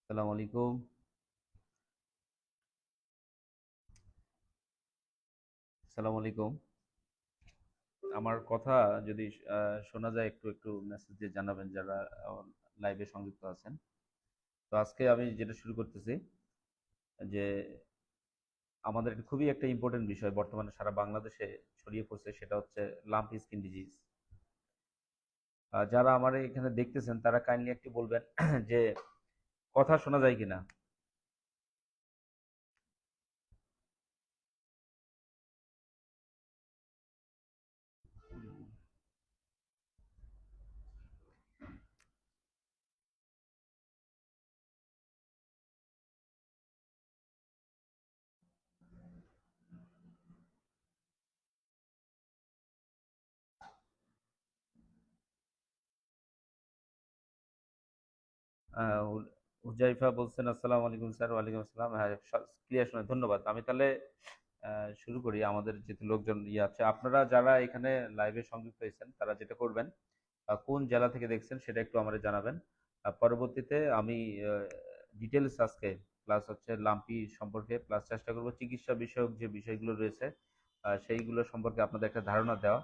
আসসালামু আলাইকুম। আসসালামু আলাইকুম। আমার কথা যদি শোনা যায় একটু একটু মেসেজ দিয়ে জানাবেন যারা লাইভে সংযুক্ত আছেন। তো আজকে আমি যেটা শুরু করতেছি যে আমাদের খুবই একটা ইম্পর্টেন্ট বিষয় বর্তমানে সারা বাংলাদেশে ছড়িয়ে পড়ছে, সেটা হচ্ছে লাম্প স্কিন ডিজিজ। যারা আমার এখানে দেখতেছেন তারা কাইন্ডলি একটু বলবেন যে কথা শোনা যায় কিনা। হুজাইফা বলছেন আসসালামু আলাইকুম স্যার। ওয়ালাইকুম আসসালাম। হ্যাঁ, ক্লিয়ার শোনা, ধন্যবাদ। আমি তাহলে শুরু করি। আমাদের যেহেতু লোকজন আছে, আপনারা যারা এখানে লাইভে সংযুক্ত হয়েছেন তারা যেটা করবেন, কোন জেলা থেকে দেখছেন সেটা একটু আমাদের জানাবেন। পরবর্তীতে আমি ডিটেলস আজকে প্লাস হচ্ছে লাম্পি সম্পর্কে প্লাস চেষ্টা করব চিকিৎসা বিষয়ক যে বিষয়গুলো রয়েছে সেইগুলো সম্পর্কে আপনাদের একটা ধারণা দেওয়া,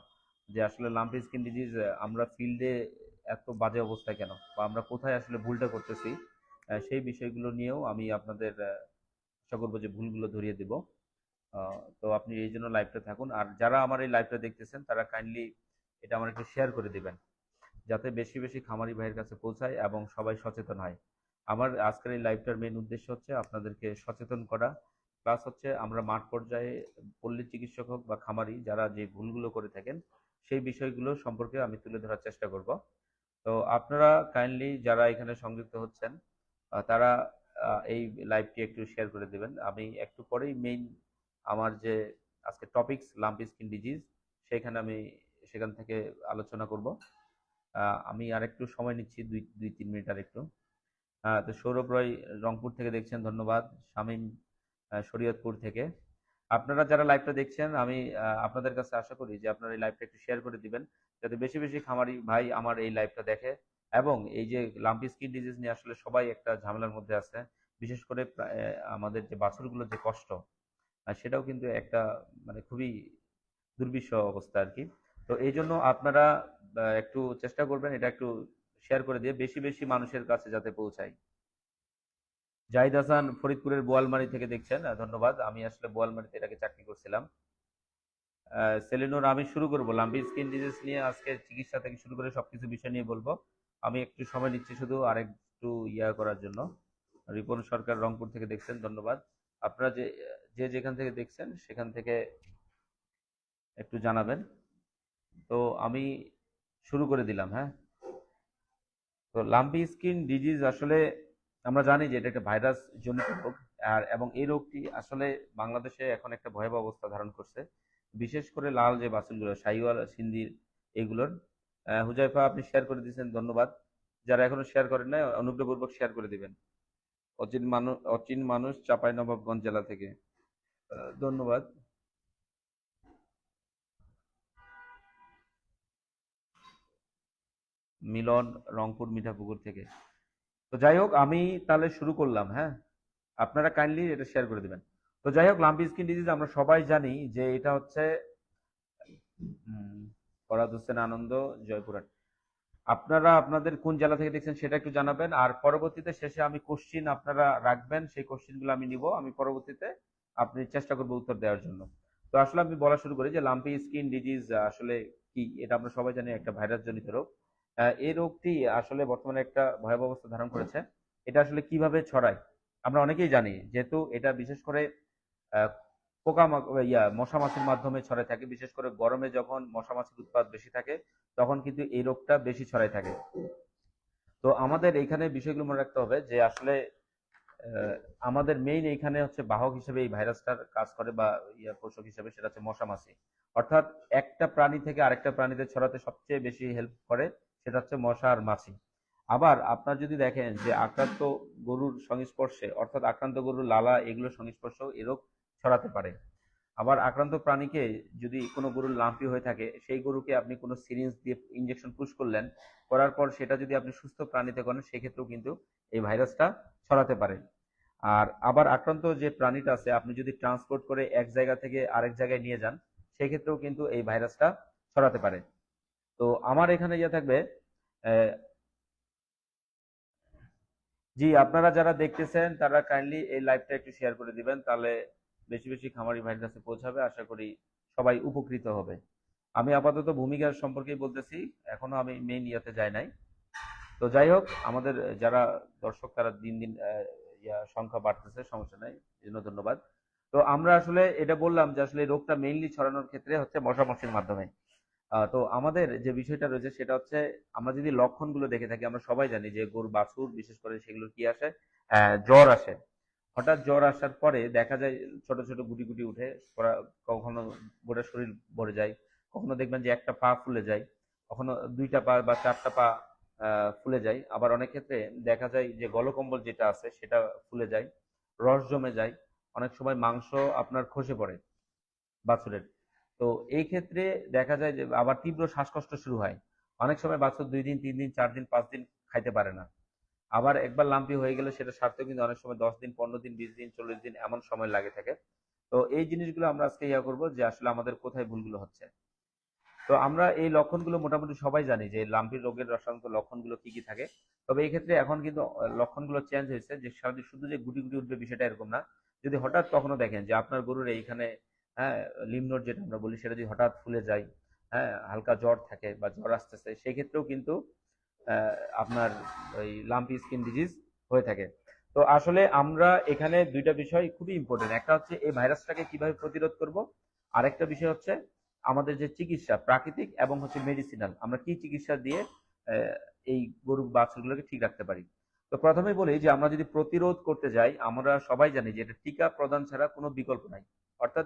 যে আসলে লাম্পি স্কিন ডিজিজ আমরা ফিল্ডে এত বাজে অবস্থায় কেন, বা আমরা কোথায় আসলে ভুলটা করতেছি, সেই বিষয়গুলো নিয়েও আমি আপনাদের চেষ্টা করবো যে ভুলগুলো ধরিয়ে দেব। তো আপনি এই জন্য লাইভটা থাকুন, আর যারা আমার এই লাইভটা দেখতেছেন তারা কাইন্ডলি এটা আমার একটু শেয়ার করে দিবেন, যাতে বেশি বেশি খামারি ভাইয়ের কাছে পৌঁছায় এবং সবাই সচেতন হয়। আমার আজকের এই লাইভটার মেইন উদ্দেশ্য হচ্ছে আপনাদেরকে সচেতন করা, প্লাস হচ্ছে আমরা মাঠ পর্যায়ে পল্লী চিকিৎসক হোক বা খামারি যারা যে ভুলগুলো করে থাকেন সেই বিষয়গুলো সম্পর্কে আমি তুলে ধরার চেষ্টা করব। তো আপনারা কাইন্ডলি যারা এখানে সংযুক্ত হচ্ছেন তারা এই লাইভটি একটু শেয়ার করে দেবেন। আমি একটু পরেই মেইন আমার যে আজকে টপিকস লাম্পি স্কিন ডিজিজ সেখানে আমি সেখান থেকে আলোচনা করব। আমি আর একটু সময় নিচ্ছি, দুই দুই তিন মিনিট আর একটু। তো সৌরভ রয় রংপুর থেকে দেখছেন, ধন্যবাদ। শামীম শরীয়তপুর থেকে। আপনারা যারা লাইভটা দেখছেন আমি আপনাদের কাছে আশা করি যে আপনারা এই লাইভটা একটু শেয়ার করে দিবেন, যাতে বেশি বেশি খামারি ভাই আমার এই লাইভটা দেখে। এবং এই যে লাম্পি স্কিন ডিজিজ নিয়ে আসলে সবাই একটা ঝামেলার মধ্যে আছে, বিশেষ করে আমাদের যে বাছুরগুলোর যে কষ্ট, সেটাও কিন্তু একটা মানে খুবই দুর্বিষহ অবস্থা আর কি। তো এই জন্য আপনারা একটু চেষ্টা করবেন এটা একটু শেয়ার করে দিয়ে বেশি বেশি মানুষের কাছে যাতে পৌঁছায়। জাহিদ হাসান ফরিদপুরের বোয়ালমারী থেকে দেখছেন, ধন্যবাদ। আমি আসলে বোয়ালমারীতে এর আগে চাকরি করছিলাম। সেলিনুর, আমি শুরু করবো লাম্পি স্কিন ডিজিজ নিয়ে আজকে চিকিৎসা থেকে শুরু করে সবকিছু বিষয় নিয়ে বলবো। আমি একটু সময় নিচ্ছি শুধু আরেকটু ইয়া করার জন্য। রিপন সরকার রংপুর থেকে দেখছেন, ধন্যবাদ। আপনারা যে যে যেখান থেকে দেখছেন সেখান থেকে একটু জানাবেন। তো আমি শুরু করে দিলাম, হ্যাঁ। তো লাম্পি স্কিন ডিজিজ আসলে আমরা জানি যে এটা একটা ভাইরাস জনিত রোগ, আর এবং এই রোগটি আসলে বাংলাদেশে এখন একটা ভয়াবহ অবস্থা ধারণ করছে, বিশেষ করে লাল যে বাছুরগুলো শাহিওয়াল সিন্ধির এগুলোর। হুজাইফা আপনি শেয়ার করে দিয়েছেন, ধন্যবাদ। যারা এখনো শেয়ার করেন না অনুগ্রহপূর্বক শেয়ার করে দিবেন। অচিন মানুষ চাঁপাইনবাবগঞ্জ জেলা থেকে, ধন্যবাদ। মিলন রংপুর মিঠাপুকুর থেকে। তো যাই হোক, আমি তাহলে শুরু করলাম, হ্যাঁ। আপনারা কাইন্ডলি এটা শেয়ার করে দিবেন। তো যাই হোক, লাম্পি স্কিন ডিজিজ আমরা সবাই জানি যে এটা হচ্ছে ফরাদ হোসেন আনন্দ, জয়পুরহাট। আপনারা আপনাদের কোন জেলা থেকে দেখছেন সেটা একটু জানাবেন, আর পরবর্তীতে শেষে আমি কোশ্চিন আপনারা রাখবেন, সেই কোশ্চিনগুলো আমি নিব, আমি পরবর্তীতে আপনি চেষ্টা করবো উত্তর দেওয়ার জন্য। তো আসলে আমি বলা শুরু করি যে লাম্পি স্কিন ডিজিজ আসলে কি। এটা আমরা সবাই জানি একটা ভাইরাস জনিত রোগ। এই রোগটি আসলে বর্তমানে একটা ভয়াবহ অবস্থা ধারণ করেছে। এটা আসলে কিভাবে ছড়ায় আমরা অনেকেই জানি, যেহেতু এটা বিশেষ করে আহ, মশা মাছির মাধ্যমে ছড়ায় থাকে, বিশেষ করে গরমে যখন মশা মাছির উৎপাত বেশি থাকে তখন কিন্তু এই রোগটা বেশি ছড়ায় থাকে। তো আমাদের এখানে বিষয়গুলো মনে রাখতে হবে যে আসলে আহ, আমাদের মেইন এইখানে হচ্ছে বাহক হিসেবে এই ভাইরাসটার কাজ করে, বা পোষক হিসেবে সেটা হচ্ছে মশা মাছি। অর্থাৎ একটা প্রাণী থেকে আরেকটা প্রাণীতে ছড়াতে সবচেয়ে বেশি হেল্প করে সেটা হচ্ছে মশা আর মাছি। আবার আপনার যদি দেখেন যে আক্রান্ত গরুর সংস্পর্শে, অর্থাৎ আক্রান্ত গরুর লালা এগুলোর সংস্পর্শেও এ রোগ ছড়াতে পারে। আবার আক্রান্ত প্রাণীকে যদি কোনো গরুর লাম্পি হয়ে থাকে, সেই গরুকে আপনি কোনো সিরিঞ্জ দিয়ে ইনজেকশন পুশ করলেন, করার পর সেটা যদি আপনি সুস্থ প্রাণীতে করেন, সেক্ষেত্রেও কিন্তু এই ভাইরাসটা ছড়াতে পারে। আর আবার আক্রান্ত যে প্রাণীটা আছে, আপনি যদি ট্রান্সপোর্ট করে এক জায়গা থেকে আরেক জায়গায় নিয়ে যান, সেক্ষেত্রেও কিন্তু এই ভাইরাসটা ছড়াতে পারে। তো আমার এখানে ইয়ে থাকবে, আহ, জি, আপনারা যারা দেখতেছেন তারা কাইন্ডলি এই লাইভটা একটু শেয়ার করে দিবেন, তাহলে বেশি বেশি খামারি ভাইয়ের কাছে পৌঁছাবে, আশা করি সবাই উপকৃত হবে। আমি আপাতত ভূমিকার সম্পর্কেই বলতেছি, এখনো আমি মেইন ইয়াতে যাই নাই। তো যাই হোক, আমাদের যারা দর্শক তারা দিন দিন সংখ্যা বাড়তেছে, সমস্যা নাই, এই জন্য ধন্যবাদ। তো আমরা আসলে এটা বললাম যে আসলে এই রোগটা মেইনলি ছড়ানোর ক্ষেত্রে হচ্ছে মশা মাছির মাধ্যমে। তো আমাদের যে বিষয়টা রয়েছে সেটা হচ্ছে, আমরা যদি লক্ষণগুলো দেখে থাকি, আমরা সবাই জানি যে গরু বাছুর বিশেষ করে সেগুলোর কি আসে, জ্বর আসে। হঠাৎ জ্বর আসার পরে দেখা যায় ছোট ছোট গুটি গুটি উঠে, কখনো গোটা শরীর ভরে যায়, কখনো দেখবেন যে একটা পা ফুলে যায়, কখনো দুইটা পা বা চারটা পা ফুলে যায়। আবার অনেক ক্ষেত্রে দেখা যায় যে গলকম্বল যেটা আছে সেটা ফুলে যায়, রস জমে যায়, অনেক সময় মাংস আপনার খসে পড়ে বাছুরের। তো এই ক্ষেত্রে দেখা যায় যে আবার তীব্র শ্বাসকষ্ট শুরু হয়। অনেক সময় বাছুর 2 দিন 3 দিন 4 দিন 5 দিন খাইতে পারে না। আবার একবার লাম্পি হয়ে গেলে সেটা সারতেও কিন্তু অনেক সময় 10 দিন 15 দিন 20 দিন 40 দিন এমন সময় লাগে থাকে। তো এই জিনিসগুলো আমরা আজকে ইয়া করবো যে আসলে আমাদের কোথায় ভুলগুলো হচ্ছে। তো আমরা এই লক্ষণগুলো মোটামুটি সবাই জানি যে লাম্পি রোগের সাধারণত লক্ষণগুলো কি কি থাকে। তবে এই ক্ষেত্রে এখন কিন্তু লক্ষণগুলো চেঞ্জ হয়েছে, যে শুধু যে গুটি গুটি উঠবে বিষয়টা এরকম না। যদি হঠাৎ কখনো দেখেন যে আপনার গরুর এইখানে, হ্যাঁ, লিমনোড যেটা আমরা বলি, সেটা যদি হঠাৎ ফুলে যায়, হ্যাঁ, হালকা জ্বর থাকে বা জ্বর আসতেছে, সেক্ষেত্রেও কিন্তু আপনার ওই লাম্পি স্কিন ডিজিজ হয়ে থাকে। তো আসলে আমরা এখানে দুইটা বিষয় খুবই ইম্পর্টেন্ট, একটা হচ্ছে এই ভাইরাসটাকে কিভাবে প্রতিরোধ করব, আরেকটা বিষয় হচ্ছে আমাদের যে চিকিৎসা প্রাকৃতিক এবং হচ্ছে মেডিসিনাল, আমরা কি চিকিৎসা দিয়ে আহ, এই গরু বাছুরগুলোকে ঠিক রাখতে পারি। তো প্রথমে বলি যে আমরা যদি প্রতিরোধ করতে যাই, আমরা সবাই জানি যে এটা টিকা প্রদান ছাড়া কোনো বিকল্প নাই। অর্থাৎ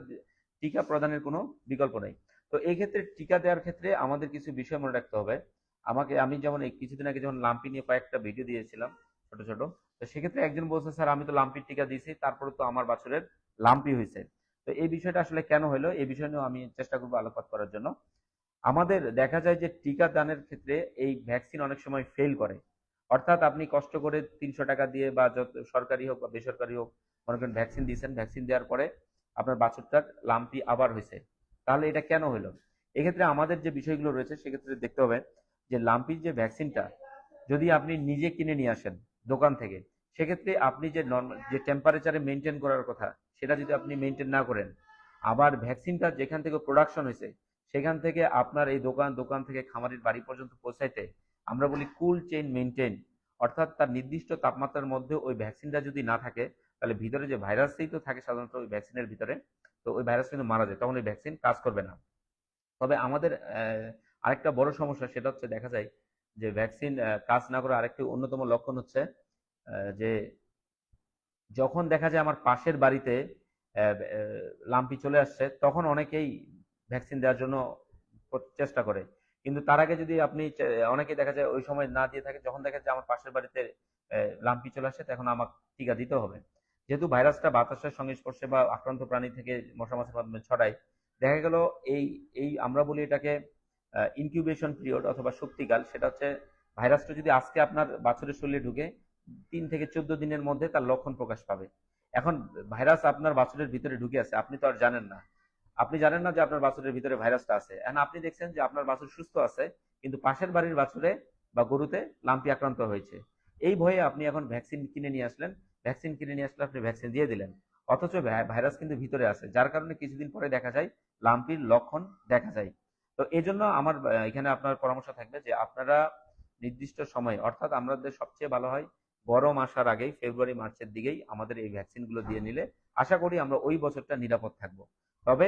টিকা প্রদানের কোনো বিকল্প নাই। তো এই ক্ষেত্রে টিকা দেওয়ার ক্ষেত্রে আমাদের কিছু বিষয় মনে রাখতে হবে। আমি যেমন এই কিছুদিন আগে যখন লাম্পি নিয়ে কয়েকটা ভিডিও দিয়েছিলাম, ছোট ছোট, তো সেক্ষেত্রে একজন বলছে, স্যার আমি তো লাম্পির টিকা দিয়েছি, তারপরে তো আমার বাছুরের লাম্পি হয়েছে। তো এই বিষয়টা আসলে কেন হলো, এই বিষয় নিয়ে আমি চেষ্টা করবো আলোকপাত করার জন্য। আমাদের দেখা যায় যে টিকা দানের ক্ষেত্রে এই ভ্যাকসিন অনেক সময় ফেল করে। অর্থাৎ আপনি কষ্ট করে 300 টাকা দিয়ে বা যত সরকারি হোক বা বেসরকারি হোক, মনে করেন ভ্যাকসিন দিয়েছেন, ভ্যাকসিন দেওয়ার পরে আপনার বাছুরটার লাম্পি আবার হয়েছে। তাহলে এটা কেন হলো? এক্ষেত্রে আমাদের যে বিষয়গুলো রয়েছে সেক্ষেত্রে দেখতে হবে যে লাম্পির যে ভ্যাকসিনটা যদি আপনি নিজে কিনে নিয়ে আসেন দোকান থেকে, সেক্ষেত্রে আপনি যে নর্মাল যে টেম্পারেচারে মেনটেন করার কথা, সেটা যদি আপনি মেনটেন না করেন, আবার ভ্যাকসিনটা যেখান থেকে প্রোডাকশন হয়েছে সেখান থেকে আপনার এই দোকান দোকান থেকে খামারের বাড়ি পর্যন্ত পৌঁছাইতে আমরা বলি কুল চেইন মেনটেন। অর্থাৎ তার নির্দিষ্ট তাপমাত্রার মধ্যে ওই ভ্যাকসিনটা যদি না থাকে, তাহলে ভিতরে যে ভাইরাসই তো থাকে সাধারণত ওই ভ্যাকসিনের ভিতরে, তো ওই ভাইরাস কিন্তু মারা যায়, তখন ওই ভ্যাকসিন কাজ করবে না। তবে আমাদের আরেকটা বড় সমস্যা সেটা হচ্ছে, দেখা যায় যে ভ্যাকসিন কাজ না করার আরেকটি অন্যতম লক্ষণ হচ্ছে যে যখন দেখা যায় আমার পাশের বাড়িতে লাম্পি চলে আসছে, তখন অনেকেই ভ্যাকসিন দেওয়ার জন্য চেষ্টা করে। কিন্তু তার আগে যদি আপনি অনেকেই দেখা যায় ওই সময় না দিয়ে থাকে, যখন দেখা যায় আমার পাশের বাড়িতে লাম্পি চলে আসছে, তখন আমাকে টিকা দিতে হবে। যেহেতু ভাইরাসটা বাতাসের সংস্পর্শে বা আক্রান্ত প্রাণী থেকে মশা মাছির মাধ্যমে ছড়ায়, দেখা গেল এই এই আমরা বলি এটাকে ইনকিউবেশন পিরিয়ড অথবা শক্তিকাল। সেটা হচ্ছে ভাইরাসটা যদি আজকে আপনার বাছুরের শরীরে ঢুকে, 3 থেকে 14 দিনের মধ্যে তার লক্ষণ প্রকাশ পাবে। এখন ভাইরাস আপনার বাছুরের ভিতরে ঢুকে আছে, আপনি তো আর জানেন না, আপনি জানেন না যে আপনার বাছুরের ভিতরে ভাইরাসটা আছে। এখন আপনি দেখছেন যে আপনার বাছুর সুস্থ আছে, কিন্তু পাশের বাড়ির বাছুরে বা গরুতে লাম্পি আক্রান্ত হয়েছে। এই ভয়ে আপনি এখন ভ্যাকসিন কিনে নিয়ে আসলেন, ভ্যাকসিন কিনে নিয়ে আসলে আপনি ভ্যাকসিন দিয়ে দিলেন, অথচ ভাইরাস কিন্তু ভিতরে আছে, যার কারণে কিছুদিন পরে দেখা যায় লাম্পির লক্ষণ দেখা যায়। তো এই জন্য আমার এখানে আপনার পরামর্শ থাকবে যে আপনারা নির্দিষ্ট সময়, অর্থাৎ আমাদের সবচেয়ে ভালো হয় গরম আসার আগেই, ফেব্রুয়ারি মার্চের দিকেই আমাদের এই ভ্যাকসিন গুলো দিয়ে নিলে আশা করি আমরা ওই বছরটা নিরাপদ থাকবো। তবে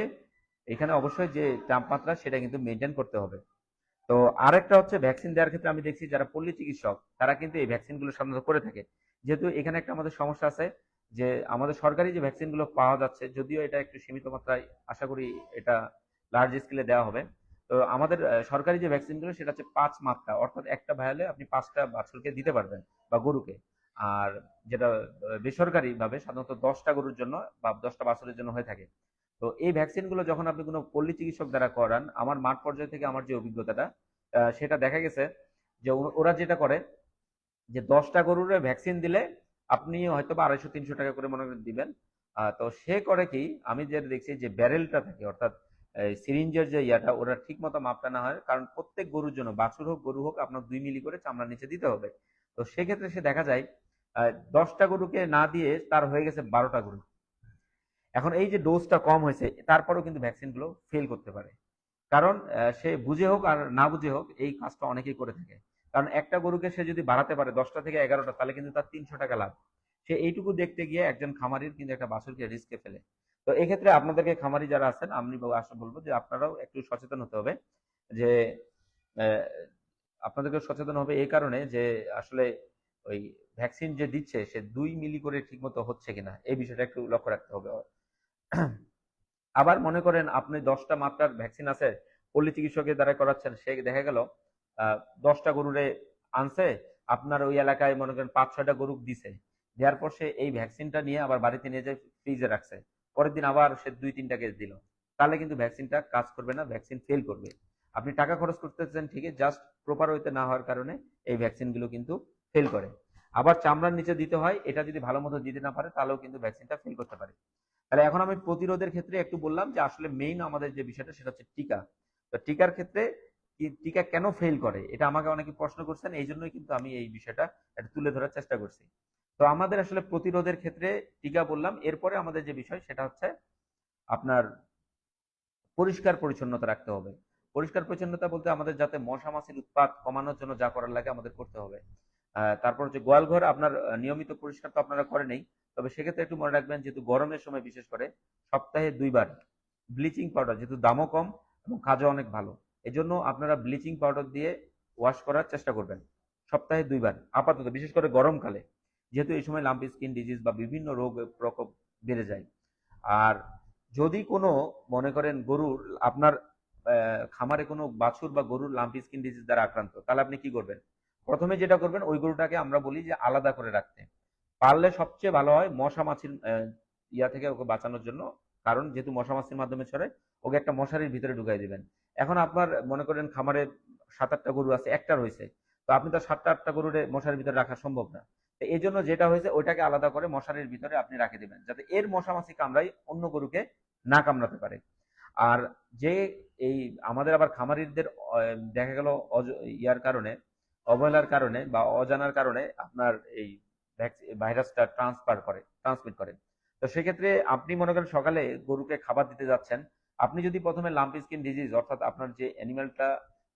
এখানে অবশ্যই যে তাপমাত্রা সেটা কিন্তু মেনটেন করতে হবে। তো আরেকটা হচ্ছে ভ্যাকসিন দেওয়ার ক্ষেত্রে আমি দেখছি যারা পল্লী চিকিৎসক তারা কিন্তু এই ভ্যাকসিন গুলো সাধারণত করে থাকে। যেহেতু এখানে একটা আমাদের সমস্যা আছে যে আমাদের সরকারি যে ভ্যাকসিন গুলো পাওয়া যাচ্ছে, যদিও এটা একটু সীমিত মাত্রায়, আশা করি এটা লার্জ স্কেলে দেওয়া হবে। তো আমাদের সরকারি যে ভ্যাকসিন গুলো সেটা হচ্ছে 5 মাত্রা, অর্থাৎ একটা ভায়ালে আপনি 5টা বাছুরকে দিতে পারবেন বা গরুকে। আর যেটা বেসরকারি ভাবে সাধারণত 10টা গরুর জন্য বা 10টা বাছুরের জন্য হয়ে থাকে। তো এই ভ্যাকসিন গুলো যখন আপনি কোনো পল্লী চিকিৎসক দ্বারা করান, আমার মাঠ পর্যায়ে থেকে আমার যে অভিজ্ঞতাটা, সেটা দেখা গেছে যে ওরা যেটা করে যে 10টা গরুর ভ্যাকসিন দিলে আপনি হয়তো বা 250-300 টাকা করে মনে করেন দিবেন। তো সে করে কি, আমি যেটা দেখছি যে ব্যারেলটা থাকে, অর্থাৎ সিরিঞ্জের যে ইয়াটা ওরা ঠিক মতো মাপটা না হয়, কারণ প্রত্যেক গরুর জন্য, বাছুর হোক গরু হোক, আপনার 2 মিলি করে চামড়ার নিচে দিতে হবে। তো সেক্ষেত্রে সে দেখা যায় 10টা গরুকে না দিয়ে তার হয়ে গেছে 12টা গরু। এখন এই যে ডোজটা কম হয়েছে, তারপরেও কিন্তু ভ্যাকসিন গুলো ফেল করতে পারে। কারণ সে বুঝে হোক আর না বুঝে হোক এই কাজটা অনেকেই করে থাকে। কারণ একটা গরুকে সে যদি বাড়াতে পারে 10টা থেকে 11টা, তাহলে কিন্তু তার 300 টাকা লাভ। সে এইটুকু দেখতে গিয়ে একজন খামারির কিন্তু একটা বাছুরকে রিস্কে ফেলে। তো এক্ষেত্রে আপনাদেরকে, খামারি যারা আছেন, আমি আসলে বলবো যে আপনারাও একটু সচেতন হতে হবে। যে আহ, আপনাদেরকে সচেতন হবে এই কারণে যে আসলে ওই ভ্যাকসিন যে দিচ্ছে সে 2 মিলি করে ঠিক মতো হচ্ছে কিনা, এই বিষয়টা একটু লক্ষ্য রাখতে হবে। আবার মনে করেন আপনি 10টা মাত্রার ভ্যাকসিন আছে, পল্লী চিকিৎসকের দ্বারা করাচ্ছেন, সে দেখা গেল 10টা গরুরে আনছে, আপনার ওই এলাকায় মনে করেন 5-6টা গরু দিছে, দেওয়ার পর সে এই ভ্যাকসিনটা নিয়ে আবার বাড়িতে নিয়ে যায় ফ্রিজে রাখছে, পরের দিন আবার সে 2-3টা কেস দিল, তাহলে কিন্তু ভ্যাকসিনটা কাজ করবে না, ভ্যাকসিন ফেল করবে। আপনি টাকা খরচ করতেছেন ঠিকই, জাস্ট প্রপার ওয়েতে না হওয়ার কারণে এই ভ্যাকসিন গুলো কিন্তু ফেল করে। আবার চামড়ার নিচে দিতে হয়, এটা যদি ভালো মতো দিতে না পারে তাহলেও কিন্তু ভ্যাকসিনটা ফেল করতে পারে। তাহলে এখন আমি প্রতিরোধের ক্ষেত্রে একটু বললাম যে আসলে মেইন আমাদের যে বিষয়টা সেটা হচ্ছে টিকা। তো টিকার ক্ষেত্রে টিকা কেন ফেল করে, এটা আমাকে অনেকে প্রশ্ন করছেন, এই জন্যই কিন্তু আমি এই বিষয়টা একটু তুলে ধরার চেষ্টা করছি। তো আমাদের আসলে প্রতিরোধের ক্ষেত্রে টিকা বললাম, এরপরে আমাদের যে বিষয় সেটা হচ্ছে আপনার পরিষ্কার পরিচ্ছন্নতা রাখতে হবে। পরিষ্কার পরিচ্ছন্নতা বলতে আমাদের যাতে মশা মাছির উৎপাত কমানোর জন্য যা করার লাগে আমাদের করতে হবে। তারপর হচ্ছে গোয়াল ঘর আপনার নিয়মিত পরিষ্কার তো আপনারা করেনই, তবে সেক্ষেত্রে একটু মনে রাখবেন, যেহেতু গরমের সময় বিশেষ করে সপ্তাহে 2বার ব্লিচিং পাউডার, যেহেতু দামও কম এবং কাজও অনেক ভালো, এজন্য আপনারা ব্লিচিং পাউডার দিয়ে ওয়াশ করার চেষ্টা করবেন সপ্তাহে 2বার আপাতত, বিশেষ করে গরমকালে, যেহেতু এই সময় লাম্পি স্কিন ডিজিজ বা বিভিন্ন রোগ প্রকোপ বেড়ে যায়। আর যদি কোনো মনে করেন গরুর আপনার খামারে কোনো বাছুর বা গরুর লাম্পি স্কিন ডিজিজ দ্বারা আক্রান্ত, তাহলে আপনি কি করবেন? প্রথমে যেটা করবেন, ওই গরুটাকে আমরা বলি যে আলাদা করে রাখতে, পারলে সবচেয়ে ভালো হয় মশা মাছির ইয়া থেকে ওকে বাঁচানোর জন্য। কারণ যেহেতু মশা মাছির মাধ্যমে ছড়ায়, ওকে একটা মশারির ভিতরে ঢুকাই দিবেন। এখন আপনার মনে করেন খামারে 7-8টা গরু আছে, একটা রয়েছে, তো আপনি তো 7টা-8টা গরুরে মশারির ভিতরে রাখা সম্ভব না। তো এই জন্য যেটা হয়েছে, ওইটাকে আলাদা করে মশারির ভিতরে আপনি রাখে দিবেন, যাতে এর মশা মাছি কামড়াই অন্য গরুকে না কামড়াতে পারে। আর যে এই আমাদের আবার খামারিদের দেখা গেল ইয়ার কারণে, অবহেলার কারণে বা অজানার কারণে আপনার এই ভাইরাসটা ট্রান্সমিট করে। তো সেক্ষেত্রে আপনি মনে করেন সকালে গরুকে খাবার দিতে যাচ্ছেন, আপনি যদি প্রথমে লাম্পি স্কিন ডিজিজ, অর্থাৎ আপনার যে অ্যানিমালটা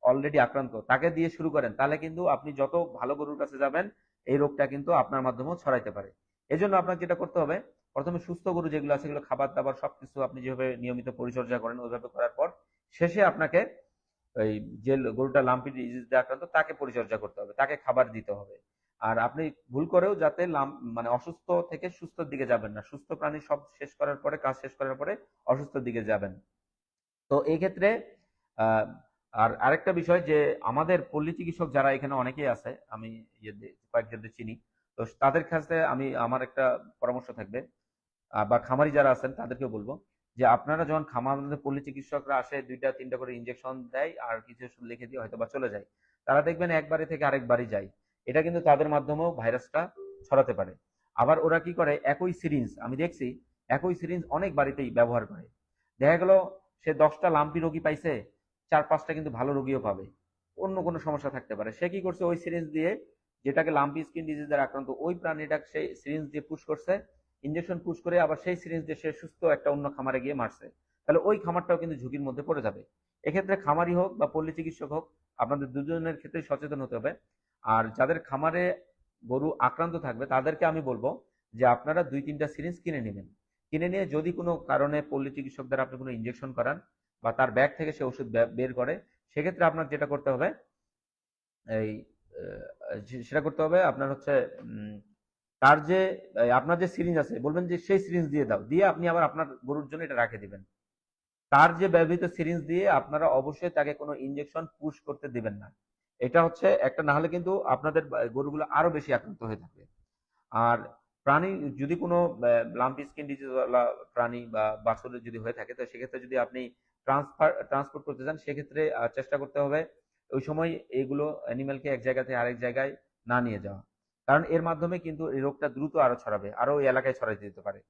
অলরেডি আক্রান্ত তাকে দিয়ে শুরু করেন, তাহলে কিন্তু আপনি যত ভালো গরুর কাছে যাবেন এই রোগটা কিন্তু আপনার মাধ্যমেও ছড়াইতে পারে। এজন্য আপনাকে যেটা করতে হবে, প্রথমে সুস্থ গরু যেগুলো আছে সেগুলো খাবার দাবার সবকিছু আপনি যেভাবে নিয়মিত পরিচর্যা করেন ওইভাবে করার পর শেষে আপনাকে ওই যে গরুটা লাম্পি ডিজিজ দিয়ে আক্রান্ত তাকে পরিচর্যা করতে হবে, তাকে খাবার দিতে হবে। আর আপনি ভুল করেও যাতে মানে অসুস্থ থেকে সুস্থর দিকে যাবেন না, সুস্থ প্রাণী সব শেষ করার পরে, কাজ শেষ করার পরে অসুস্থর দিকে যাবেন। তো এই ক্ষেত্রে আহ, আর আরেকটা বিষয় যে আমাদের পল্লী চিকিৎসক যারা এখানে অনেকেই আছে, আমি কয়েকজনদের চিনি, তো তাদের কাছে আমি আমার একটা পরামর্শ থাকবে, বা খামারি যারা আছেন তাদেরকেও বলবো যে আপনারা যখন খামার পল্লী চিকিৎসকরা আসে 2টা-3টা করে ইনজেকশন দেয় আর কিছু ওষুধ লিখে দিয়ে হয়তো বা চলে যায়, তারা দেখবেন একবারে থেকে আরেক বাড়ি যায়, এটা কিন্তু তাদের মাধ্যমেও ভাইরাসটা ছড়াতে পারে। আবার ওরা কি করে, একই সিরিঞ্জ আমি দেখছি, একই সিরিঞ্জ অনেক বাড়িতেই ব্যবহার করে। দেখা গেল সে 10টা লাম্পি রোগী পাইছে, 4-5টা কিন্তু ভালো রোগীও পাবে, অন্য কোনো সমস্যা থাকতে পারে। সে কি করছে, ওই সিরিঞ্জ দিয়ে যেটাকে লাম্পি স্কিন ডিজিজের আক্রান্ত ওই প্রাণীটাকে সেই সিরিঞ্জ দিয়ে পুশ করছে, ইনজেকশন পুশ করে আবার সেই সিরিঞ্জ দিয়ে সে সুস্থ একটা অন্য খামারে গিয়ে মারছে, তাহলে ওই খামারটাও কিন্তু ঝুঁকির মধ্যে পড়ে যাবে। এক্ষেত্রে খামারি হোক বা পল্লী চিকিৎসক হোক, আপনাদের দুজনের ক্ষেত্রে সচেতন হতে হবে। আর যাদের খামারে গরু আক্রান্ত থাকবে তাদেরকে আমি বলবো যে আপনারা 2-3টা সিরিঞ্জ কিনে নেবেন, কিনে নিয়ে যদি কোনো কারণে পল্লী চিকিৎসক দ্বারা আপনি কোনো ইনজেকশন করান বা তার ব্যাগ থেকে সে ওষুধ বের করে, সেক্ষেত্রে আপনার যেটা করতে হবে, এই সেটা করতে হবে আপনার হচ্ছে তার যে আপনার যে সিরিঞ্জ আছে বলবেন যে সেই সিরিঞ্জ দিয়ে দাও, দিয়ে আপনি আবার আপনার গরুর জন্য এটা রেখে দিবেন। তার যে ব্যবহৃত সিরিঞ্জ দিয়ে আপনারা অবশ্যই তাকে কোনো ইনজেকশন পুশ করতে দিবেন না। এটা হচ্ছে একটা, না হলে কিন্তু আপনাদের গরুগুলো আরো বেশি আক্রান্ত হয়ে থাকবে। আর প্রাণী যদি কোনো লাম্পি স্কিন ডিজিজ ওয়ালা প্রাণী বা বাছুরের যদি হয়ে থাকে, তো সেক্ষেত্রে যদি আপনি ট্রান্সপোর্ট করতে চান, সেক্ষেত্রে চেষ্টা করতে হবে ওই সময় এগুলো অ্যানিমেলকে এক জায়গা থেকে আরেক জায়গায় না নিয়ে যাওয়া, কারণ এর মাধ্যমে কিন্তু এই রোগটা দ্রুত আরো ছড়াবে, আরো ওই এলাকায় ছড়াইতে দিতে পারে।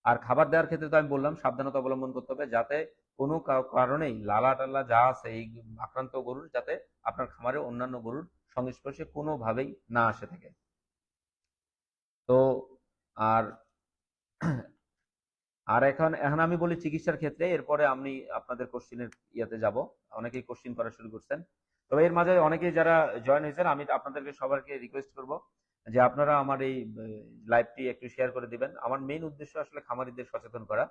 আর খাবার দেওয়ার ক্ষেত্রে তো আমি বললাম সাবধানতা অবলম্বন করতে হবে, যাতে কোনো কারণেই লালা টালা যা আছে এই আক্রান্ত গরুর যাতে আপনার খামারে অন্যান্য গরুর সংস্পর্শে কোনোভাবেই না আসে থাকে। তো আর আর এখন এখন আমি বলি চিকিৎসার ক্ষেত্রে, এরপরে আমি আপনাদের কোশ্চিনের ইয়াতে যাব। অনেকেই কোশ্চিন করা শুরু করছেন, তবে এর মাঝে অনেকেই যারা জয়েন হয়েছেন আমি আপনাদেরকে সবাইকে রিকোয়েস্ট করব যে আপনারা আমার এই লাইভটি একটু শেয়ার করে দিবেন। আমার মেইন উদ্দেশ্য আসলে খামারিদের সচেতন করা।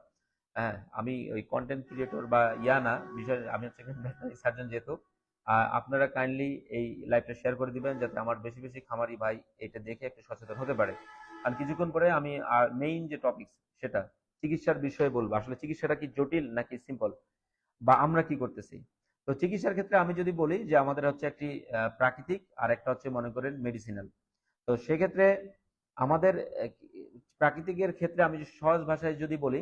হ্যাঁ, আমি ওই কন্টেন্ট ক্রিয়েটর বা ইয়া না, বিষয় আমি হচ্ছে সার্জন যেহেতু। আপনারা কাইন্ডলি এই লাইভটা শেয়ার করে দিবেন যাতে আমার বেশি বেশি খামারি ভাই এটা দেখে একটু সচেতন হতে পারে। আর কিছুক্ষণ পরে আমি মেইন যে টপিক সেটা চিকিৎসার বিষয়ে বলবো, আসলে চিকিৎসাটা কি জটিল নাকি সিম্পল, বা আমরা কি করতেছি। তো চিকিৎসার ক্ষেত্রে আমি যদি বলি যে আমাদের হচ্ছে একটি প্রাকৃতিক আর একটা হচ্ছে মনে করেন মেডিসিনাল। তো সেক্ষেত্রে আমাদের প্রাকৃতিকের ক্ষেত্রে আমি যদি সহজ ভাষায় যদি বলি,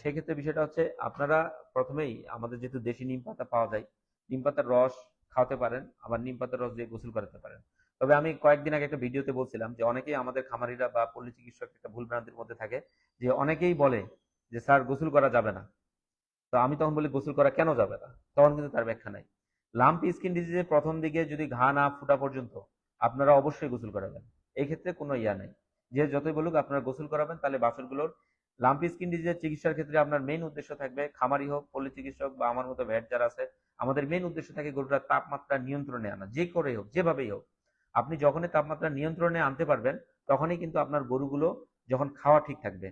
সেক্ষেত্রে বিষয়টা হচ্ছে আপনারা প্রথমেই আমাদের যেহেতু দেশি নিম পাতা পাওয়া যায়, নিম পাতার রস খাওয়াতে পারেন, আবার নিম পাতার রস দিয়ে গোসল করাতে পারেন। তবে আমি কয়েকদিন আগে একটা ভিডিওতে বলছিলাম যে অনেকেই আমাদের খামারিরা বা পল্লী চিকিৎসক একটা ভুল ভ্রান্তির মধ্যে থাকে, যে অনেকেই বলে যে স্যার গোসল করা যাবে না। তো আমি তখন বলি গোসল করা কেন যাবে না, তখন কিন্তু তার ব্যাখ্যা নাই। লাম্পি স্কিন ডিজিজের প্রথম দিকে যদি ঘা না ফুটা পর্যন্ত আপনারা অবশ্যই গোসল করাবেন, এই ক্ষেত্রে কোনো ইয়া নাই। যে যতই বলুক আপনারা গোসল করাবেন, তাহলে বাছুরগুলোর লাম্পি স্কিন ডিজিজের চিকিৎসার ক্ষেত্রে আপনার মেইন উদ্দেশ্য থাকবে, খামারি হোক পল্লী চিকিৎসক বা আমার মতো ভেট যারা আছে, আমাদের মেইন উদ্দেশ্য থাকে গরুটার তাপমাত্রা নিয়ন্ত্রণে আনা, যে করেই হোক যেভাবেই হোক। আপনি যখনই তাপমাত্রা নিয়ন্ত্রণে আনতে পারবেন, তখনই কিন্তু আপনার গরুগুলো যখন খাওয়া ঠিক থাকবে।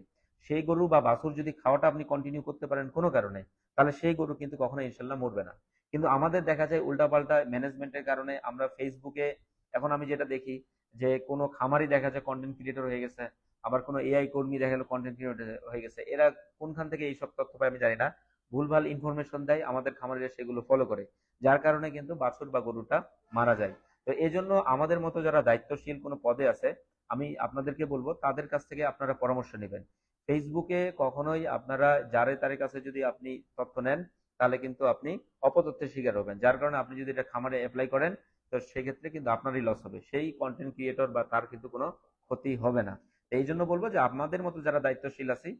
সেই গরু বা বাছুর যদি খাওয়াটা আপনি কন্টিনিউ করতে পারেন কোনো কারণে, তাহলে সেই গরু কিন্তু কখনো ইনশাল্লাহ মরবে না। কিন্তু আমাদের দেখা যায় উল্টাপাল্টা ম্যানেজমেন্টের কারণে আমরা ফেসবুকে, এখন আমি যেটা দেখি যে কোনো খামারি দেখা যায় কন্টেন্ট ক্রিয়েটর হয়ে গেছে, আবার কোনো এআই কর্মী দেখা গেলো কন্টেন্ট ক্রিয়েটর হয়ে গেছে, এরা কোনখান থেকে এইসব তথ্য পায় আমি জানি না, ভুলভাল ইনফরমেশন দেয়, আমাদের খামারিরা সেগুলো ফলো করে, যার কারণে কিন্তু বাছুর বা গরুটা মারা যায়। তো এই জন্য আমাদের মতো যারা দায়িত্বশীল কোনো পদে আছে, আমি আপনাদেরকে বলবো তাদের কাছ থেকে আপনারা পরামর্শ নেবেন। ফেসবুকে কখনোই আপনারা যারে তার কাছে যদি আপনি তথ্য নেন, তাহলে কিন্তু আপনি অপতথ্যের শিকার হবেন, যার কারণে আপনি যদি এটা খামারে অ্যাপ্লাই করেন, তো সেক্ষেত্রে কিন্তু আপনারই লস হবে, সেই কন্টেন্ট ক্রিয়েটর বা তার কিন্তু কোনো ক্ষতি হবে না। এই জন্য বলবো যে আপনাদের মতো যারা দায়িত্বশীল আছি,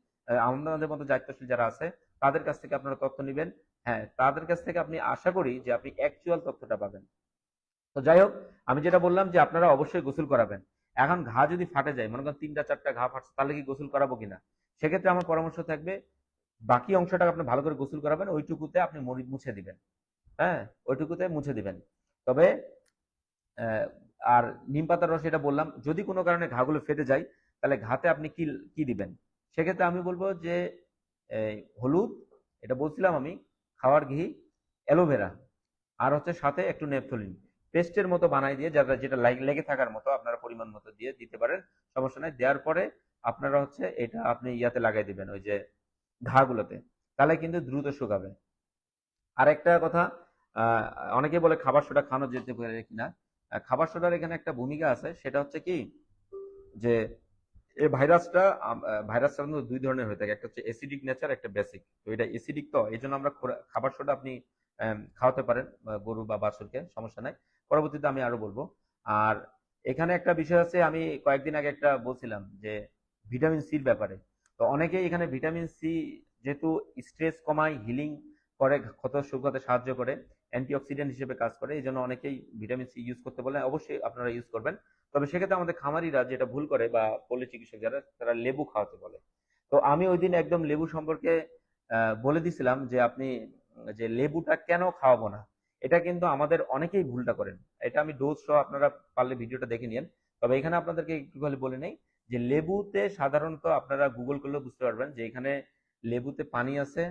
আমাদের মতো দায়িত্বশীল যারা আছে, তাদের কাছ থেকে আপনারা তথ্য নেবেন। হ্যাঁ, তাদের কাছ থেকে আপনি আশা করি যে আপনি অ্যাকচুয়াল তথ্যটা পাবেন। তো যাই হোক, আমি যেটা বললাম যে আপনারা অবশ্যই গোসল করাবেন। এখন ঘা যদি ফাটে যায়, মনে করেন 3টা 4টা ঘা ফাটছে, তাহলে কি গোসল করাবো কিনা? সেক্ষেত্রে আমার পরামর্শ থাকবে বাকি অংশটা আপনি ভালো করে গোসল করাবেন, ওইটুকুতে আপনি মুছে দিবেন। হ্যাঁ, ওইটুকুতে মুছে দিবেন। তবে আহ, আর নিম পাতার রস এটা বললাম, যদি কোনো কারণে ঘাগুলো ফেটে যায়, তাহলে ঘাতে আপনি কি কি দিবেন? সেক্ষেত্রে আমি বলবো যে হলুদ, এটা বলছিলাম আমি, খাওয়ার ঘি, অ্যালোভেরা, আর হচ্ছে সাথে একটু নেপথলিন পেস্টের মতো বানাই দিয়ে, যারা যেটা লেগে থাকার মতো আপনারা পরিমাণ মতো দিয়ে দিতে পারেন, সমস্যা নাই। দেওয়ার পরে আপনারা হচ্ছে এটা আপনি ইয়াতে লাগাই দিবেন ওই যে ঘাগুলোতে, তাহলে কিন্তু দ্রুত শুকাবে। আরেকটা কথা, আহ, অনেকে বলে খাবার সোডা খাওয়ানো যেতে পারে কিনা। খাবার সোডার এখানে একটা ভূমিকা আছে, সেটা হচ্ছে কি যে এই ভাইরাসটা, ভাইরাসটা কিন্তু দুই ধরনের হয়ে থাকে, একটা হচ্ছে অ্যাসিডিক নেচার, একটা বেসিক। তো এটা অ্যাসিডিক, তো এই জন্য আমরা খাবার সোডা আপনি খাওয়াতে পারেন গরু বা বাছুরকে, সমস্যা নাই। পরবর্তীতে আমি আরো বলবো। আর এখানে একটা বিষয় আছে, আমি কয়েকদিন আগে একটা বলছিলাম যে ভিটামিন সির ব্যাপারে। তো অনেকেই এখানে ভিটামিন সি যেহেতু স্ট্রেস কমায়, হিলিং করে, ক্ষত শুকাতে সাহায্য করে, অ্যান্টিঅক্সিডেন্ট হিসেবে কাজ করে, এই জন্য অনেকেই ভিটামিন সি ইউজ করতে বলে, অবশ্যই আপনারা ইউজ করবেন। তবে সেক্ষেত্রে আমাদের খামারিরা যেটা ভুল করে বা পল্লী চিকিৎসক যারা, তারা লেবু খাওয়াতে বলে। তো আমি ওই দিন একদম লেবু সম্পর্কে বলে দিছিলাম যে আপনি যে লেবুটা কেন খাওয়াবো না, এটা কিন্তু আমাদের অনেকেই ভুলটা করেন। এটা আমি ডোজ সহ আপনারা পারলে ভিডিওটা দেখে নিন। তবে এখানে আপনাদেরকে একটু খালি বলে নেই যে লেবুতে সাধারণত আপনারা গুগল করলে বুঝতে পারবেন যে এখানে লেবুতে পানি আছে,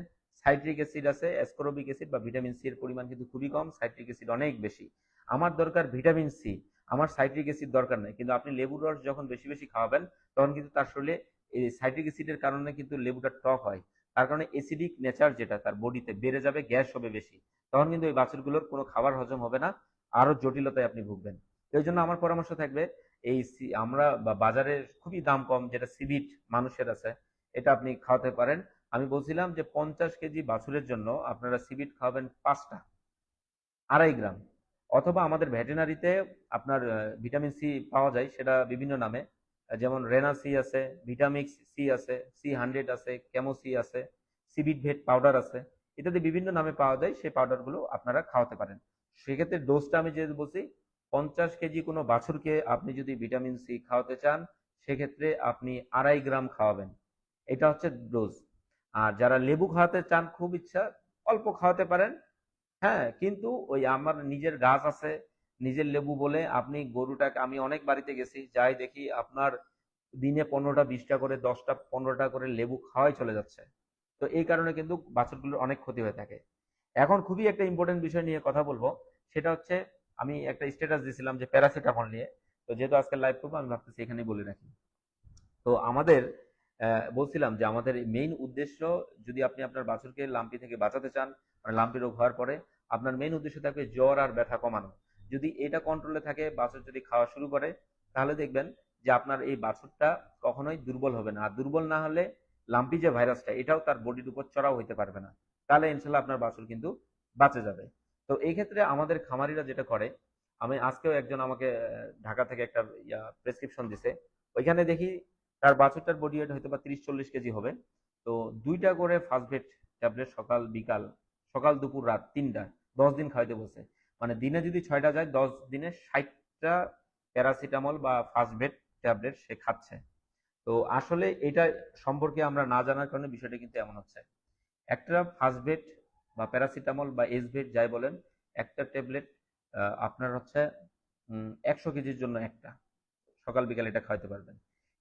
সাইট্রিক অ্যাসিড আছে, অ্যাসকোরবিক অ্যাসিড বা ভিটামিন সি এর পরিমাণ কিন্তু খুবই কম, সাইট্রিক অ্যাসিড অনেক বেশি। আমার দরকার ভিটামিন সি, আমার সাইট্রিক অ্যাসিড দরকার নাই, কিন্তু আপনি লেবুর রস যখন বেশি বেশি খাওয়াবেন, তখন কিন্তু তার শরীরে এই সাইট্রিক অ্যাসিডের কারণে কিন্তু লেবুটা টক হয়, তার কারণে অ্যাসিডিক নেচার যেটা তার বডিতে বেড়ে যাবে, গ্যাস হবে বেশি, তখন কিন্তু এই বাছুরগুলোর কোনো খাবার হজম হবে না, আরো জটিলতায় আপনি ভুগবেন। এই জন্য আমার পরামর্শ থাকবে এই আমরা বাজারে খুবই দাম কম যেটা সিবিট মানুষের আছে, এটা আপনি খাওয়াতে পারেন। আমি বলছিলাম যে 50 কেজি বাছুরের জন্য আপনারা সিবিট খাওয়াবেন 5টা, 2.5 গ্রাম। অথবা আমাদের ভেটেরিনারিতে আপনার ভিটামিন সি পাওয়া যায়, সেটা বিভিন্ন নামে, যেমন রেনা সি আছে, ভিটামিক্স সি আছে, C100 আছে, কেমো সি আছে, সিবিট ভেট পাউডার আছে, ইত্যাদি বিভিন্ন নামে পাওয়া যায়। সেই পাউডারগুলো আপনারা খাওয়াতে পারেন। সেক্ষেত্রে ডোজটা আমি যেহেতু বলছি, 50 কেজি কোনো বাছুরকে আপনি যদি ভিটামিন সি খাওয়াতে চান, সেক্ষেত্রে আপনি 2.5 গ্রাম খাওয়াবেন। এটা হচ্ছে ডোজ। আর যারা লেবু খাওয়াতে চান, খুব ইচ্ছা, অল্প খাওয়াতে পারেন। হ্যাঁ, কিন্তু ওই আমার নিজের গাছ আছে, নিজের লেবু বলে আপনি গরুটাকে, আমি অনেক বাড়িতে গেছি, যাই দেখি আপনার দিনে 15টা 20টা করে, 10টা 15টা করে লেবু খাওয়াই চলে যাচ্ছে। তো এই কারণে কিন্তু বাছুরগুলোর অনেক ক্ষতি হয়ে থাকে। এখন খুবই একটা ইম্পর্টেন্ট বিষয় নিয়ে কথা বলবো, সেটা হচ্ছে আমি একটা স্ট্যাটাস দিয়েছিলাম যে প্যারাসিটামল নিয়ে। তো যেহেতু আজকে লাইভ করবো, আমি ভাবতেছি এখানেই বলে রাখি। তো আমাদের বলছিলাম যে আমাদের মেইন উদ্দেশ্য, যদি আপনি আপনার বাছুরকে লাম্পি থেকে বাঁচাতে চান, মানে লাম্পি রোগ হওয়ার পরে আপনার মেইন উদ্দেশ্য থাকবে জ্বর আর ব্যথা কমানো। যদি এটা কন্ট্রোলে থাকে, বাছুর যদি খাওয়া শুরু করে, তাহলে দেখবেন যে আপনার এই বাছুরটা কখনোই দুর্বল হবে না। আর দুর্বল না হলে লাম্পি যে ভাইরাসটা, এটাও তার বডির উপর চড়াও হইতে পারবে না। তাহলে ইনশাল্লাহ আপনার বাছুর কিন্তু বাঁচে যাবে। তো এই ক্ষেত্রে আমাদের খামারিরা যেটা করে, আমি আজকেও একজন আমাকে ঢাকা থেকে একটা প্রেসক্রিপশন দিছে, ওইখানে দেখি তার বাছুরটার বডি ওয়েট হয়তো বা 30-40 কেজি হবে। তো 2টা করে ফাস্টভেট ট্যাবলেট, সকাল বিকাল, সকাল দুপুর রাত 3টা, 10 দিন খাইতে বলছে। মানে দিনে যদি 6টা যায়, 10 দিনে 60টা প্যারাসিটামল বা ফাস্টভেট ট্যাবলেট সে খাচ্ছে। তো আসলে এটা সম্পর্কে আমরা না জানার কারণে বিষয়টা কিন্তু এমন হচ্ছে। একটা ফাস্টভেট বা প্যারাসিটামল বা এসভেট যাই বলেন, একটা ট্যাবলেট আপনার হচ্ছে 100 কেজির জন্য একটা, সকাল বিকাল এটা খাওয়াতে পারবেন।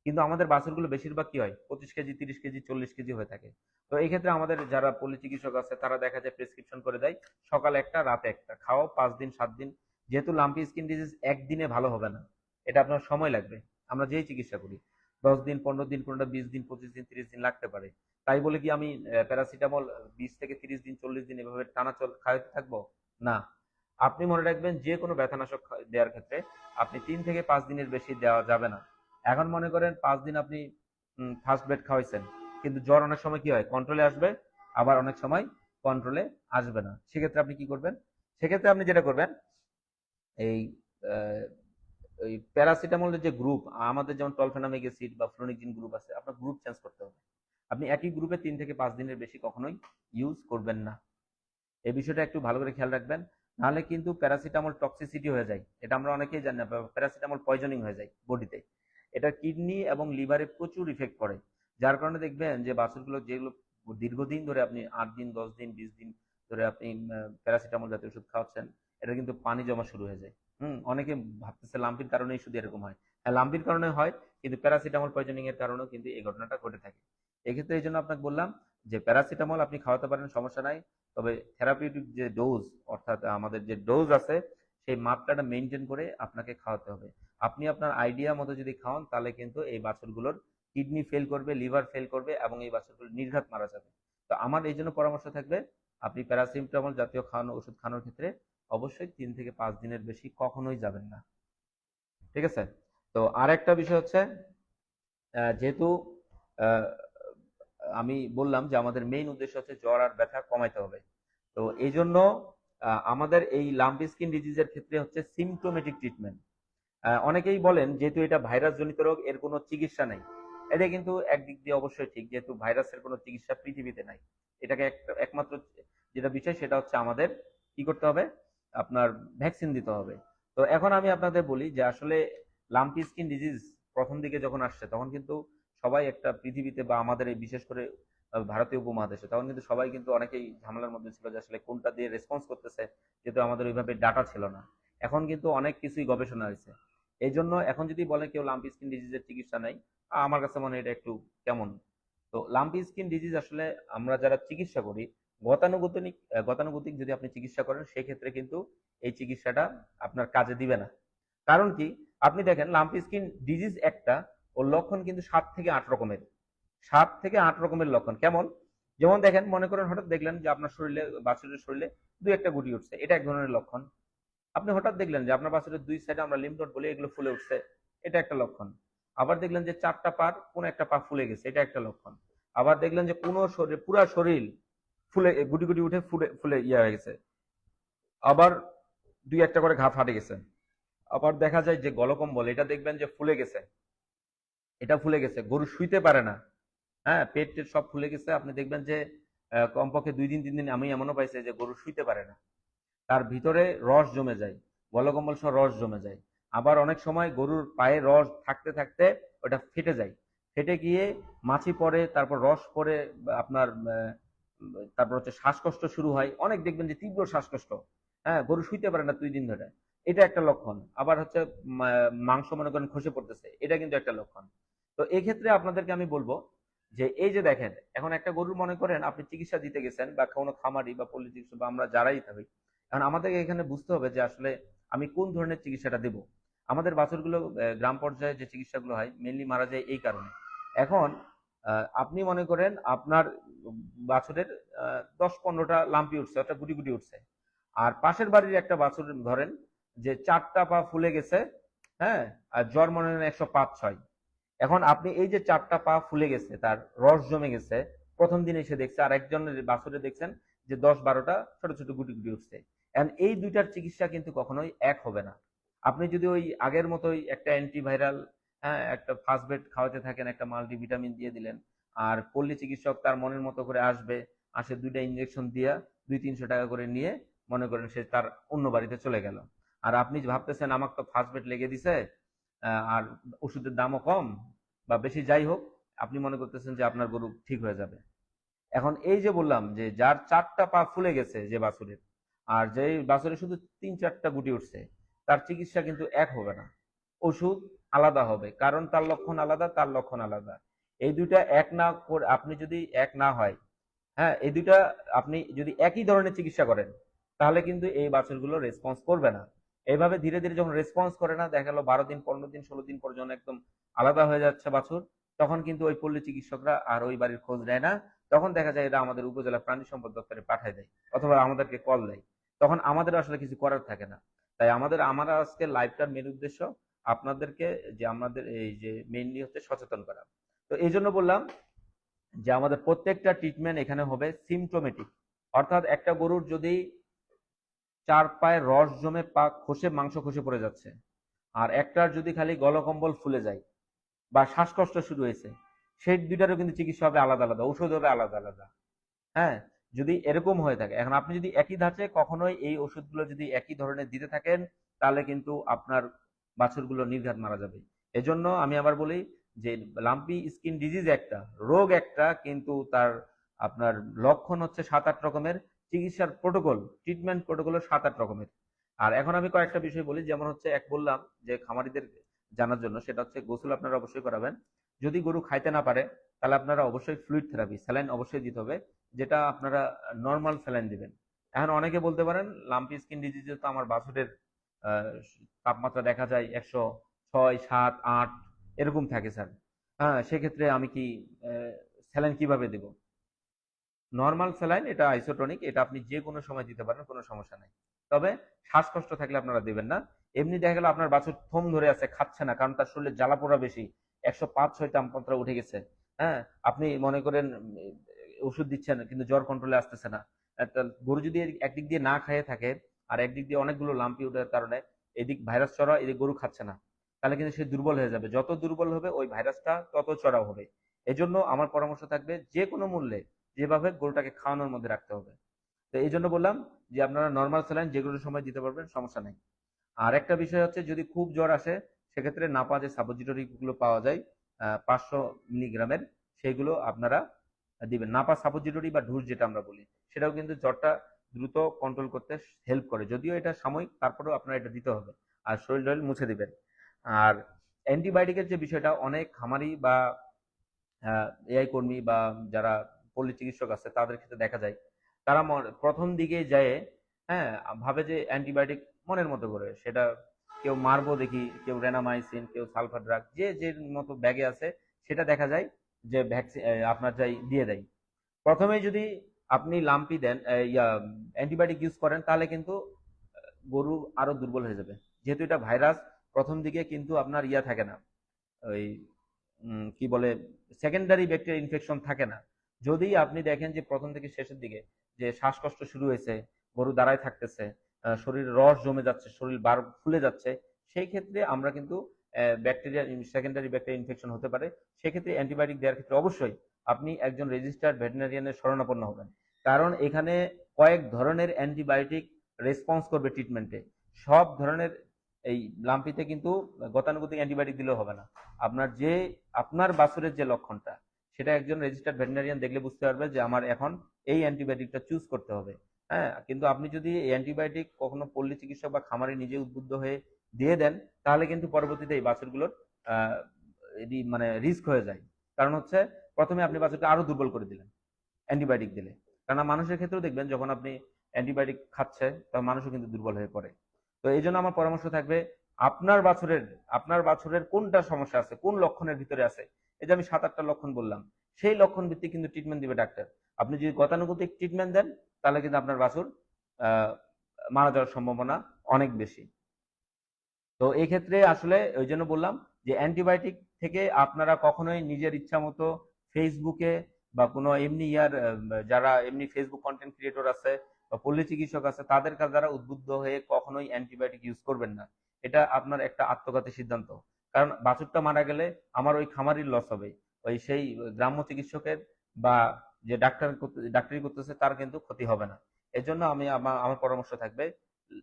কিন্তু আমাদের বাছুরগুলো বেশিরভাগ কি হয়, 25 কেজি, 30 কেজি, 40 কেজি হয়ে থাকে। তো এই ক্ষেত্রে আমাদের যারা পল্লী চিকিৎসক আছে, তারা দেখা যায় প্রেসক্রিপশন করে দেয় সকালে একটা, রাতে একটা খাও, 5 দিন 7 দিন। যেহেতু লাম্পি স্কিন ডিজিজ একদিনে ভালো হবে না, এটা আপনার সময় লাগবে। আমরা যেই চিকিৎসা করি 10 দিন, 15 দিন, কোনটা 20 দিন, 25 দিন, 30 দিন লাগতে পারে। তাই বলে কি আমি প্যারাসিটামল 20 থেকে 30 দিন, 40 দিন এভাবে টানা খাওয়াতে থাকবো? না। আপনি মনে রাখবেন, যে কোনো ব্যথানাশক দেওয়ার ক্ষেত্রে আপনি 3 থেকে 5 দিনের বেশি দেওয়া যাবে না। এখন মনে করেন 5 দিন আপনি ফার্স্ট বেড খাওয়াইছেন, কিন্তু জ্বর অনেক সময় কি হয়, কন্ট্রোলে আসবে, আবার অনেক সময় কন্ট্রোলে আসবে না। সেক্ষেত্রে আপনি কি করবেন? সেক্ষেত্রে আপনি যেটা করবেন, এই আহ, ওই প্যারাসিটামলের যে গ্রুপ, আমাদের যেমন টলফেনামিক অ্যাসিড বা ফ্লোনিকজিন গ্রুপ আছে, আপনার গ্রুপ চেঞ্জ করতে হবে। আপনি একই গ্রুপে 3 থেকে 5 দিনের বেশি কখনোই ইউজ করবেন না। এই বিষয়টা একটু ভালো করে খেয়াল রাখবেন। নাহলে কিন্তু প্যারাসিটামল টক্সিসিটি হয়ে যায়, এটা আমরা অনেকেই জানি না। প্যারাসিটামল পয়জনিং হয়ে যায় বডিতে। এটা কিডনি এবং লিভারে প্রচুর ইফেক্ট করে। যার কারণে দেখবেন যে বাছুরগুলো যেগুলো দীর্ঘদিন ধরে আপনি 8 দিন, 10 দিন, 20 দিন ধরে আপনি প্যারাসিটামল জাতীয় ওষুধ খাওয়াচ্ছেন, এটা কিন্তু পানি জমা শুরু হয়ে যায়। অনেকে ভাবতেছে লাম্পির কারণেই শুধু এরকম হয়। হ্যাঁ, লাম্পির কারণে হয়, কিন্তু প্যারাসিটামল পয়জনিং এর কারণেও কিন্তু এই ঘটনাটা ঘটে থাকে। এক্ষেত্রে এই জন্য আপনাকে বললাম যে প্যারাসিটামল আপনি খাওয়াতে পারেন, সমস্যা নাই। তবে থেরাপিউটিক যে ডোজ, অর্থাৎ আমাদের যে ডোজ আছে, সেই মাত্রাটা মেনটেন করে আপনাকে খাওয়াতে হবে। আপনি আপনার আইডিয়া মতো যদি খাওয়ান, তাহলে কিন্তু এই বাছুরগুলোর কিডনি ফেল করবে, লিভার ফেল করবে, এবং এই বাছুরগুলো নির্ঘাত মারা যাবে। তো আমার এই জন্য পরামর্শ থাকবে, আপনি প্যারাসিটামল জাতীয় খাওয়ানো ওষুধ খাওয়ানোর ক্ষেত্রে অবশ্যই 3 থেকে 5 দিনের বেশি কখনোই যাবেন না। ঠিক আছে? তো আর একটা বিষয় হচ্ছে, যেহেতু আহ, আমি বললাম যে আমাদের মেইন উদ্দেশ্য হচ্ছে জ্বর আর ব্যথা কমাইতে হবে। তো এই জন্য আমাদের এই লাম্পি স্কিন ডিজিজের ক্ষেত্রে হচ্ছে সিমটোমেটিক ট্রিটমেন্ট। অনেকেই বলেন যেহেতু এটা ভাইরাস জনিত রোগ, এর কোনো চিকিৎসা নেই। এটা কিন্তু একদিক দিয়ে অবশ্যই ঠিক, যেহেতু ভাইরাসের কোনো চিকিৎসা পৃথিবীতে নাই। এটাকে একমাত্র যেটা বিষয়, সেটা হচ্ছে আমাদের কি করতে হবে, আপনার ভ্যাকসিন দিতে হবে। তো এখন আমি আপনাদের বলি যে আসলে লাম্পি স্কিন ডিজিজ প্রথম দিকে যখন আসছে, তখন কিন্তু সবাই একটা পৃথিবীতে বা আমাদের এই বিশেষ করে ভারতীয় উপমহাদেশে, তখন কিন্তু সবাই কিন্তু অনেকেই ঝামেলার মধ্যে ছিল যে আসলে কোনটা দিয়ে রেসপন্স করতেছে, যেহেতু আমাদের ওইভাবে ডাটা ছিল না। এখন কিন্তু অনেক কিছুই গবেষণা হয়েছে। এই জন্য এখন যদি বলে কেউ লাম্পি স্কিন ডিজিজের চিকিৎসা নাই, আমার কাছে মনে হয় এটা একটু কেমন। তো লাম্পি স্কিন ডিজিজ আসলে আমরা যারা চিকিৎসা করি, গতানুগতিক গতানুগতিক যদি আপনি চিকিৎসা করেন, সেক্ষেত্রে কিন্তু এই চিকিৎসাটা আপনার কাজে দিবে না। কারণ কি, আপনি দেখেন লাম্পি স্কিন ডিজিজ একটা, ওর লক্ষণ কিন্তু 7 থেকে 8 রকমের। 7 থেকে 8 রকমের লক্ষণ কেমন? যেমন দেখেন, মনে করেন হঠাৎ দেখলেন যে আপনার শরীরে, বাছুরের শরীরে 2-1 গুটি উঠছে, এটা এক ধরনের লক্ষণ। আপনি হঠাৎ দেখলেন যে আপনার বাছুরের দুই সাইডে আমরা লিম্ফ নোড বলি এগুলো ফুলে উঠছে, এটা একটা লক্ষণ। আবার দেখলেন যে চারটা পার কোন একটা পা ফুলে গেছে, এটা একটা লক্ষণ। আবার দেখলেন যে কোনো শরীর পুরা শরীর ফুলে গুটি গুটি উঠে ফুলে ফুলে ইয়ে হয়ে গেছে। আবার দুই একটা করে ঘা ফাটে গেছে। আবার দেখা যায় যে গলকম্বল এটা দেখবেন যে ফুলে গেছে, এটা ফুলে গেছে, গরু শুইতে পারে না। হ্যাঁ, পেট টেট সব ফুলে গেছে। আপনি দেখবেন যে কমপক্ষে 2 দিন 3 দিন আমি এমনও পাইছি যে গরু শুইতে পারে না, তার ভিতরে রস জমে যায়, গলকম্বল সহ রস জমে যায়। আবার অনেক সময় গরুর পায়ে রস থাকতে থাকতে ওটা ফেটে যায়, ফেটে গিয়ে মাছি পড়ে, তারপর রস পড়ে, আপনার তারপর হচ্ছে শ্বাসকষ্ট শুরু হয়, অনেক দেখবেন যে তীব্র শ্বাসকষ্ট। হ্যাঁ, গরু শুইতে পারে না 2 দিন ধরে, এটা একটা লক্ষণ। আবার হচ্ছে মাংস মনে করেন খসে পড়তেছে, এটা কিন্তু একটা লক্ষণ। তো এক্ষেত্রে আপনাদেরকে আমি বলবো যে এই যে দেখেন, এখন একটা গরুর মনে করেন আপনি চিকিৎসা দিতে গেছেন, বা কোনো খামারি বা পল্লী চিকিৎসক বা আমরা যারাই থাকি, এখন আমাদেরকে এখানে বুঝতে হবে যে আসলে আমি কোন ধরনের চিকিৎসাটা দেব। আমাদের বাছুরগুলো গ্রাম পর্যায়ে যে চিকিৎসাগুলো হয় মেনলি মারা যায় এই কারণে। এখন আপনি মনে করেন আপনার বাছুরের 10-15টা লাম্পি উঠছে, অর্থাৎ গুটি গুটি উঠছে, আর পাশের বাড়ির একটা বাছুর ধরেন যে 4টা পা ফুলে গেছে, হ্যাঁ, আর জ্বর মনে হয় 105-106। এখন আপনি এই যে 4টা পা ফুলে গেছে, তার রস জমে গেছে, প্রথম দিন এসে দেখছে, আর একজনের বাছুরে দেখছেন যে 10-12টা ছোট ছোট গুটি গুটি উঠছে। এখন এই দুইটার চিকিৎসা কিন্তু কখনোই এক হবে না। আপনি যদি ওই আগের মতোই একটা অ্যান্টিভাইরাল, হ্যাঁ, একটা ফার্স্ট বেড খাওয়াতে থাকেন, একটা মাল্টিভিটামিন দিয়ে দিলেন, আর পল্লী চিকিৎসক তার মনের মতো করে আসবে, আসে 2টা ইঞ্জেকশন দিয়া 200-300 টাকা করে নিয়ে মনে করেন সে তার অন্য বাড়িতে চলে গেল। আর আপনি ভাবতেছেন আমাকে তো ফার্স্ট বেড লেগে দিছে, আর ওষুধের দামও কম বা বেশি, যাই হোক, আপনি মনে করতেছেন যে আপনার গরু ঠিক হয়ে যাবে। এখন এই যে বললাম যে যার 4টা পা ফুলে গেছে যে বাছুরের, আর যে বাছুরের শুধু 3-4টা গুটি উঠছে, তার চিকিৎসা কিন্তু এক হবে না, ওষুধ আলাদা হবে, কারণ তার লক্ষণ আলাদা, তার লক্ষণ আলাদা। এই দুইটা এক না করে আপনি যদি এক না হয়, হ্যাঁ, এই দুইটা আপনি যদি একই ধরনের চিকিৎসা করেন, তাহলে কিন্তু এই বাছুরগুলো রেসপন্স করবে না। এইভাবে ধীরে ধীরে যখন রেসপন্স করে না, দেখা গেল 12 দিন 15 দিন 16 দিন পর যখন একদম আলাদা হয়ে যাচ্ছে বাছুর, তখন কিন্তু ওই পল্লী চিকিৎসকরা আর ওই বাড়ির খোঁজ নেয় না। তখন দেখা যায় এটা আমাদের উপজেলা প্রাণী সম্পদ দপ্তরে পাঠায় দেয়, অথবা আমাদেরকে কল দেয়। তখন আমাদের আসলে কিছু করার থাকে না। তাই আমরা আজকে লাইভটার মেন উদ্দেশ্য আপনাদেরকে, যে আমাদের এই যে মেইনলি হচ্ছে সচেতন করা। তো এই জন্য বললাম যে আমাদের প্রত্যেকটা ট্রিটমেন্ট এখানে হবে সিমটোমেটিক। অর্থাৎ একটা গরুর যদি 4 পায়ে রস জমে পা খসে মাংস খসে পড়ে যাচ্ছে, আর একটার যদি খালি গলকম্বল ফুলে যায় বা শ্বাসকষ্ট শুরু হয়েছে, সেই দুইটারও কিন্তু চিকিৎসা হবে আলাদা আলাদা, ঔষধ হবে আলাদা আলাদা। হ্যাঁ, যদি এরকম হয়ে থাকে, এখন আপনি যদি একই ধাঁচে কখনোই এই ওষুধগুলো যদি একই ধরনের দিতে থাকেন, তাহলে কিন্তু আপনার বাছুরগুলো নির্ঘাত মারা যাবে। এজন্য আমি আবার বলি যে লাম্পি স্কিন ডিজিজ একটা রোগ একটা, কিন্তু তার আপনার লক্ষণ হচ্ছে 7-8 রকমের, চিকিৎসার প্রোটোকল, ট্রিটমেন্ট প্রোটোকল 7-8 রকমের। আর এখন আমি কয়েকটা বিষয় বলি, যেমন হচ্ছে এক বললাম যে খামারিদের জানার জন্য, সেটা হচ্ছে গোসল আপনারা অবশ্যই করাবেন। যদি গরু খাইতে না পারে, তাহলে আপনারা অবশ্যই ফ্লুইড থেরাপি, স্যালাইন অবশ্যই দিতে হবে, যেটা আপনারা নর্মাল স্যালাইন দিবেন। এখন অনেকে বলতে পারেন লাম্পি স্কিন ডিজিজে তো আমার বাছুরের আহ, তাপমাত্রা দেখা যায় 106, 7, 8 এরকম থাকে স্যার। হ্যাঁ, সেক্ষেত্রে আমি কি স্যালাইন কিভাবে দেব? নর্মাল স্যালাইন, এটা আইসোটনিক, এটা আপনি যে কোনো সময় দিতে পারেন, কোনো সমস্যা নাই। তবে শ্বাসকষ্ট থাকলে আপনারা দিবেন না। এমনি দেখা গেল আপনার বাছুর থম ধরে আছে, খাচ্ছে না, কারণ তার শরীরে জ্বালা পোড়া বেশি, 105-106 তাপমাত্রা উঠে গেছে। হ্যাঁ, আপনি মনে করেন ওষুধ দিচ্ছেন কিন্তু জ্বর কন্ট্রোলে আসতেছে না। একটা গরু যদি একদিক দিয়ে না খেয়ে থাকে, আর একদিক দিয়ে অনেকগুলো লাম্পি ওঠার কারণে এদিক ভাইরাস চড়া, এদিক গরু খাচ্ছে না, তাহলে কিন্তু সে দুর্বল হয়ে যাবে। যত দুর্বল হবে ওই ভাইরাসটা তত চড়াও হবে। এজন্য আমার পরামর্শ থাকবে যে কোনো মূল্যে যেভাবে গরুটাকে খাওয়ানোর মধ্যে রাখতে হবে। তো এই জন্য বললাম যে আপনারা নর্মাল স্যালাইন যে কোনো সময় দিতে পারবেন, সমস্যা নেই। আর একটা বিষয় হচ্ছে যদি খুব জ্বর আসে, সেক্ষেত্রে নাপা যে সাপোজিটরি গুলো পাওয়া যায় 500 মিলিগ্রামের, সেইগুলো আপনারা দিবেন। নাপা সাপোজিটরি বা ঢুস যেটা আমরা বলি, সেটাও কিন্তু জ্বরটা দ্রুত কন্ট্রোল করতে হেল্প করে, যদিও এটা সাময়িক, তারপরেও আপনারা এটা দিতে হবে। আর শরীর টরীর মুছে দিবেন। আর অ্যান্টিবায়োটিকের যে বিষয়টা, অনেক খামারি বা এআই কর্মী বা যারা পল্লী চিকিৎসক আছে তাদের ক্ষেত্রে দেখা যায়, তারা প্রথম দিকে যায়, হ্যাঁ, ভাবে যে অ্যান্টিবায়োটিক মনের মতো করে, সেটা কেউ মারবো দেখি, কেউ রেনামাইসিন, কেউ সালফার ড্রাগ, যে যে মতো ব্যাগে আছে সেটা দেখা যায় যে ভ্যাকসিন আপনার যাই দিয়ে দেয়। প্রথমেই যদি আপনি লাম্পি দেন, ইয়া অ্যান্টিবায়োটিক ইউজ করেন, তাহলে কিন্তু গরু আরো দুর্বল হয়ে যাবে। যেহেতু এটা ভাইরাস, প্রথম দিকে কিন্তু আপনার ইয়া থাকে না, ওই কি বলে, সেকেন্ডারি ব্যাকটেরিয়া ইনফেকশন থাকে না। যদি আপনি দেখেন যে প্রথম থেকে শেষের দিকে যে শ্বাসকষ্ট শুরু হয়েছে, গরু দাঁড়ায় থাকতেছে, শরীরে রস জমে যাচ্ছে, শরীর বার ফুলে যাচ্ছে, সেই ক্ষেত্রে আমরা কিন্তু ব্যাকটেরিয়া, সেকেন্ডারি ব্যাকটেরিয়া ইনফেকশন হতে পারে। সেক্ষেত্রে অ্যান্টিবায়োটিক দেওয়ার ক্ষেত্রে অবশ্যই আপনি একজন রেজিস্টার্ড ভেটেরিনারিয়ানের শরণাপন্ন হবেন। কারণ এখানে কয়েক ধরনের অ্যান্টিবায়োটিক রেসপন্স করবে ট্রিটমেন্টে। সব ধরনের এই লাম্পিতে কিন্তু গতানুগতিক অ্যান্টিবায়োটিক দিলেও হবে না। আপনার যে, আপনার বাছুরের যে লক্ষণটা, সেটা একজন রেজিস্টার্ড ভেটেরিনারিয়ান দেখলে বুঝতে পারবে যে আমার এখন এই অ্যান্টিবায়োটিকটা চুজ করতে হবে। হ্যাঁ, কিন্তু আপনি যদি এই অ্যান্টিবায়োটিক কখনো পল্লী চিকিৎসক বা খামারে নিজে উদ্বুদ্ধ হয়ে দিয়ে দেন, তাহলে কিন্তু পরবর্তীতে এই বাছুরগুলোর আহ মানে রিস্ক হয়ে যায়। কারণ হচ্ছে প্রথমে আপনি বাছুরকে আরো দুর্বল করে দিলেন অ্যান্টিবায়োটিক দিলে। কারণ মানুষের ক্ষেত্রেও দেখবেন যখন আপনি অ্যান্টিবায়োটিক খাচ্ছে তখন মানুষও কিন্তু দুর্বল হয়ে পড়ে। তো এই জন্য আমার পরামর্শ থাকবে, আপনার বাছুরের আপনার বাছুরের কোনটা সমস্যা আছে, কোন লক্ষণের ভিতরে আছে, এই যে আমি 7-8টা লক্ষণ বললাম, সেই লক্ষণ ভিত্তিক কিন্তু ট্রিটমেন্ট দিবে ডাক্তার। আপনি যদি গতানুগতিক ট্রিটমেন্ট দেন, তাহলে কিন্তু আপনার বাছুর আহ মারা যাওয়ার সম্ভাবনা অনেক বেশি। তো এই ক্ষেত্রে আসলে ওই জন্য বললাম যে অ্যান্টিবায়োটিক থেকে আপনারা কখনোই নিজের ইচ্ছা মতো ফেসবুকে বা কোনো এমনি যারা এমনি ফেসবুক কন্টেন্ট ক্রিয়েটর আছে বা পল্লী চিকিৎসক আছে, তাদের কাছে দ্বারা উদ্বুদ্ধ হয়ে কখনোই অ্যান্টিবায়োটিক ইউজ করবেন না। এটা আপনার একটা আত্মঘাতী সিদ্ধান্ত। কারণ বাছুরটা মারা গেলে আমার ওই খামারির লস হবে, ওই সেই গ্রাম্য চিকিৎসকের বা যে ডাক্তারি করতেছে তার কিন্তু ক্ষতি হবে না। এজন্য আমি আমার পরামর্শ থাকবে,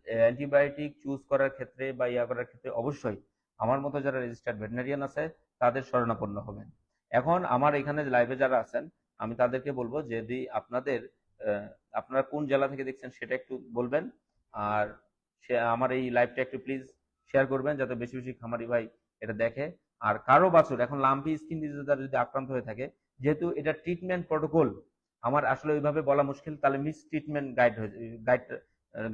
অ্যান্টিবায়োটিক চুজ করার ক্ষেত্রে বা ইয়া করার ক্ষেত্রে অবশ্যই আমার মতো যারা রেজিস্টার্ড ভেটেরিনারিয়ান আছে তাদের শরণাপন্ন হবেন। এখন আমার এখানে লাইভে যারা আছেন, আমি তাদেরকে বলবো যদি আপনাদের আপনারা কোন জেলা থেকে দেখছেন সেটা একটু বলবেন। আর সে আমার এই লাইভটা একটু প্লিজ শেয়ার করবেন যাতে বেশি বেশি খামারি ভাই এটা দেখে। আর কারো বাছুর এখন লাম্পি স্কিন ডিজিজ দ্বারা যদি আক্রান্ত হয়ে থাকে, যেহেতু এটা ট্রিটমেন্ট প্রটোকল আমার আসলে ওইভাবে বলা মুশকিল, তাহলে মিস ট্রিটমেন্ট গাইড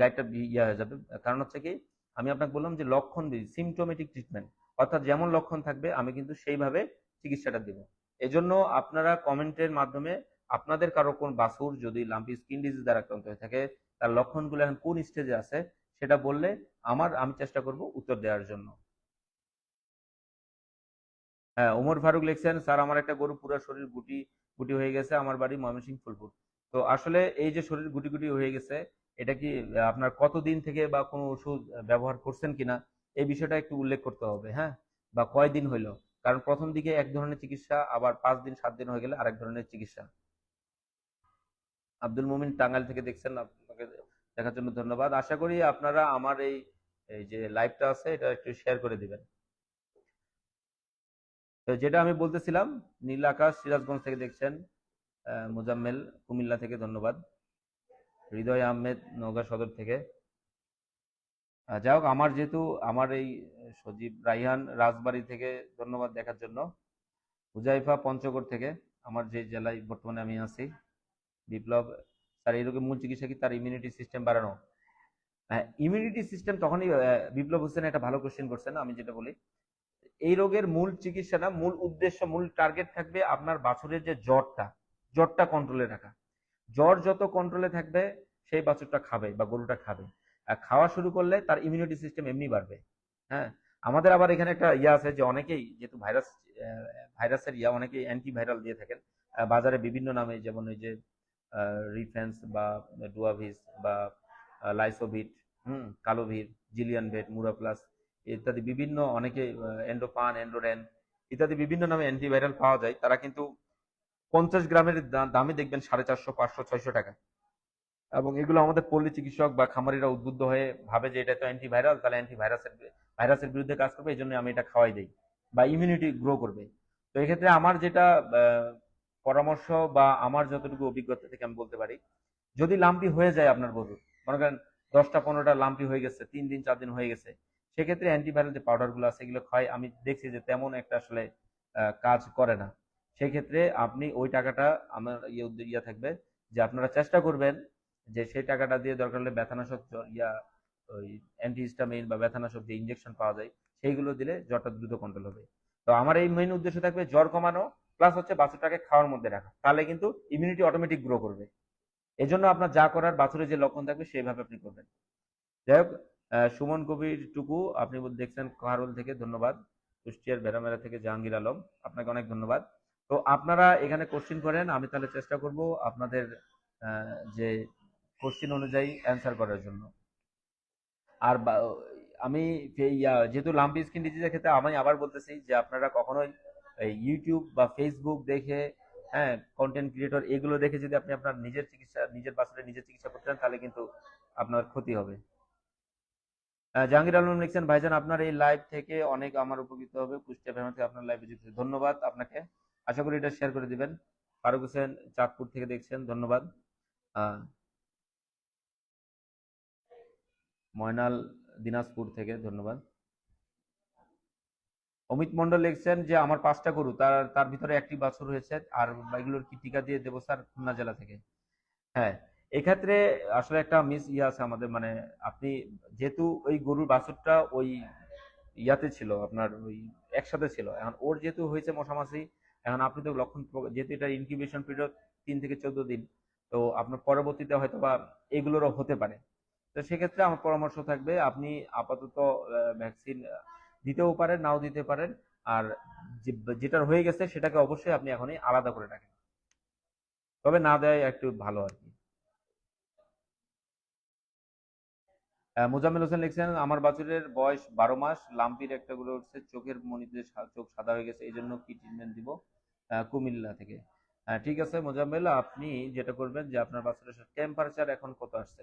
গাইডটা ইয়ে হয়ে যাবে। কারণ হচ্ছে কি, আমি আপনাকে বললাম যে লক্ষণ সিমটোমেটিক ট্রিটমেন্ট, অর্থাৎ যেমন লক্ষণ থাকবে আমি কিন্তু সেইভাবে চিকিৎসাটা দিব। এজন্য আপনারা কমেন্টের মাধ্যমে আপনাদের কারো কোন বাছুর যদি লাম্পি স্কিন ডিজিজ দ্বারা আক্রান্ত হয়ে থাকে, তার লক্ষণগুলো এখন কোন স্টেজে আছে সেটা বললে আমি চেষ্টা করব উত্তর দেওয়ার জন্য। হ্যাঁ, ওমর ফারুক লিখছেন, স্যার আমার একটা গরু পুরো শরীর গুটি গুটি হয়ে গেছে, আমার বাড়ি ময়মনসিংহ ফুলপুর। তো আসলে এই যে শরীর গুটি গুটি হয়ে গেছে, এটা কি আপনার কতদিন থেকে বা কোনো ওষুধ ব্যবহার করছেন কিনা এই বিষয়টা একটু উল্লেখ করতে হবে। হ্যাঁ, বা কয়দিন হইলো। কারণ প্রথম দিকে এক ধরনের চিকিৎসা, আবার 5 দিন 7 দিন হয়ে গেলে আরেক ধরনের চিকিৎসা। আব্দুল মুমিন টাঙ্গাইল থেকে দেখছেন, আপনাকে দেখার জন্য ধন্যবাদ। আশা করি আপনারা আমার এই এই যে লাইভটা আছে এটা একটু শেয়ার করে দিবেন। তো যেটা আমি বলতেছিলাম, নীল আকাশ সিরাজগঞ্জ থেকে দেখছেন, মোজাম্মেল কুমিল্লা থেকে ধন্যবাদ, হৃদয় আহমেদ নওগাঁ সদর থেকে। যাই হোক, আমার যেহেতু আমার এই সজীব রাইহান রাজবাড়ী থেকে ধন্যবাদ দেখার জন্য, হুজাইফা পঞ্চগড় থেকে, আমার যে জেলায় বর্তমানে আমি আছি। বিপ্লব, স্যার এই রোগের মূল চিকিৎসা কি তার ইমিউনিটি সিস্টেম বাড়ানো? হ্যাঁ, ইমিউনিটি সিস্টেম তখনই বিপ্লব হোসেন একটা ভালো কোশ্চেন করছেন। আমি যেটা বলি, এই রোগের মূল চিকিৎসা না, মূল উদ্দেশ্য, মূল টার্গেট থাকবে আপনার বাছুরের যে জ্বরটা কন্ট্রোলে রাখা। জ্বর যত কন্ট্রোলে থাকবে সেই বাছুরটা খাবে বা গরুটা খাবে। আর খাওয়া শুরু করলে তার ইমিউনিটি সিস্টেম এমনি বাড়বে। হ্যাঁ, আমাদের আবার এখানে একটা ইয়ে আছে যে অনেকেই যেহেতু ভাইরাসের অনেকেই অ্যান্টিভাইরাল দিয়ে থাকেন বাজারে বিভিন্ন নামে, যেমন ওই যে রিফেন্স বা ডুয়াভিস বা লাইসোভিট, কালোভির, জিলিয়ান ভেট, মুরাপ্লাস ইত্যাদি বিভিন্ন, অনেকে এন্ডোপান, এন্ডোরেন ইত্যাদি বিভিন্ন নামে অ্যান্টিভাইরাল পাওয়া যায়। তারা কিন্তু 50 গ্রামের দামই দেখবেন 450, 500, 600 টাকা। এবং এগুলো আমাদের পল্লী চিকিৎসক বা খামারিরা উদ্বুদ্ধ হয়ে ভাবে যে এটা তো অ্যান্টিভাইরাল, তাহলে ভাইরাসের বিরুদ্ধে কাজ করবে, এই জন্য আমি এটা খাওয়াই দিই বা ইমিউনিটি গ্রো করবে। তো এক্ষেত্রে আমার যেটা পরামর্শ বা আমার যতটুকু অভিজ্ঞতা থেকে আমি বলতে পারি, যদি লাম্পি হয়ে যায় আপনার গরুর, মনে করেন 10টা 15টা লাম্পি হয়ে গেছে, 3 দিন 4 দিন হয়ে গেছে, সেক্ষেত্রে অ্যান্টিভাইরাল যে পাউডার গুলো আছে এগুলো খাই, আমি দেখছি যে তেমন একটা আসলে কাজ করে না। সেক্ষেত্রে আপনি ওই টাকাটা, আমার ইয়ে থাকবে যে আপনারা চেষ্টা করবেন যে সেই টাকাটা দিয়ে দরকার হলে ব্যথানাশক ওই অ্যান্টিহিস্টামিন বা ব্যথানাশক যে ইনজেকশন পাওয়া যায় সেইগুলো দিলে জ্বরটা দ্রুত কন্ট্রোল হবে। তো আমার এই মেইন উদ্দেশ্য থাকবে জ্বর কমানো, প্লাস হচ্ছে বাছুরটাকে খাওয়ার মধ্যে রাখা, তাহলে কিন্তু ইমিউনিটি অটোমেটিক গ্রো করবে। এজন্য আপনার যা করার বাছুরের যে লক্ষণ থাকবে সেইভাবে আপনি করবেন। যাই হোক, সুমন কবির টুকু আপনি দেখছেন কাহারোল থেকে, ধন্যবাদ। কুষ্টিয়ার বেড়ামেরা থেকে জাহাঙ্গীর আলম, আপনাকে অনেক ধন্যবাদ। তো আপনারা এখানে কোশ্চিন করেন, আমি তাহলে চেষ্টা করব আপনাদের যে কোশ্চিন অনুযায়ী অ্যান্সার করার জন্য। আর আমি যেহেতু লাম্পি স্কিন ডিজিজের ক্ষেত্রে আমি আবার বলতেছি যে আপনারা কখনোই এই ইউটিউব বা ফেসবুক দেখে, হ্যাঁ, কন্টেন্ট ক্রিয়েটর এগুলো দেখে যদি আপনি আপনার নিজের চিকিৎসা, নিজের বাচ্চাদের নিজের চিকিৎসা করতে চান, তাহলে কিন্তু আপনার ক্ষতি হবে। জাহাঙ্গীর আলম লিখছেন, ভাইজান আপনার এই লাইভ থেকে অনেক আমার উপকৃত হবে, কুষ্টিয়া ফ্যামিলি থেকে আপনার লাইভে যুক্ত, ধন্যবাদ আপনাকে। আশা করি এটা শেয়ার করে দিবেন। ফারুক হোসেন চাঁদপুর থেকে দেখছেন, ধন্যবাদ। আহ, ময়নাল দিনাজপুর থেকে, ধন্যবাদ। অমিত মন্ডল লিখছেন যে আমার 5টা গরু, তার তার ভিতরে একটি বাছুর হয়েছে, আর এগুলোর কি টিকা দিয়ে দেবো স্যার, খুলনা জেলা থেকে। হ্যাঁ, এক্ষেত্রে আসলে একটা মিস আছে আমাদের, মানে আপনি যেহেতু ওই গরুর বাছুরটা ওই ইয়াতে ছিল, আপনার ওই একসাথে ছিল, এখন ওর যেহেতু হয়েছে মশামাছি, এখন আপনি তো লক্ষণ যেহেতু এটা ইনকিউবেশন পিরিয়ড 3 থেকে 14 দিন, তো আপনার পরবর্তীতে হয়তো বা এগুলোরও হতে পারে। তো সেক্ষেত্রে আমার পরামর্শ থাকবে আপনি আপাতত ভ্যাকসিন দিতেও পারেন, নাও দিতে পারেন। আর যেটার হয়ে গেছে সেটাকে অবশ্যই আপনি এখনই আলাদা করে রাখেন, তবে না দেয় একটু ভালো আর কি। মোজাম্মেল হোসেন লিখছেন, আমার বাছুরের বয়স 12 মাস, লাম্পির একটা গুলো উঠছে, চোখের মনিতে চোখ সাদা হয়ে গেছে, এই জন্য কি ট্রিটমেন্ট দিব? কুমিল্লা থেকে। ঠিক আছে মোজাম্মেল, আপনি যেটা করবেন যে আপনার বাছুরের টেম্পারেচার এখন কত আসছে,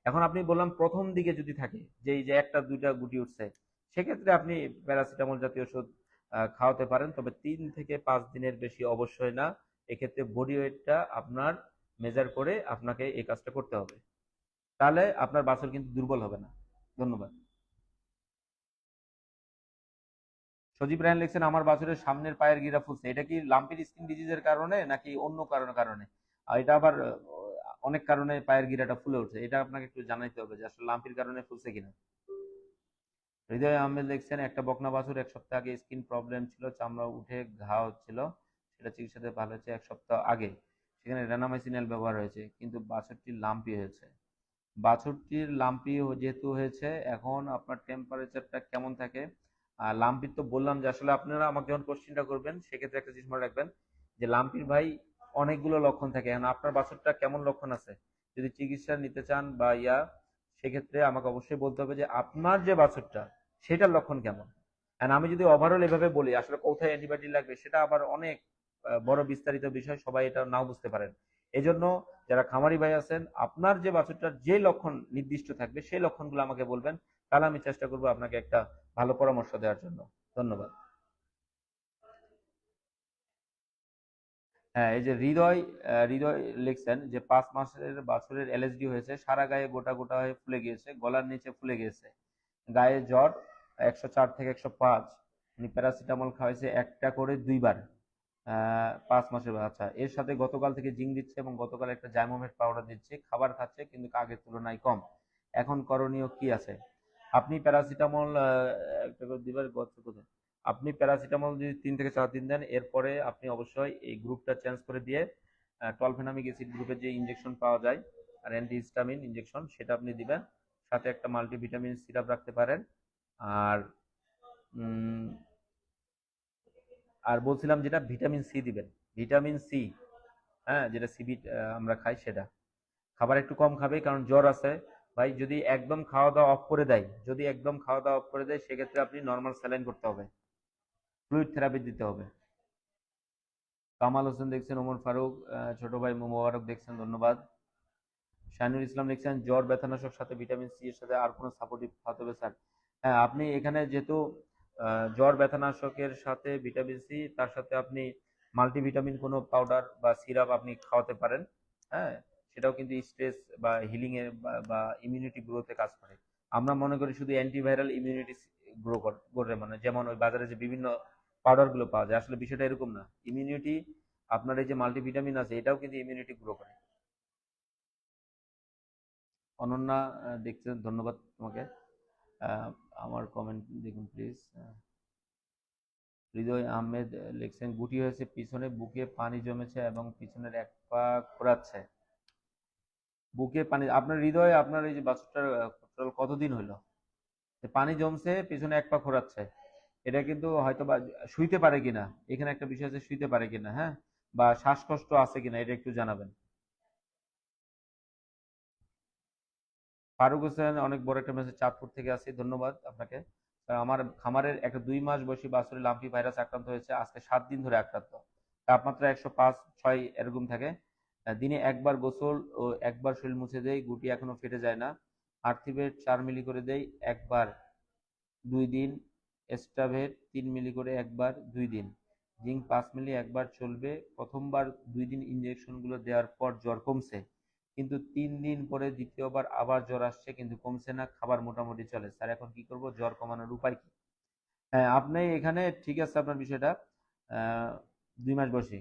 এখন আপনি বললাম প্রথম দিকে যদি থাকে যে এই যে একটা দুইটা গুটি উঠছে, সেক্ষেত্রে আপনি প্যারাসিটামল জাতীয় ওষুধ খাওয়াতে পারেন, তবে 3 থেকে 5 দিনের বেশি অবশ্যই না। এক্ষেত্রে বডি ওয়েটটা আপনার মেজার করে আপনাকে এই কাজটা করতে হবে, তাহলে আপনার বাছুর কিন্তু দুর্বল হবে না। ধন্যবাদ। সজীব রায়হান লিখছেন, আমার বাছুরের সামনের পায়ের গিরা ফুলছে, এটা কি লাম্পির স্কিন ডিজিজের কারণে নাকি অন্য কারণে? আর এটা আবার অনেক কারণে পায়ের গিরাটা ফুলে উঠছে, এটা আপনাকে একটু জানাইতে হবে যে আসলে লাম্পির কারণে ফুলছে কিনা। হৃদয় আহমেদ লিখছেন, একটা বকনা বাছুর 1 সপ্তাহ আগে স্কিন প্রবলেম ছিল, চামড়া উঠে ঘা হচ্ছিল, সেটা চিকিৎসাতে ভালো হয়েছে 1 সপ্তাহ আগে, সেখানে রেনামাইসিনাল ব্যবহার হয়েছে, কিন্তু বাছুরটি লাম্পি হয়েছে। বাছুরটির লাম্পি যেহেতু হয়েছে, এখন আপনার টেম্পারেচারটা কেমন থাকে? লাম্পির তো বললাম যে আসলে আপনারা আমাকে যখন কোশ্চেনটা করবেন সেক্ষেত্রে একটা জিনিস মনে রাখবেন যে লাম্পির ভাই অনেকগুলো লক্ষণ থাকে, এখন আপনার বাছুরটা কেমন লক্ষণ আছে, যদি চিকিৎসা নিতে চান বা সেক্ষেত্রে আমাকে অবশ্যই বলতে হবে যে আপনার যে বাছুরটা সেটার লক্ষণ কেমন। আমি যদি ওভারঅল এভাবে বলি আসলে কোথায় অ্যান্টিবায়োটিক লাগবে, সেটা আবার অনেক বড় বিস্তারিত বিষয়, সবাই এটা নাও বুঝতে পারেন। এজন্য যারা খামারি ভাই আছেন, আপনার যে বাছুরটার যে লক্ষণ নির্দিষ্ট থাকবে সেই লক্ষণগুলো আমাকে বলবেন, তাহলে আমি চেষ্টা করব আপনাকে একটা ভালো পরামর্শ দেওয়ার জন্য। ধন্যবাদ। হ্যাঁ, এই যে হৃদয় লিখছেন যে 5 মাসের বাছুরের এলএসডি হয়েছে, সারা গায়ে গোটা গোটা হয়ে ফুলে গিয়েছে, গলার নিচে ফুলে গিয়েছে, গায়ে জ্বর 104 থেকে 105, উনি প্যারাসিটামল খাওয়াইছে একটা করে 2 বার। 5 মাসের বাচ্চা, এর সাথে গতকাল থেকে জিঙ্ক দিচ্ছে এবং গতকাল একটা জাইমোমেট পাউডার দিচ্ছে, খাবার খাচ্ছে কিন্তু আগের তুলনায় কম, এখন করণীয় কি আছে? আপনি প্যারাসিটামল একটা করে দিবার কোথায়, আপনি প্যারাসিটামল যদি 3 থেকে 4 দিন দেন, এরপরে আপনি অবশ্যই এই গ্রুপটা চেঞ্জ করে দিয়ে টলফেনামিক অ্যাসিড গ্রুপের যে ইনজেকশন পাওয়া যায় আর অ্যান্টিহিস্টামিন ইনজেকশন, সেটা আপনি দিবেন, সাথে একটা মাল্টিভিটামিন সিরাপ রাখতে পারেন। আর উম, আর বলছিলাম যেটা ভিটামিন সি দিবেন, ভিটামিন সি, হ্যাঁ, যেটা সিবি আমরা খাই সেটা। খাবার একটু কম খাবে কারণ জ্বর আছে ভাই, যদি একদম খাওয়া দাওয়া অফ করে দেয়, যদি একদম খাওয়া দাওয়া অফ করে দেয় সেক্ষেত্রে আপনি নর্মাল স্যালাইন করতে হবে, ফ্লুইড থেরাপি দিতে হবে। কামাল হোসেন দেখছেন, ওমর ফারুক ছোট ভাই মোবারক দেখছেন, ধন্যবাদ। শাহিনুর ইসলাম লিখছেন, জ্বর ব্যথানাশক সাথে ভিটামিন সি এর সাথে আর কোনো সাপোর্টিভ খাওয়াতে হবে স্যার? হ্যাঁ, আপনি এখানে যেহেতু জ্বর ব্যথানাশকের সাথে ভিটামিন সি, তার সাথে আপনি মাল্টিভিটামিন কোনো পাউডার বা সিরাপ আপনি খাওয়াতে পারেন। হ্যাঁ, সেটাও কিন্তু স্ট্রেস বা হিলিং এ বা ইমিউনিটি গ্রোথে কাজ করে। আমরা মনে করি শুধু অ্যান্টিভাইরাল ইমিউনিটি গ্রো করে, মানে যেমন ওই বাজারে যে বিভিন্ন পাউডার গুলো পাওয়া যায়, আসলে বিষয়টা এরকম না। ইমিউনিটি, আপনার এই যে মাল্টিভিটামিন আছে এটাও কিন্তু ইমিউনিটি গ্রো করে। অনন্যা দেখছেন, ধন্যবাদ তোমাকে। আহ, আমার কমেন্ট দেখুন প্লিজ। হৃদয় আহমেদ লিখছেন, গুটি হয়েছে পিছনে, বুকে পানি জমেছে এবং পিছনের এক পা খোঁড়াচ্ছে। বুকে পানি, আপনার হৃদয়, আপনার এই যে বাচ্চাটার টোটাল কতদিন হইলো? পানি জমছে, পিছনে এক পা খোঁড়াচ্ছে, এটা কিন্তু হয়তো বা শুইতে পারে কিনা, এখানে একটা বিষয় আছে, শুইতে পারে কিনা, হ্যাঁ, বা শ্বাসকষ্ট আছে কিনা, এটা একটু জানাবেন। ফারুক হোসেন, অনেক বড় একটা মেসেজ, চাঁদপুর থেকে আছি, ধন্যবাদ আপনাকে। আমার খামারের একটা 2 মাস বয়সী বাছুরে লাম্পি ভাইরাস আক্রান্ত হয়েছে, আজকে 7 দিন ধরে আক্রান্ত। তাপমাত্রা 105-6 এরকম থাকে। দিনে একবার গোসল ও একবার শরীর মুছে দেই, গুটি এখনো ফেটে যায় না। আর্থিভেট 4 মিলি করে দেই একবার 2 দিন, এস্টাভেট 3 মিলি করে একবার 2 দিন, জিঙ্ক 5 মিলি একবার চলবে। প্রথমবার 2 দিন ইঞ্জেকশনগুলো দেওয়ার পর জ্বর কমছে, কিন্তু 3 দিন পরে দ্বিতীয়বার আবার জ্বর আসছে, কিন্তু কমছে না, খাবার মোটামুটি চলে। স্যার এখন কি করব, জ্বর কমানোর উপায় কি? হ্যাঁ, আপনি এখানে ঠিক আছে আপনার বিষয়টা, 2 মাস বয়সী,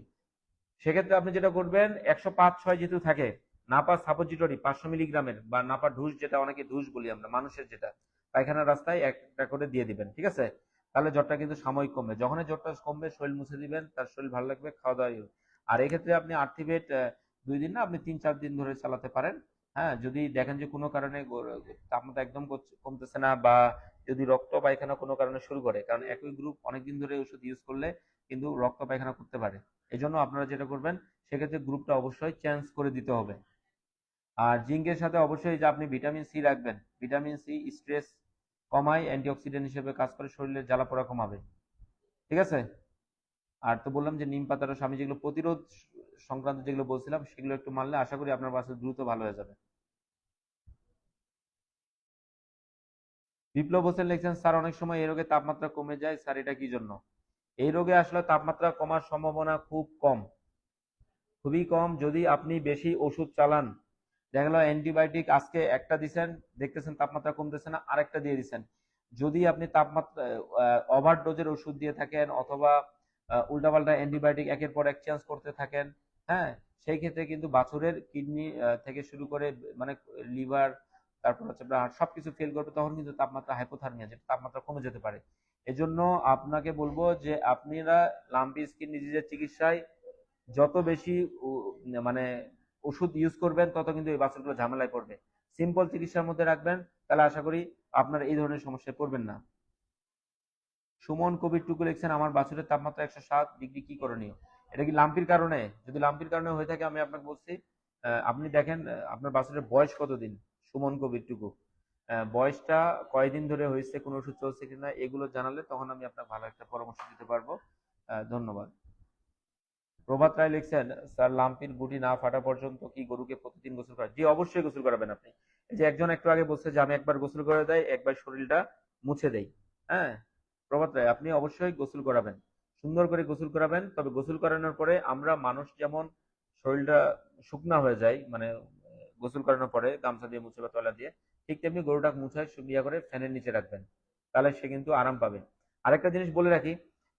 সেক্ষেত্রে আপনি যেটা করবেন, 105-6 যেহেতু থাকে, নাপা সাপোজিটরি 500 মিলিগ্রামের, বা নাপা ঢুস, যেটা অনেকে ঢুস বলি আমরা, মানুষের যেটা পায়খানার রাস্তায় একটা করে দিয়ে দিবেন, ঠিক আছে? তাহলে জ্বরটা কিন্তু সাময়িক কমবে, যখনই জ্বরটা কমবে শরীর মুছে দিবেন, তার শরীর ভালো লাগবে, খাওয়া দাওয়া আর এক্ষেত্রে আপনি আর্থিভেট 2 দিন না, আপনি 3-4 দিন ধরে চালাতে পারেন। হ্যাঁ, যদি দেখেন যে কোনো কারণে তাপমাত্রা একদম কমতেছে না, বা যদি রক্ত পায়খানা কোনো কারণে শুরু করে, কারণ একই গ্রুপ অনেকদিন ধরে ওষুধ ইউজ করলে কিন্তু রক্ত পায়খানা করতে পারে। এই জন্য আপনারা যেটা করবেন, সেক্ষেত্রে গ্রুপটা অবশ্যই চেঞ্জ করে দিতে হবে। আর জিঙ্কের সাথে অবশ্যই যে আপনি ভিটামিন সি রাখবেন, ভিটামিন সি স্ট্রেস কমায়, অ্যান্টিঅক্সিডেন্ট হিসেবে কাজ করে, শরীরের জ্বালা পোড়া কমাবে, ঠিক আছে? আর তো বললাম যে নিম পাতার রস, আমি যেগুলো প্রতিরোধ সংক্রান্ত যেগুলো বলছিলাম, সেগুলো একটু মানলে আশা করি আপনার বাচ্চা দ্রুত ভালো হয়ে যাবে। বিপ্লব হোসেন লিখছেন, স্যার অনেক সময় এই রোগে তাপমাত্রা কমে যায়, স্যার এটা কি জন্য? এই রোগে আসলে তাপমাত্রা কমার সম্ভাবনা খুব কম, খুবই কম, যদি আপনি বেশি ওষুধ চালান। দেখা গেল অ্যান্টিবায়োটিক আজকে একটা দিছেন, দেখতেছেন তাপমাত্রা কমতেছে না, আরেকটা দিয়ে দিছেন। যদি আপনি তাপমাত্রা ওভার ডোজের ওষুধ দিয়ে থাকেন, অথবা উল্টাপাল্টা অ্যান্টিবায়োটিক একের পর এক চেঞ্জ করতে থাকেন, হ্যাঁ, সেই ক্ষেত্রে কিন্তু বাছুরের কিডনি থেকে শুরু করে, মানে লিভার, তারপর হচ্ছে আপনার heart, সবকিছু ফেল করবে, তখন কিন্তু তাপমাত্রা হাইপোথার্মিয়া, যেটা তাপমাত্রা কমে যেতে পারে। এজন্য আপনাকে বলবো যে আপনারা লাম্পি স্কিন ডিজিজের চিকিৎসায় যত বেশি মানে ওষুধ ইউজ করবেন, তত কিন্তু এই বাছুরগুলো ঝামেলায় পড়বে। সিম্পল চিকিৎসার মধ্যে রাখবেন, তাহলে আশা করি আপনার এই ধরনের সমস্যায় পড়বেন না। সুমন কবির টুকু লিখছেন, আমার বাছুরের তাপমাত্রা 107 ডিগ্রি, কি করণীয়? এটা কি লাম্পির কারণে? যদি লাম্পির কারণে হয়ে থাকে, আমি আপনাকে বলছি, আপনি দেখেন আপনার বাছুরের বয়স কতদিন। সুমন কবির টুকু, বয়সটা কয়দিন ধরে হয়েছে, কোন ওষুধ চলছে কিনা, এগুলো জানালে তখন আমি আপনাকে ভালো একটা পরামর্শ দিতে পারবো। ধন্যবাদ। প্রভাত রায় লিখছেন, স্যার লাম্পির গুটি না ফাটা পর্যন্ত কি গরুকে প্রতিদিন গোসল করা? জি, অবশ্যই গোসল করাবেন আপনি। এই যে একজন একটু আগে বলছে যে আমি একবার গোসল করে দেয়, একবার শরীরটা মুছে দেই, হ্যাঁ, প্রভাত রায় আপনি অবশ্যই গোসল করাবেন, সুন্দর করে গোসল করাবেন। তবে গোসল করানোর পরে আমরা মানুষ যেমন শরীরটা শুকনা হয়ে যায়, মানে গোসল করানোর পরে গামছা দিয়ে মুছে বা তলা দিয়ে, ঠিক তেমনি গরুটা মুছায় শুকিয়ে করে ফ্যানের নিচে রাখবেন, তাহলে সে কিন্তু আরাম পাবে। আরেকটা জিনিস বলে রাখি,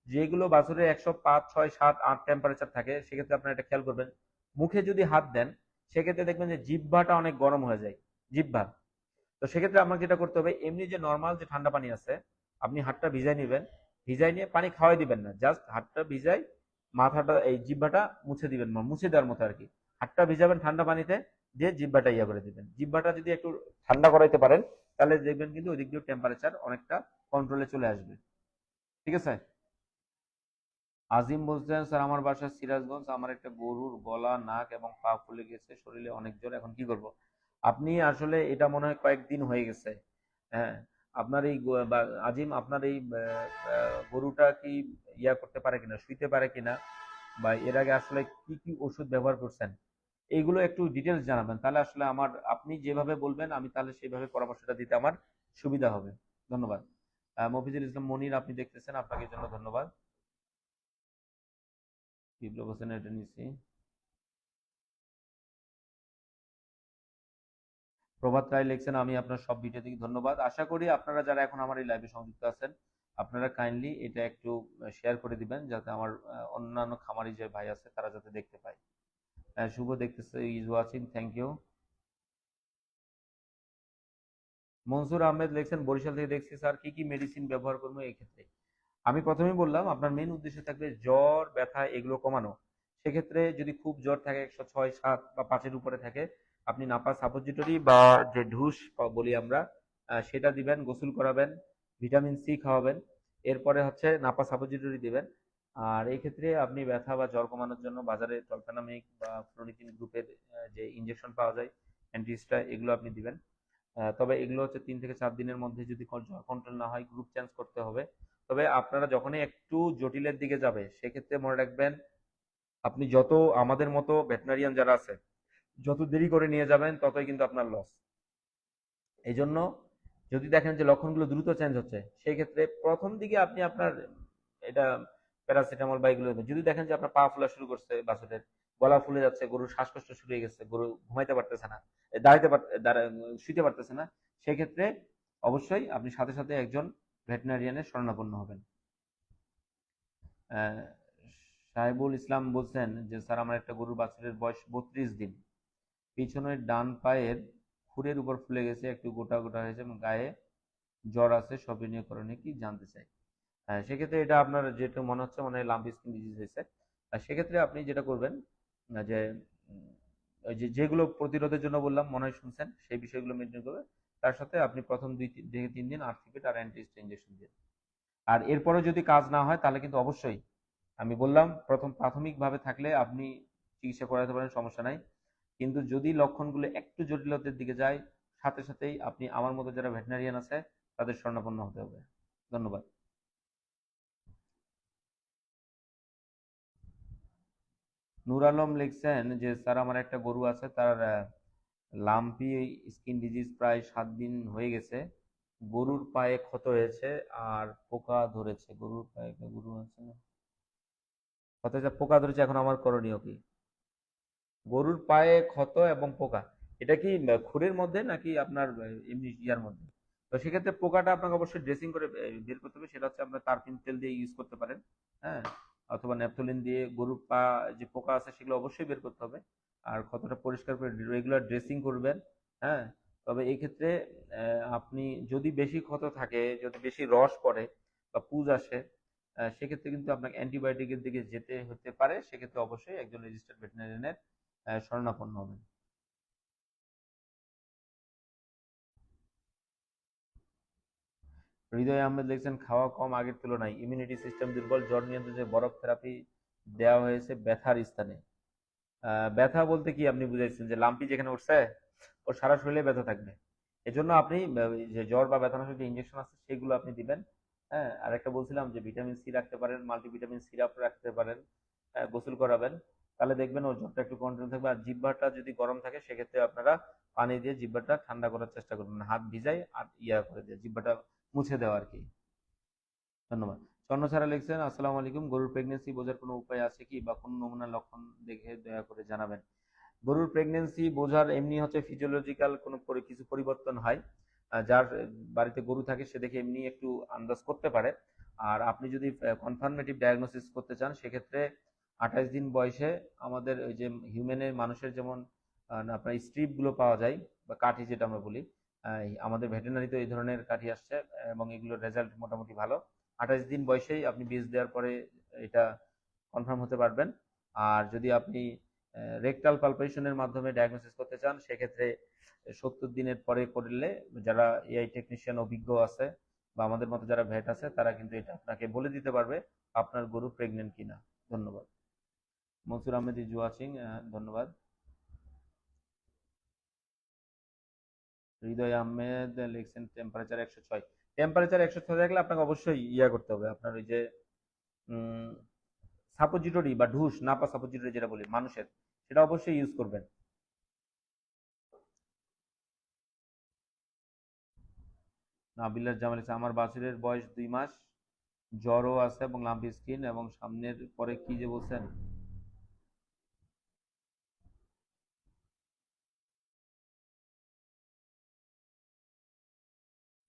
যেগুলো বাছুরের 105, 6, 7, 8 টেম্পারেচার থাকে, সেক্ষেত্রে আপনারা এটা খেয়াল করবেন, মুখে যদি হাত দেন, সেক্ষেত্রে দেখবেন যে জিহ্বাটা অনেক গরম হয়ে যায়, জিহ্বা। তো সেক্ষেত্রে আমাকে যেটা করতে হবে, এমনি যে নর্মাল যে ঠান্ডা পানি আছে, আপনি হাতটা ভিজাই নেবেন, ভিজাই নিয়ে পানি খাওয়াই দিবেন না, জাস্ট হাতটা ভিজাই, মাথাটা এই জিহ্বাটা মুছে দিবেন, মুছে দেওয়ার মতো আর কি। হাতটা ভিজাবেন ঠান্ডা পানিতে, দিয়ে জিহ্বাটা ইয়া করে দিবেন। জিহ্বাটা যদি একটু ঠান্ডা করাইতে পারেন, তাহলে দেখবেন কিন্তু ওই দিক দিয়ে টেম্পারেচার অনেকটা কন্ট্রোলে চলে আসবে, ঠিক আছে? আজিম বলছেন, স্যার আমার বাসা সিরাজগঞ্জ, আমার একটা গরুর গলা, নাক এবং পা ফুলে গেছে, শরীরে অনেক জ্বর, এখন কি করব? আপনি আসলে এটা মনে হয় কয়েকদিন হয়ে গেছে, হ্যাঁ। আপনার এই আজিম, আপনার এই গরুটা কি ইয়া করতে পারে কিনা, শুইতে পারে কিনা, বা এর আগে আসলে কি কি ওষুধ ব্যবহার করছেন, এইগুলো একটু ডিটেলস জানাবেন, তাহলে আসলে আমার, আপনি যেভাবে বলবেন আমি তাহলে সেইভাবে পরামর্শটা দিতে আমার সুবিধা হবে। ধন্যবাদ। মফিজুল ইসলাম মনির, আপনি দেখতেছেন, আপনাকে জন্য ধন্যবাদ। বিপ্লব হোসেন, এটা নিচ্ছি। প্রভাত রায় লিখছেন, আমি আপনার সব ভিডিও থেকে ধন্যবাদ। আশা করি আপনারা যারা এখন আমার এই লাইভে সংযুক্ত আছেন, আপনারা কাইন্ডলি এটা একটু শেয়ার করে দিবেন, যাতে আমার অন্যান্য খামারি যে ভাই আছে তারা যাতে দেখতে পায়। শুভ দেখতেছে, is watching, thank you. Mansur Ahmed লিখছেন, বরিশাল থেকে দেখছি স্যার, কি কি মেডিসিন ব্যবহার করবো এই ক্ষেত্রে? আমি প্রথমেই বললাম, আপনার মেইন উদ্দেশ্য থাকবে জ্বর ব্যথা এগুলো কমানো। সেক্ষেত্রে যদি খুব জ্বর থাকে, 106, 107 বা 5-এর উপরে থাকে, আপনি নাপা সাপোজিটরি বা যে ঢুস বলি আমরা, সেটা দিবেন, গোসল করাবেন, ভিটামিন সি খাওয়াবেন, এরপরে হচ্ছে নাপা সাপোজিটরি দিবেন। আর এই ক্ষেত্রে আপনি ব্যথা বা জ্বর কমানোর জন্য বাজারে টলফেনামিক বা ফ্লোরিজিন গ্রুপের যে ইনজেকশন পাওয়া যায়, অ্যান্টিস্টা, এগুলো আপনি দিবেন। তবে এগুলো হচ্ছে 3 থেকে 4 দিনের মধ্যে যদি জ্বর কন্ট্রোল না হয় গ্রুপ চেঞ্জ করতে হবে। তবে আপনারা যখনই একটু জটিলের দিকে যাবে সেক্ষেত্রে মনে রাখবেন, আপনি যত আমাদের মতো ভেটেনারিয়ান যারা আছে যত দেরি করে নিয়ে যাবেন ততই কিন্তু আপনার লস। এই জন্য যদি দেখেন যে লক্ষণগুলো দ্রুত চেঞ্জ হচ্ছে, সেই ক্ষেত্রে প্রথম দিকে আপনি আপনার এটা প্যারাসিটামল বা এগুলো দেবেন। যদি দেখেন যে আপনার পা ফোলা শুরু করছে, বাছুরের গলা ফুলে যাচ্ছে, গরুর শ্বাসকষ্ট শুরু হয়ে গেছে, গরু ঘুমাইতে পারতেছে না, শুইতে পারতেছে না, সেই ক্ষেত্রে অবশ্যই আপনি সাথে সাথে একজন ভেটেনারিয়ানের শরণাপন্ন হবেন। আহ, সাহেবুল ইসলাম বলছেন যে স্যার, আমার একটা গরুর বাছুরের বয়স 32 দিন, পিছনের ডান পায়ের খুরের উপর ফুলে গেছে, একটু গোটা গোটা হয়েছে এবং গায়ে জ্বর আছে, সবিনয় করণীয় কি জানতে চাই। সেক্ষেত্রে এটা আপনার যেটা মনে হচ্ছে, মনে হয় লাম্প স্কিন ডিজিজ হয়েছে। সেক্ষেত্রে আপনি যেটা করবেন, যে ওই যে যেগুলো প্রতিরোধের জন্য বললাম, মনে হয় শুনছেন, সেই বিষয়গুলো মেনটেন করবে। তার সাথে আপনি প্রথম 2 থেকে 3 দিন আরসিপিট আর অ্যান্টিস্ট ইনজেকশন দিন। আর এরপরে যদি কাজ না হয় তাহলে কিন্তু অবশ্যই, আমি বললাম প্রথম প্রাথমিকভাবে থাকলে আপনি চিকিৎসা করাতে পারেন, সমস্যা নাই। কিন্তু যদি লক্ষণগুলো একটু জটিলতার দিকে যায়, সাথে সাথেই আপনি আমার মতো যারা ভেটেনারিয়ান আছে তাদের শরণাপন্ন হতে হবে। ধন্যবাদ। নূর আলম লিখছেন যে স্যার, আমার একটা গরু আছে, তার লাম্পি স্কিন ডিজিজ প্রায় 7 দিন হয়ে গেছে, গরুর পায়ে ক্ষত হয়েছে আর পোকা ধরেছে, গরুর পায়ে একটা গরু আছে না, ক্ষত হয়েছে, পোকা ধরেছে, এখন আমার করণীয় কি? গরুর পায়ে ক্ষত এবং পোকা, এটা কি খুরের মধ্যে নাকি আপনার এমনি ইয়ার মধ্যে? তো সেক্ষেত্রে পোকাটা আপনাকে অবশ্যই ড্রেসিং করে বের করতে হবে। সেটা হচ্ছে আপনার তারপিন তেল দিয়ে ইউজ করতে পারেন, হ্যাঁ, অথবা ন্যাপথলিন দিয়ে গরুর পা যে পোকা আছে সেগুলো অবশ্যই বের করতে হবে। আর ক্ষতটা পরিষ্কার করে রেগুলার ড্রেসিং করবেন, হ্যাঁ। তবে এই ক্ষেত্রে আপনি যদি বেশি ক্ষত থাকে, যদি বেশি রস পড়ে বা পুজ আসে, সেক্ষেত্রে কিন্তু আপনাকে অ্যান্টিবায়োটিকের দিকে যেতে হতে পারে। সেক্ষেত্রে অবশ্যই একজন রেজিস্টার্ড ভেটেরিনারিয়ানের শরণাপন্ন হবেন। হৃদয় আহমেদ লিখছেন, খাওয়া কম আগের তুলনায়, ইমিউনিটি সিস্টেম দুর্বল, জ্বর নিয়ন্ত্রণে বরফ থেরাপি দেওয়া হয়েছে ব্যথার স্থানে। ব্যথা বলতে কি আপনি বুঝাইছেন, যে লাম্পি যেখানে উঠছে ওর সারা শরীরে ব্যথা থাকবে? এজন্য আপনি যে জ্বর বা ব্যথানাশক যে ইনজেকশন আছে সেগুলো আপনি দিবেন। হ্যাঁ, আর একটা বলছিলাম যে ভিটামিন সি রাখতে পারেন, মাল্টিভিটামিন সিরাপ রাখতে পারেন, গোসল করাবেন, তাহলে দেখবেন ওর জ্বরটা একটু কন্ট্রোল থাকবে। আর জিহ্বাটা যদি গরম থাকে সেক্ষেত্রে আপনারা পানি দিয়ে জিহ্বাটা ঠান্ডা করার চেষ্টা করবেন, হাত ভিজাই আর ইয়া করে দিয়ে জিহ্বাটা মুছে দেওয়া আর কি। ধন্যবাদ। স্বর্ণ ছাড়া লিখছেন, আসসালামু আলাইকুম, গরুর প্রেগনেন্সি বোঝার কোনো উপায় আছে কি, বা কোন নমুনা লক্ষণ দেখে দয়া করে জানাবেন। গরুর প্রেগনেন্সি বোঝার এমনি হচ্ছে ফিজিওলজিক্যাল কোনো কিছু পরিবর্তন হয়, যার বাড়িতে গরু থাকে সে দেখে এমনি একটু আন্দাজ করতে পারে। আর আপনি যদি কনফার্মেটিভ ডায়াগনোসিস করতে চান সেক্ষেত্রে 28 দিন বয়সে আমাদের ওই যে হিউম্যানের, মানুষের যেমন আপনার স্ট্রিপ গুলো পাওয়া যায় বা কাঠি যেটা আমরা বলি, আমাদের ভেটেরিনারিতে এই ধরনের কাঠি আসছে এবং এগুলোর রেজাল্ট মোটামুটি ভালো। 28 দিন বয়সেই আপনি বীজ দেওয়ার পরে এটা কনফার্ম হতে পারবেন। আর যদি আপনি রেকটাল পালপেশনের মাধ্যমে ডায়াগনোসিস করতে চান সেক্ষেত্রে 70 দিনের পরে করলে, যারা এআই টেকনিশিয়ান অভিজ্ঞ আছে বা আমাদের মতো যারা ভেট আছে তারা কিন্তু এটা আপনাকে বলে দিতে পারবে আপনার গরু প্রেগনেন্ট কিনা। ধন্যবাদ। মনসুর আহমেদ ইজ ওয়াচিং, ধন্যবাদ। হৃদয় আহমেদ লিখছেন টেম্পারেচার 106। টেম্পারেচার 106 থাকলে আপনাকে অবশ্যই ইয়া করতে হবে, আপনার ওই যে সাপোজিটরি বা ঢুস, নাপা সাপোজিটরি যেটা বলি মানুষের, সেটা অবশ্যই ইউজ করবেন। নাবিলার জামাল ইসলাম, আমার বাছুরের বয়স 2 মাস, জ্বরও আছে এবং লাম্পি স্কিন, এবং সামনের পরে কি যে বলছেন।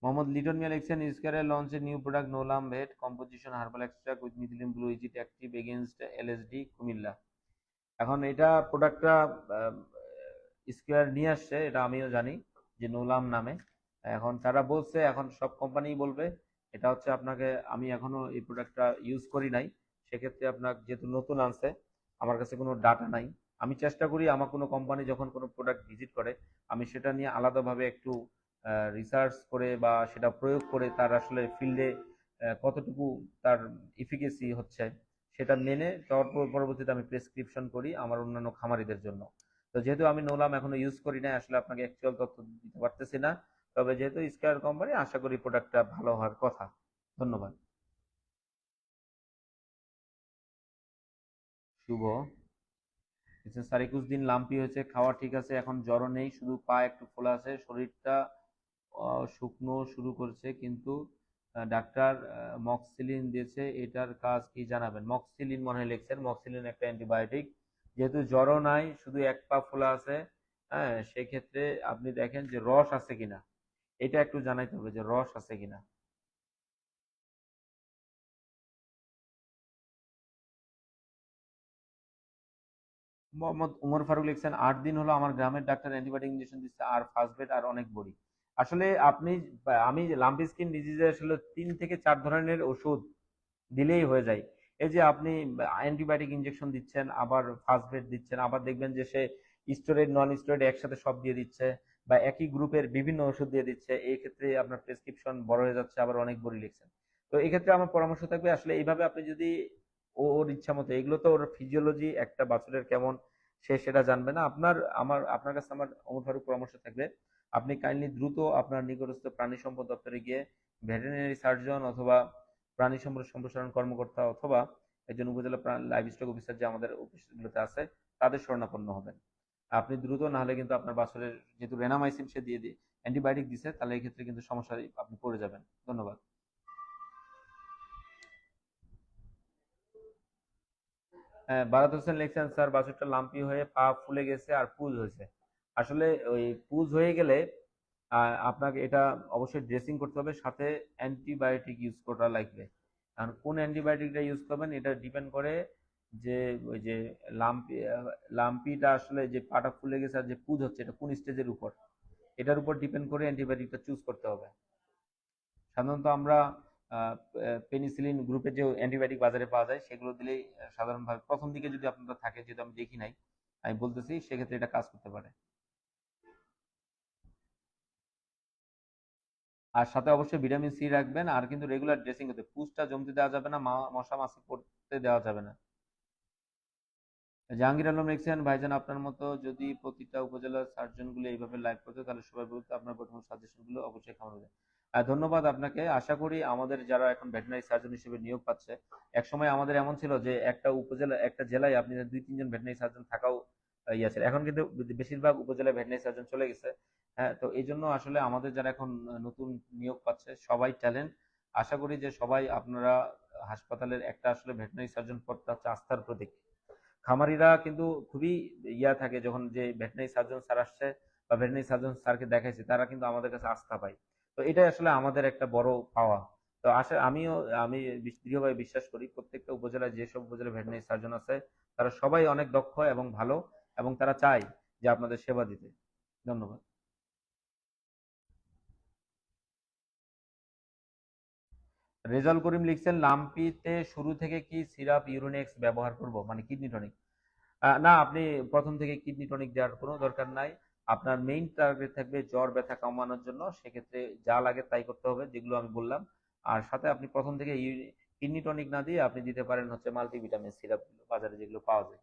মোহাম্মদ লিটন মিয়া লিখছেন, ইসকারে লঞ্চ এ নিউ প্রোডাক্ট নোলাম vet composition herbal extract with methylene blue is it active against LSD Comilla. এখন এটা প্রোডাক্টটা স্কোয়ার নিয়ে আসছে, এটা আমিও জানি, যে নোলাম নামে। এখন তারা বলছে, এখন সব কোম্পানি বলবে এটা হচ্ছে আপনাকে, আমি এখনো এই প্রোডাক্টটা ইউজ করি নাই, সেক্ষেত্রে আপনার যেহেতু নতুন আনছে আমার কাছে কোনো ডাটা নাই। আমি চেষ্টা করি আমার কোনো কোম্পানি যখন কোনো প্রোডাক্ট ভিজিট করে আমি সেটা নিয়ে আলাদাভাবে একটু রিসার্চ করে বা সেটা প্রয়োগ করে তার আসলে ফিল্ডে কতটুকু তার ইফিকেসি হচ্ছে সেটা মেনে তারপর পরবর্তীতে আমি প্রেসক্রিপশন করি আমার অন্যান্য খামারিদের জন্য। তো যেহেতু আমি নোলাম এখনো ইউজ করি না, আসলে আপনাকে অ্যাকচুয়াল তথ্য দিতে পারতেছি না। তবে যেহেতু স্কয়ার কোম্পানি, আশা করি প্রোডাক্টটা ভালো হওয়ার কথা। ধন্যবাদ। শুভ স্যার 21 দিন লাম্পি হয়েছে, খাওয়া ঠিক আছে, এখন জ্বরও নেই, শুধু পা একটু ফোলা আছে, শরীরটা শুকনো শুরু করছে, কিন্তু ডাক্তার মক্সিলিন দিয়েছে, এটার কাজ কি জানাবেন? মক্সিলিন মনে হয় লিখছেন, মক্সিলিন একটা অ্যান্টিবায়োটিক। যেহেতু জ্বরও নাই, শুধু এক পা ফোলা আছে, হ্যাঁ, সেক্ষেত্রে আপনি দেখেন যে রস আছে কিনা, এটা একটু জানাইতে হবে যে রস আছে কিনা। মোহাম্মদ উমর ফারুক লিখছেন, 8 দিন হলো আমার গ্রামের ডাক্তার অ্যান্টিবায়োটিক ইঞ্জেকশন দিচ্ছে, আর ফার্স্ট বেড আর অনেক বড়ি। আসলে আপনি আমি লাম্পি স্কিন ডিজিজে আসলে 3 থেকে 4 ধরনের ওষুধ দিলেই হয়ে যায়। এই যে আপনি অ্যান্টিবায়োটিক ইনজেকশন দিচ্ছেন, আবার ফার্স্ট বেড দিচ্ছেন, আবার দেখবেন যে সে স্টেরয়েড নন স্টেরয়েড একসাথে সব দিয়ে দিচ্ছে, বা একই গ্রুপের বিভিন্ন ওষুধ দিয়ে দিচ্ছে, এই ক্ষেত্রে আপনার প্রেসক্রিপশন বড় হয়ে যাচ্ছে, আবার অনেক বড়ি লিখছেন। তো এই ক্ষেত্রে আমার পরামর্শ থাকবে আসলে এইভাবে আপনি যদি ওর ইচ্ছা মতো, এগুলো তো ওর ফিজিওলজি, একটা বাছুরের কেমন সে সেটা জানবে না। আপনার কাছে আমার অমর ফারুক পরামর্শ থাকবে, আপনি কাইন্ডলি দ্রুত আপনার নিকটস্থ প্রাণী সম্পদ দপ্তরে গিয়ে ভেটেরিনারি সার্জন অথবা প্রাণী সম্পদ সম্প্রসারণ কর্মকর্তা অথবা একজন উপজেলা লাইভ স্টক অফিসার যে আমাদের অফিসগুলোতে আছে তাদের শরণাপন্ন হবেন। আপনি দ্রুত, না হলে কিন্তু আপনার বাছুরের, যেহেতু রেনামাইসিন সে দিয়ে দিয়ে অ্যান্টিবায়োটিক দিছে, তাহলে এই ক্ষেত্রে কিন্তু সমস্যায় আপনি পড়ে যাবেন। ধন্যবাদ। হ্যাঁ, বারাত হোসেন লিখছেন, স্যার বাছুরটা লাম্পি হয়ে পা ফুলে গেছে আর পুজ হয়েছে। আসলে ওই পুজ হয়ে গেলে আপনাকে এটা অবশ্যই ড্রেসিং করতে হবে, সাথে অ্যান্টিবায়োটিক ইউজ করা লাগবে। আর কোন অ্যান্টিবায়োটিকটা ইউজ করবেন এটা ডিপেন্ড করে যে ওই যে লাম্পি লাম্পিটা আসলে যে পাটা ফুলে গেছে আর যে পুজ হচ্ছে এটা কোন স্টেজের উপর, এটার উপর ডিপেন্ড করে অ্যান্টিবায়োটিকটা চুজ করতে হবে। সাধারণত আমরা পেনিসিলিন গ্রুপের যে অ্যান্টিবায়োটিক বাজারে পাওয়া যায় সেগুলো দিলেই সাধারণভাবে প্রথম দিকে যদি আপনার থাকে, যেহেতু আমি দেখি নাই, আমি বলতেছি, সেক্ষেত্রে এটা কাজ করতে পারে। আর সাথে অবশ্যই ভিটামিন সি রাখবেন, আর কিন্তু রেগুলার ড্রেসিং হতে, পুজটা জমতে দেওয়া যাবে না, মশা মাছি পড়তে দেওয়া যাবে না। জাহাঙ্গীর আলম লিখছেন, ভাইজান আপনার মতো যদি প্রতিটা উপজেলার সার্জন গুলো এইভাবে লাইভ করতো তাহলে সবার বিরুদ্ধে আপনার প্রথম সাজেশন গুলো অবশ্যই খামার হবে। ধন্যবাদ আপনাকে। আশা করি আমাদের যারা এখন ভেটেরিনারি সার্জন হিসেবে নিয়োগ পাচ্ছে, এক সময় আমাদের এমন ছিল যে একটা উপজেলা, একটা জেলায় আপনি 2-3 জন ভেটেরিনারি সার্জন থাকাও ইয়ে আছে। এখন কিন্তু বেশিরভাগ উপজেলায় ভেটেরিনারি সার্জন চলে গেছে। হ্যাঁ, তো এই জন্য আসলে আমাদের যারা এখন নতুন নিয়োগ পাচ্ছে সবাই ট্যালেন্ট। আশা করি যে সবাই আপনারা হাসপাতালের একটা আসলে ভেটেরিনারি সার্জন পদটা হচ্ছে আস্থার প্রতীক। খামারিরা কিন্তু খুবই ইয়া থাকে যখন যে ভেটেরিনারি সার্জন স্যার আসছে বা ভেটেরিনারি সার্জন স্যারকে দেখাইছে, তারা কিন্তু আমাদের কাছে আস্থা পায়। তো এটাই আসলে আমাদের একটা বড় পাওয়া। তো আমি দৃঢ়ভাবে বিশ্বাস করি প্রত্যেকটা উপজেলায়, যেসব উপজেলায় ভেটেরিনারি সার্জন আছে তারা সবাই অনেক দক্ষ এবং ভালো, এবং তারা চায় যে আপনাদের সেবা দিতে। ধন্যবাদ। রেজাউল করিম লিখছেন, লাম্পিতে শুরু থেকে কি সিরাপ ইউরোনেক্স ব্যবহার করব, মানে কিডনি টনিক? না, আপনি প্রথম থেকে কিডনি টনিক দেওয়ার কোনো দরকার নাই। আপনার মেইন টার্গেট থাকবে জ্বর ব্যথা কমানোর জন্য, সেক্ষেত্রে যা লাগে তাই করতে হবে যেগুলো আমি বললাম। আর সাথে আপনি প্রথম থেকে কিডনি টনিক না দিয়ে আপনি দিতে পারেন হচ্ছে মাল্টিভিটামিন সিরাপ, বাজারে যেগুলো পাওয়া যায়।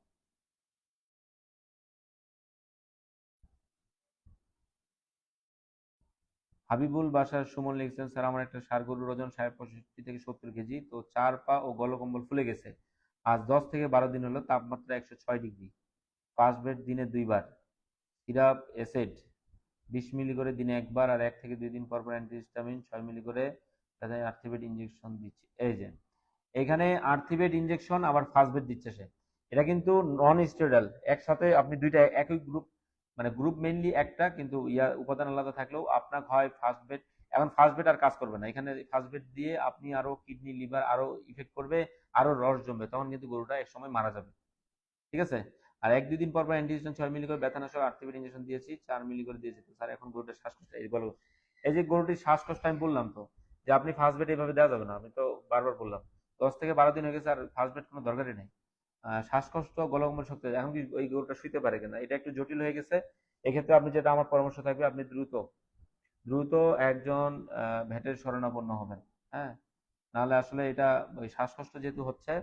হাবিবুল বাসার সুমন লিখছেন, স্যার আমার একটা ষাঁড় গরুর ওজন 65 থেকে 70 কেজি, তো 4 পা ও গলকম্বল ফুলে গেছে, আজ 10 থেকে 12 দিন হলো, তাপমাত্রা 106 ডিগ্রি, ফার্স্ট বেড দিনে 2 বার, সিরাপ এসেড 20 মিলি করে দিনে একবার, আর 1 থেকে 2 দিন পর পর অ্যান্টিহিস্টামিন 6 মিলি করে, তাতে আর্থিবেট ইঞ্জেকশন দিচ্ছে। এই যে এখানে আর্থিবেট ইঞ্জেকশন আবার ফার্স্ট বেড দিচ্ছে সে, এটা কিন্তু নন স্টেরয়েডাল, একসাথে আপনি দুইটা একই গ্রুপ, মানে গ্রুপ মেইনলি একটা, কিন্তু ইয়া উপাদান আলাদা থাকলেও আপনার হয় ফার্স্ট বেড। এখন ফার্স্ট বেড আর কাজ করবে না, এখানে ফার্স্ট বেড দিয়ে আপনি আরো কিডনি লিভার আরো ইফেক্ট করবে, আরো রস জমবে, তখন কিন্তু গরুটা এক সময় মারা যাবে। ঠিক আছে? আর 1-2 দিন পর পর অ্যান্টিহিস্টামিন 6 মিলি করে, ব্যথানাশক আর্থিবেট ইঞ্জেকশন দিয়েছি 4 মিলি করে দিয়েছি। তো স্যার এখন গরুটার শ্বাসকষ্ট, এই বলো, এই যে গরুটির শ্বাসকষ্ট আমি বললাম তো যে আপনি ফার্স্ট বেড এইভাবে দেওয়া যাবে না, আমি তো বারবার বললাম। 10 থেকে 12 দিন হয়ে গেছে আর ফার্স্ট বেড কোনো দরকারই নেই। শ্বাসকষ্ট গলকম্বল শক্তি, এখন কি ওই গরুটা শুইতে পারে কিনা এটা একটু জটিল হয়ে গেছে। এক্ষেত্রে আপনি যেটা, আমার পরামর্শ থাকবে আপনি দ্রুত দ্রুত একজন ভেটের শরণাপন্ন হবেন। হ্যাঁ, নাহলে আসলে এটা ওই শ্বাসকষ্ট যেহেতু হচ্ছে,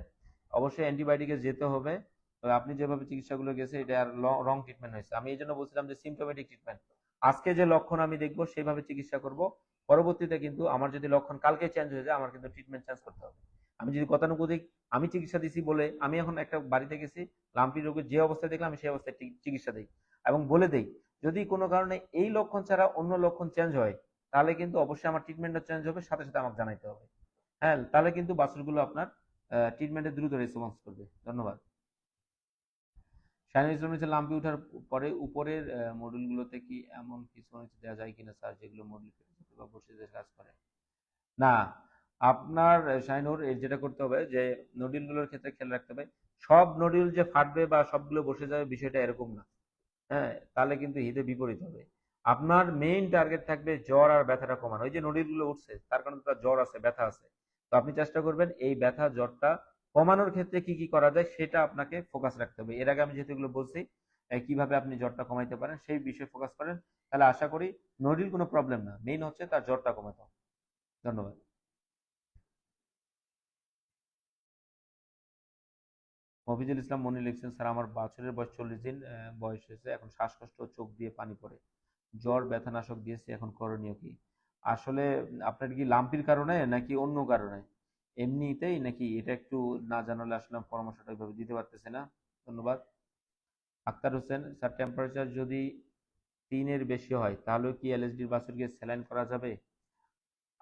অবশ্যই অ্যান্টিবায়োটিকে যেতে হবে। তবে আপনি যেভাবে চিকিৎসাগুলো গেছে এটা আর রং ট্রিটমেন্ট হয়েছে। আমি এই জন্য বলছিলাম যে সিমটোমেটিক ট্রিটমেন্ট, আজকে যে লক্ষণ আমি দেখবো সেইভাবে চিকিৎসা করব। পরবর্তীতে কিন্তু আমার যদি লক্ষণ কালকে চেঞ্জ হয়ে যায়, আমার কিন্তু ট্রিটমেন্ট চেঞ্জ করতে হবে। আমি যদি গতানুগতিক আমি চিকিৎসা দিছি বলে আমি এখন একটা বাড়িতে গেছি, লাম্পি রোগের যে অবস্থায় দেখলাম আমি সেই অবস্থায় চিকিৎসা দিই এবং বলে দেই যদি কোনো কারণে এই লক্ষণ ছাড়া অন্য লক্ষণ চেঞ্জ হয়, তাহলে কিন্তু অবশ্যই আমার ট্রিটমেন্টটা চেঞ্জ হবে, সাথে সাথে আমাকে জানাইতে হবে। হ্যাঁ, তাহলে কিন্তু বাছুরগুলো আপনার ট্রিটমেন্টে দ্রুত রেসপন্স করবে। ধন্যবাদ। শাইনুল ইসলাম নিচে লাম্পি ওঠার পরে উপরের মডিউলগুলোতে কি এমন কিছু দেওয়া যায় কিনা স্যার, যেগুলো মডিউল বা বসিয়ে কাজ করে? না, আপনার শাইনুর যেটা করতে হবে যে নডিউলগুলোর ক্ষেত্রে খেয়াল রাখতে হবে, সব নডিউল যে ফাটবে বা সবগুলো বসে যাবে বিষয়টা এরকম না। হ্যাঁ, তাহলে কিন্তু হিতে বিপরীত হবে। আপনার মেইন টার্গেট থাকবে জ্বর আর ব্যথাটা কমানো। ওই যে নড়িগুলো উঠছে তার কারণে তার জ্বর আছে, ব্যথা আছে। তো আপনি চেষ্টা করবেন এই ব্যথা জ্বরটা কমানোর ক্ষেত্রে কি কি করা যায় সেটা আপনাকে ফোকাস রাখতে হবে। এর আগে আমি যেহেতু এগুলো বলছি কিভাবে আপনি জ্বরটা কমাইতে পারেন সেই বিষয়ে ফোকাস করেন, তাহলে আশা করি নড়ির কোনো প্রবলেম না, মেইন হচ্ছে তার জ্বরটা কমাতে হবে। ধন্যবাদ। মফিজুল ইসলাম মনি লিখছেন, স্যার আমার বাছুরের বয়স 40 দিন বয়স হয়েছে, এখন শ্বাসকষ্ট, চোখ দিয়ে পানি পড়ে, জ্বর ব্যথানাশক দিয়েছি, এখন করণীয় কি? আসলে আপনার কি লাম্পির কারণে নাকি অন্য কারণে, এমনিতেই নাকি, এটা একটু না জানালে আসলে আমি পরামর্শটা ওইভাবে দিতে পারতেছি না। ধন্যবাদ। আক্তার হোসেন, স্যার টেম্পারেচার যদি 3-এর বেশি হয় তাহলে কি এলএসডির বাছুরকে স্যালাইন করা যাবে?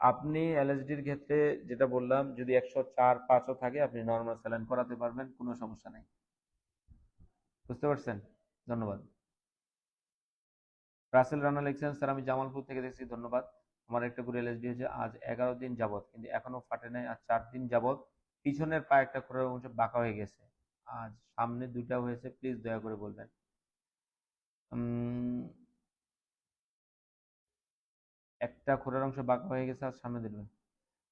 আপনি এলএসডির ক্ষেত্রে যেটা বললাম, যদি 104-5ও থাকে আপনি নর্মাল স্যালাইন করাতে পারবেন, কোনো সমস্যা নাই। বুঝতে পারছেন? ধন্যবাদ। রাসেল রানা লিখছেন, স্যার আমি জামালপুর থেকে দেখছি, ধন্যবাদ। আমার একটা করে এলএসডি হয়েছে আজ 11 দিন যাবত, কিন্তু এখনো ফাটে নাই। আর 4 দিন যাবত পিছনের পা একটা খোঁড়ার অংশ বাঁকা হয়ে গেছে, আজ সামনে দুইটা হয়েছে, প্লিজ দয়া করে বলবেন। উম, একটা খোঁড়ার অংশ বাঁকা হয়ে গেছে, আজ সামনে দিবেন।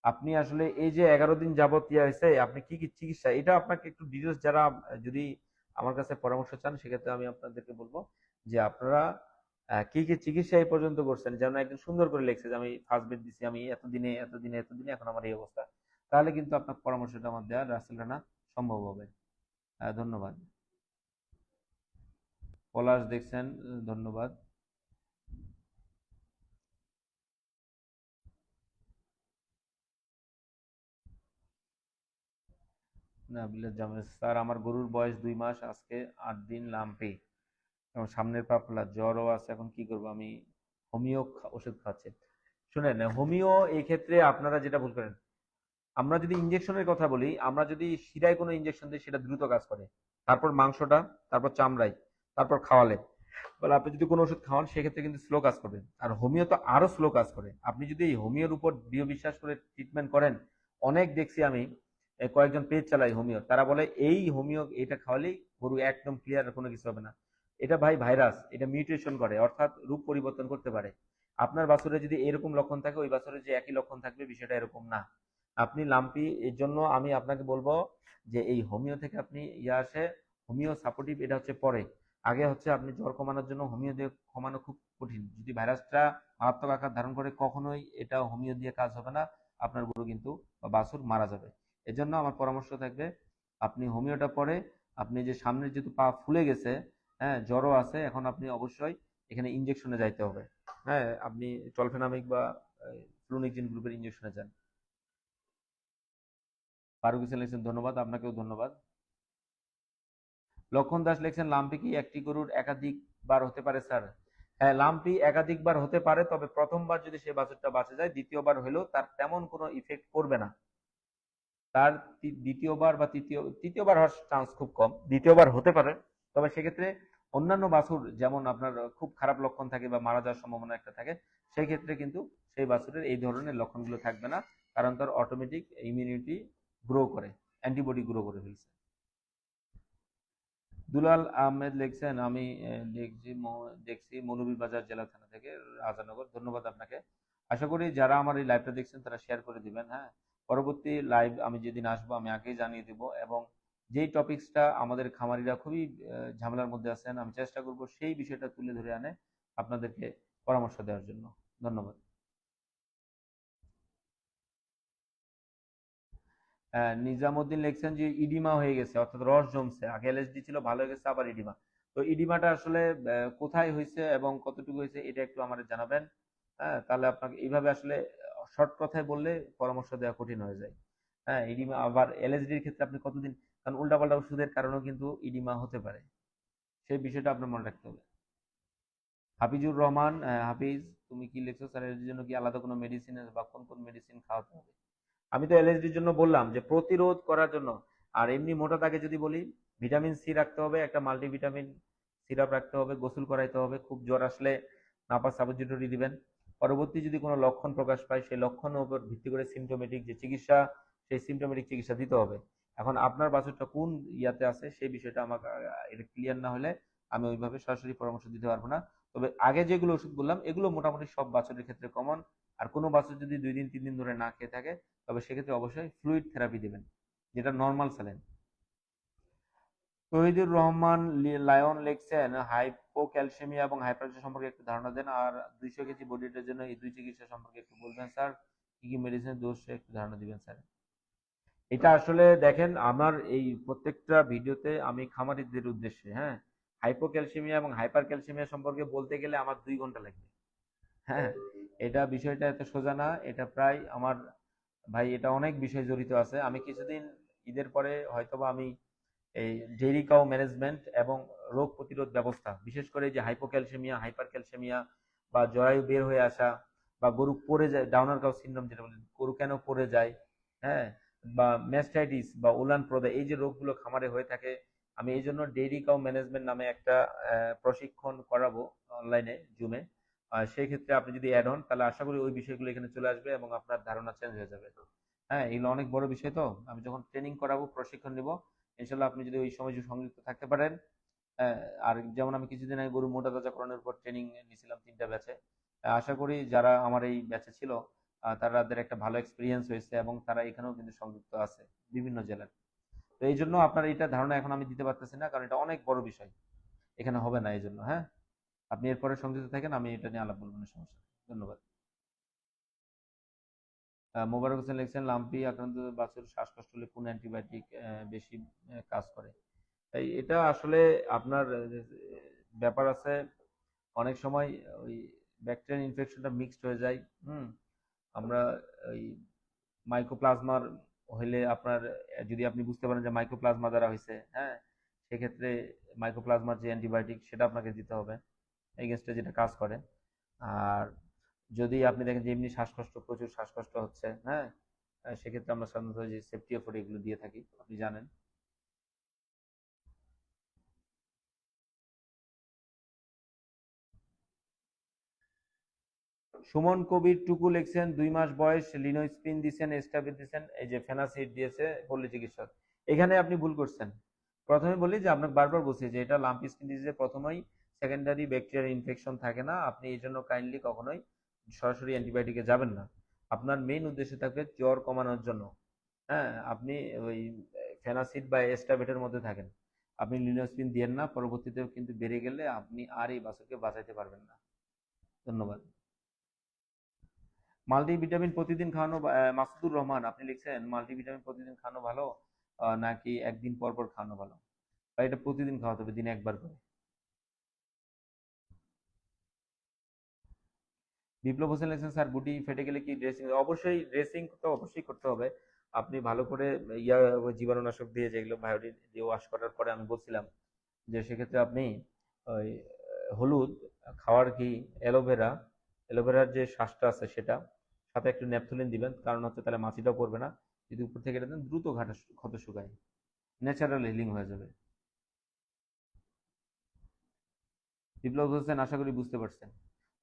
আপনি আসলে এই যে 11 দিন যাবত ইয়া হয়েছে, আপনি কি কি চিকিৎসা, এটা আপনাকে একটু ডিটেলস, যারা যদি আমার কাছে পরামর্শ চান সেক্ষেত্রে আমি আপনাদেরকে বলবো যে আপনারা কি কি চিকিৎসা এই পর্যন্ত করছেন, যেন একদম সুন্দর করে লিখছে যে আমি ফার্স্ট বেড দিছি, আমি এতদিনে এতদিনে এতদিনে এখন আমার এই অবস্থা, তাহলে কিন্তু আপনার পরামর্শটা আমার দেওয়া রাসেল রানা সম্ভব হবে। ধন্যবাদ। পলাশ দেখছেন, ধন্যবাদ। না, বিলেত জামেল, স্যার আমার গরুর বয়স 2 মাস, আজকে 8 দিন লাম্পি এবং সামনের পা ফোলা, জ্বরও আছে, এখন কি করব আমি? হোমিও ওষুধ খাচ্ছে। শুনেন, হোমিও এই ক্ষেত্রে আপনারা যেটা ভুল করেন, আমরা যদি ইনজেকশনের কথা বলি, আমরা যদি শিরায় কোনো ইনজেকশন দিই সেটা দ্রুত কাজ করে, তারপর মাংসটা, তারপর চামড়ায়, তারপর খাওয়ালে, বলে আপনি যদি কোনো ওষুধ খাওয়ান সেক্ষেত্রে কিন্তু স্লো কাজ করবে। আর হোমিও তো আরো স্লো কাজ করে। আপনি যদি এই হোমিওর উপর দৃঢ় বিশ্বাস করে ট্রিটমেন্ট করেন, অনেক দেখছি আমি, কয়েকজন পেজ চালাই হোমিও, তারা বলে এই হোমিও এটা খাওয়ালেই গরু একদম ক্লিয়ার, কোনো কিছু হবে না। এটা ভাই ভাইরাস, এটা মিউটেশন করে, অর্থাৎ রূপ পরিবর্তন করতে পারে। আপনার বাছুরে যদি এরকম লক্ষণ থাকে, ওই বাছুরে যে একই লক্ষণ থাকবে বিষয়টা এরকম না। আপনি লাম্পি, এর জন্য আমি আপনাকে বলবো যে এই হোমিও থেকে আপনি ইয়ে আসে, হোমিও সাপোর্টিভ, এটা হচ্ছে পরে। আগে হচ্ছে আপনি জ্বর কমানোর জন্য হোমিও দিয়ে কমানো খুব কঠিন, যদি ভাইরাসটা মারাত্মক আকার ধারণ করে কখনোই এটা হোমিও দিয়ে কাজ হবে না, আপনার গরু কিন্তু বা বাছুর মারা যাবে। এজন্য আমার পরামর্শ থাকবে আপনি হোমিওটা পরে, আপনি যে সামনের যেহেতু পা ফুলে গেছে, হ্যাঁ জ্বরও আছে, এখন আপনি অবশ্যই এখানে ইনজেকশনে যাইতে হবে। হ্যাঁ, আপনি টলফেনামিক বা ফ্লুনিকজিন গ্রুপের ইনজেকশনে যান। ফারুক হোসেন লিখছেন, ধন্যবাদ, আপনাকেও ধন্যবাদ। লক্ষণ দাস লিখছেন, লাম্পি কি একটি গরুর একাধিকবার হতে পারে স্যার? হ্যাঁ, লাম্পি একাধিকবার হতে পারে, তবে প্রথমবার যদি সে বাছুরটা বাঁচে যায়, দ্বিতীয়বার হলেও তার তেমন কোনো ইফেক্ট করবে না। তার দ্বিতীয়বার বা তৃতীয়বার হওয়ার চান্স খুব কম, দ্বিতীয়বার হতে পারে। তবে সেক্ষেত্রে অন্যান্য বাছুর যেমন আপনার খুব খারাপ লক্ষণ থাকে বা মারা যাওয়ার সম্ভাবনা একটা থাকে, সেই ক্ষেত্রে কিন্তু সেই বাছুরের এই ধরনের লক্ষণগুলো থাকবে না, কারণ তার অটোমেটিক ইমিউনিটি গ্রো করে, অ্যান্টিবডি গ্রো করে ফেলছে। দুলাল আহমেদ লিখছেন, আমি দেখছি মৌলভীবাজার জেলা থানা থেকে, রাজানগর, ধন্যবাদ আপনাকে। আশা করি যারা আমার এই লাইভটা দেখছেন তারা শেয়ার করে দিবেন। হ্যাঁ, পরবর্তী লাইভ আমি যেদিন আসবো আমি আগেই জানিয়ে দিব, এবং যেই টপিকসটা আমাদের খামারিরা খুবই ঝামেলার মধ্যে আছেন, আমি চেষ্টা করব সেই বিষয়টা তুলে ধরে আনে আপনাদেরকে পরামর্শ দেওয়ার জন্য। ধন্যবাদ। নিজামুদ্দিন লিখছেন যে ইডিমা হয়ে গেছে, অর্থাৎ রস জমছে, আগে এলএসডি ছিল ভালো হয়ে গেছে আবার ইডিমা। তো ইডিমাটা আসলে কোথায় হয়েছে এবং কতটুকু হয়েছে এটা একটু আমাদের জানাবেন। হ্যাঁ, তাহলে আপনাকে এইভাবে আসলে শর্ট কথায় বললে পরামর্শ দেওয়া কঠিন হয়ে যায়। হ্যাঁ, ইডিমা আবার এলএসডির ক্ষেত্রে আপনি কতদিন, কারণ উল্টাপাল্টা ওষুধের কারণেও কিন্তু ইডিমা হতে পারে, সেই বিষয়টা আপনার মনে রাখতে হবে। হাফিজুর রহমান, হাফিজ, তুমি কি লিখছো স্যার, এর জন্য কি আলাদা কোনো মেডিসিন বা কোন কোন মেডিসিন খাওয়াতে হবে? আমি তো এলএসডির জন্য বললাম যে প্রতিরোধ করার জন্য। আর এমনি মোটা দাগে যদি বলি, ভিটামিন সি রাখতে হবে, একটা মাল্টিভিটামিন সিরাপ রাখতে হবে, গোসল করাইতে হবে, খুব জ্বর আসলে নাপা সাবজিটরি দিবেন। পরবর্তী যদি কোনো লক্ষণ প্রকাশ পায় সেই লক্ষণের উপর ভিত্তি করে সিমটোমেটিক যে চিকিৎসা, সেই সিমটোমেটিক চিকিৎসা দিতে হবে। এখন আপনার বাছুরটা কোন ইয়াতে আছে সেই বিষয়টা আমাকে এটা ক্লিয়ার না হলে আমি ওইভাবে সরাসরি পরামর্শ দিতে পারবো না। তবে আগে যেগুলো ওষুধ বললাম এগুলো মোটামুটি সব বাছুরের ক্ষেত্রে কমন। আর কোনো বাছুর যদি 2 দিন 3 দিন ধরে না খেয়ে থাকে, তবে সেক্ষেত্রে অবশ্যই ফ্লুইড থেরাপি দিবেন, যেটা normal saline. Tohidur Rahman lion লিখছেন হাইপোক্যালসেমিয়া এবং হাইপারটেনশন সম্পর্কে একটু ধারণা দেন, আর 200 কেজি বডি ওয়েটের জন্য এই দুই চিকিৎসা সম্পর্কে একটু বলবেন স্যার, কি কি মেডিসিনের ডোজ একটু ধারণা দিবেন স্যার। এটা আসলে দেখেন আমার এই প্রত্যেকটা ভিডিওতে আমি খামারিদের উদ্দেশ্যে, হ্যাঁ, হাইপোক্যালসেমিয়া এবং হাইপার ক্যালসেমিয়া সম্পর্কে বলতে গেলে আমার 2 ঘন্টা লাগবে। হ্যাঁ, এটা বিষয়টা এত সোজা না, এটা প্রায় আমার, ভাই এটা অনেক বিষয় জড়িত আছে। আমি কিছুদিন ঈদের পরে হয়তোবা আমি এই ডেইরি কাউ ম্যানেজমেন্ট এবং রোগ প্রতিরোধ ব্যবস্থা, বিশেষ করে যে হাইপোক্যালসেমিয়া হাইপার ক্যালসেমিয়া বা জরায়ু বের হয়ে আসা বা গরু পড়ে যায়, ডাউনার কাউ সিনড্রোম যেটা বলে, গরু কেন পড়ে যায়, হ্যাঁ, বা ম্যাস্টাইটিস বা উলান প্রদাহ, এই যে রোগগুলো খামারে হয়ে থাকে, আমি এই জন্য ডেইরি কাউ ম্যানেজমেন্ট নামে একটা প্রশিক্ষণ করাবো অনলাইনে জুমে। সেই ক্ষেত্রে আপনি যদি অ্যাড হন তাহলে আশা করি ওই বিষয়গুলো এখানে চলে আসবে এবং আপনার ধারণা চেঞ্জ হয়ে যাবে। হ্যাঁ, এগুলো অনেক বড় বিষয়, তো আমি যখন ট্রেনিং করাবো প্রশিক্ষণ নিব, ইনশাল্লাহ আপনি যদি ওই সময় যদি সংযুক্ত থাকতে পারেন। আর যেমন আমি কিছুদিন আগে গরু মোটা তাজাকরণের উপর ট্রেনিং নিয়েছিলাম 3টা ব্যাচে। আশা করি যারা আমার এই ব্যাচে ছিল তাদের একটা ভালো এক্সপিরিয়েন্স হয়েছে এবং তারা এখানেও কিন্তু সংযুক্ত আছে বিভিন্ন জেলার। তো এই জন্য আপনার এইটা ধারণা এখন আমি দিতে পারতেছি না, কারণ এটা অনেক বড় বিষয়, এখানে হবে না। এই জন্য হ্যাঁ, আপনি এরপরে সংযুক্ত থাকেন, আমি এটা নিয়ে আলাপ বলবো না, সমস্যা নেই। ধন্যবাদ। মোবারক হোসেন লিখছেন লাম্পি আক্রান্ত বাছুর শ্বাসকষ্ট হলে কোন অ্যান্টিবায়োটিক বেশি কাজ করে? তাই এটা আসলে আপনার ব্যাপার আছে, অনেক সময় ওই ব্যাকটেরিয়াল ইনফেকশনটা মিক্সড হয়ে যায়। হুম, আমরা ওই মাইকোপ্লাজমার হইলে আপনার যদি আপনি বুঝতে পারেন যে মাইকোপ্লাজমা দ্বারা হয়েছে, হ্যাঁ, সেক্ষেত্রে মাইকোপ্লাজমার যে অ্যান্টিবায়োটিক সেটা আপনাকে দিতে হবে, এগেনস্টে যেটা কাজ করে। আর যদি আপনি দেখেন যে এমনি শ্বাসকষ্ট, প্রচুর শ্বাসকষ্ট হচ্ছে, হ্যাঁ, সেক্ষেত্রে আমরা সাধারণত যে সেফটিওফোর এগুলো দিয়ে থাকি, আপনি জানেন। সুমন কবির টুকু লিখছেন 2 মাস বয়স, লিনোস্পিন দিচ্ছেন, এস্টাবিল দিচ্ছেন, এই যে ফেনাসিড দিয়েছে পল্লী চিকিৎসক। এখানে আপনি ভুল করছেন। প্রথমে বলি যে আপনাকে বারবার বলছি যে এটা লাম্পি স্কিন ডিজিজের প্রথমেই সেকেন্ডারি ব্যাকটেরিয়াল ইনফেকশন থাকে না, আপনি এই জন্য কাইন্ডলি কখনোই সরাসরি অ্যান্টিবায়োটিকে যাবেন না। আপনার মেইন উদ্দেশ্য থাকবে জ্বর কমানোর জন্য। হ্যাঁ, আপনি ওই ফেনাসিড বা এস্টাবেটের মধ্যে থাকেন, আপনি লিনোস্পিন দিয়েন না, পরবর্তীতে কিন্তু বেড়ে গেলে আপনি আর এই বাছুরকে বাঁচাইতে পারবেন না। ধন্যবাদ। মাল্টিভিটামিন প্রতিদিন খাওয়ানো মাসুদুর রহমান আপনি লিখছেন মাল্টিভিটামিন প্রতিদিন খাওয়ানো ভালো নাকি একদিন পর পর খাওয়ানো ভালো? বা এটা প্রতিদিন খাওয়াতে হবে, দিনে একবার করে। বিপ্লব হোসেন লিখছেন স্যার গুটি ফেটে গেলে কি ড্রেসিং? অবশ্যই ড্রেসিং তো অবশ্যই করতে হবে। আপনি ভালো করে ইয়া জীবাণুনাশক দিয়ে, যেগুলো বায়োটিন দিয়ে ওয়াশ করার পরে আমি বলছিলাম যে সেক্ষেত্রে আপনি ওই হলুদ, খাওয়ার ঘি, অ্যালোভেরা, অ্যালোভেরার যে শ্বাসটা আছে সেটা, সাথে একটু ন্যাপথলিন দিবেন, কারণ হচ্ছে তাহলে মাছিটাও পড়বে না। যদি উপর থেকে এটা দেন দ্রুত ক্ষত শুকায়, ন্যাচারাল হিলিং হয়ে যাবে। বিপ্লব হোসেন আশা করি বুঝতে পারছেন।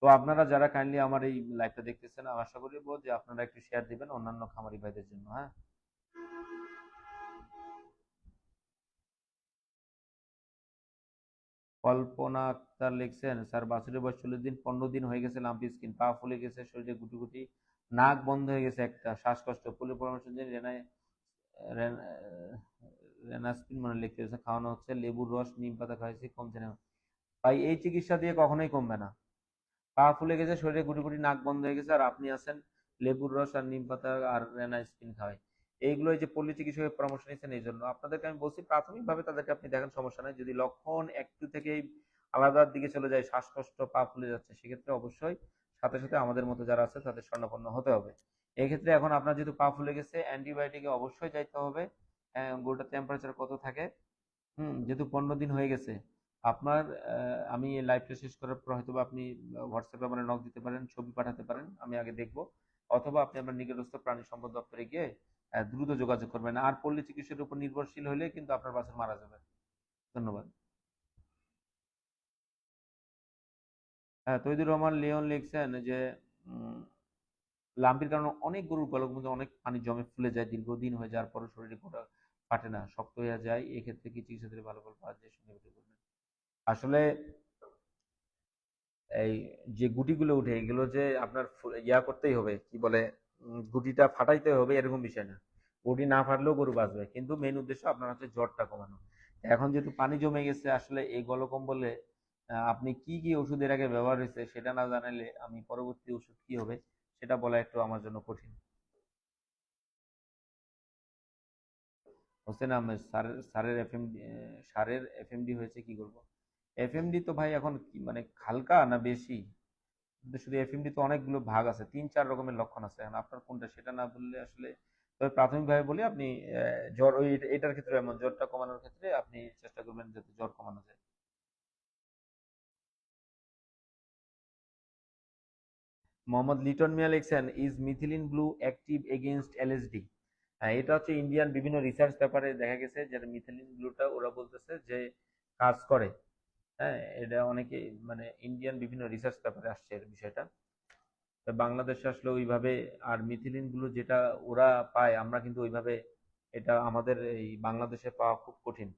তো আপনারা যারা কাইন্ডলি আমার এই লাইভটা দেখতেছেন, আমি আশা করি যে আপনারা একটু শেয়ার দিবেন অন্যান্য খামারি ভাইদের জন্য, হ্যাঁ। কল্পনা আক্তার লিখছেন স্যার বাছুরের বয়স 40 দিন, 15 দিন হয়ে গেছে, লাম্পি স্কিন, পা ফুলে গেছে, শরীরে গুটি গুটি, নাক বন্ধ হয়ে গেছে একটা, শ্বাসকষ্ট, ফুলের পরামর্শ দিন। রেন- রেনাস্পিন মানে লিখতে হয়েছে, খাওয়ানো হচ্ছে, লেবুর রস নিম পাতা খাওয়াইছি, কমছে না। ভাই এই চিকিৎসা দিয়ে কখনোই কমবে না। পা ফুলে গেছে, শরীরে গুটি গুটি, নাক বন্ধ হয়ে গেছে, আর আপনি আছেন লেবুর রস আর নিম পাতা আর রেনাইসিন খাওয়াই। এইগুলো এই যে পল্লী চিকিৎসকের পরামর্শ নিচ্ছেন, এই জন্য আপনাদেরকে আমি বলছি প্রাথমিকভাবে তাদেরকে আপনি দেখেন, সমস্যা নাই। যদি লক্ষণ একটু থেকেই আলাদার দিকে চলে যায়, শ্বাসকষ্ট, পা ফুলে যাচ্ছে, সেক্ষেত্রে অবশ্যই সাথে সাথে আমাদের মতো যারা আছে তাদের শরণাপন্ন হতে হবে। এক্ষেত্রে এখন আপনার যেহেতু পা ফুলে গেছে, অ্যান্টিবায়োটিকে অবশ্যই যাইতে হবে। গরুটার টেম্পারেচার কত থাকে, যেহেতু 15 দিন হয়ে গেছে আপনার, আমি এই লাইভটা শেষ করার পর হয়তো বা আপনি হোয়াটসঅ্যাপে আমার নক দিতে পারেন, ছবি পাঠাতে পারেন, আমি আগে দেখবো। অথবা আপনি আপনার নিকটস্থ প্রাণী সম্পদ দপ্তরে গিয়ে দ্রুত যোগাযোগ করবেন। আর পল্লী চিকিৎসকের উপর নির্ভরশীল হলে কিন্তু আপনার বাছুর মারা যাবে। ধন্যবাদ। হ্যাঁ, তৈদুর রহমান লিওন লিখছেন যে উম, লাম্পির কারণে অনেক গরুর গলার মধ্যে অনেক পানি জমে ফুলে যায়, দীর্ঘদিন হয়ে যাওয়ার পরও শরীরে গোটা ফাটে না, শক্ত হয়ে যায়, এক্ষেত্রে কি চিকিৎসা দিলে ভালো ফল পাওয়া যায়, শুনে করবেন। আসলে এই যে গুটিগুলো উঠে, এগুলো যে আপনার ইয়া করতেই হবে, কি বলে, গুটিটা ফাটাইতে হবে এরকম বিষয় না। গুটি না ফাটলেও গরু বাঁচবে, কিন্তু মেইন উদ্দেশ্য আপনার হচ্ছে জ্বরটা কমানো। এখন যেহেতু পানি জমে গেছে, আসলে এই গলকম্বলে আপনি কি কি ওষুধ এর আগে ব্যবহার হয়েছে সেটা না জানালে আমি পরবর্তী ওষুধ কি হবে সেটা বলা একটু আমার জন্য কঠিন। হোসেন আহমেদ, স্যারের এফএমডি, স্যারের এফএমডি হয়েছে, কি করব? এফএমডি তো ভাই এখন কি মানে হালকা না বেশি? কিন্তু শুধু এফএমডি তো অনেকগুলো ভাগ আছে, 3-4 রকমের লক্ষণ আছে, এখন আপনার কোনটা সেটা না বললে আসলে। তবে প্রাথমিকভাবে বলি, আপনি জ্বর, ওই এটার ক্ষেত্রে এমন, জ্বরটা কমানোর ক্ষেত্রে আপনি চেষ্টা করবেন যাতে জ্বর কমানো যায়। মোহাম্মদ লিটন মিয়া লিখছেন, is methylene blue active against LSD? হ্যাঁ, এটা হচ্ছে ইন্ডিয়ান বিভিন্ন রিসার্চ পেপারে দেখা গেছে যে মিথিলিন ব্লুটা ওরা বলতেছে যে কাজ করে। হ্যাঁ, এটা অনেকে মানে ইন্ডিয়ান বিভিন্ন রিসার্চ পেপারে আসছে এর বিষয়টা। তা বাংলাদেশে আসলে ওইভাবে, আর মিথিলিন গুলো যেটা ওরা পায়, আমরা কিন্তু ওইভাবে এটা আমাদের এই বাংলাদেশে পাওয়া খুব কঠিন।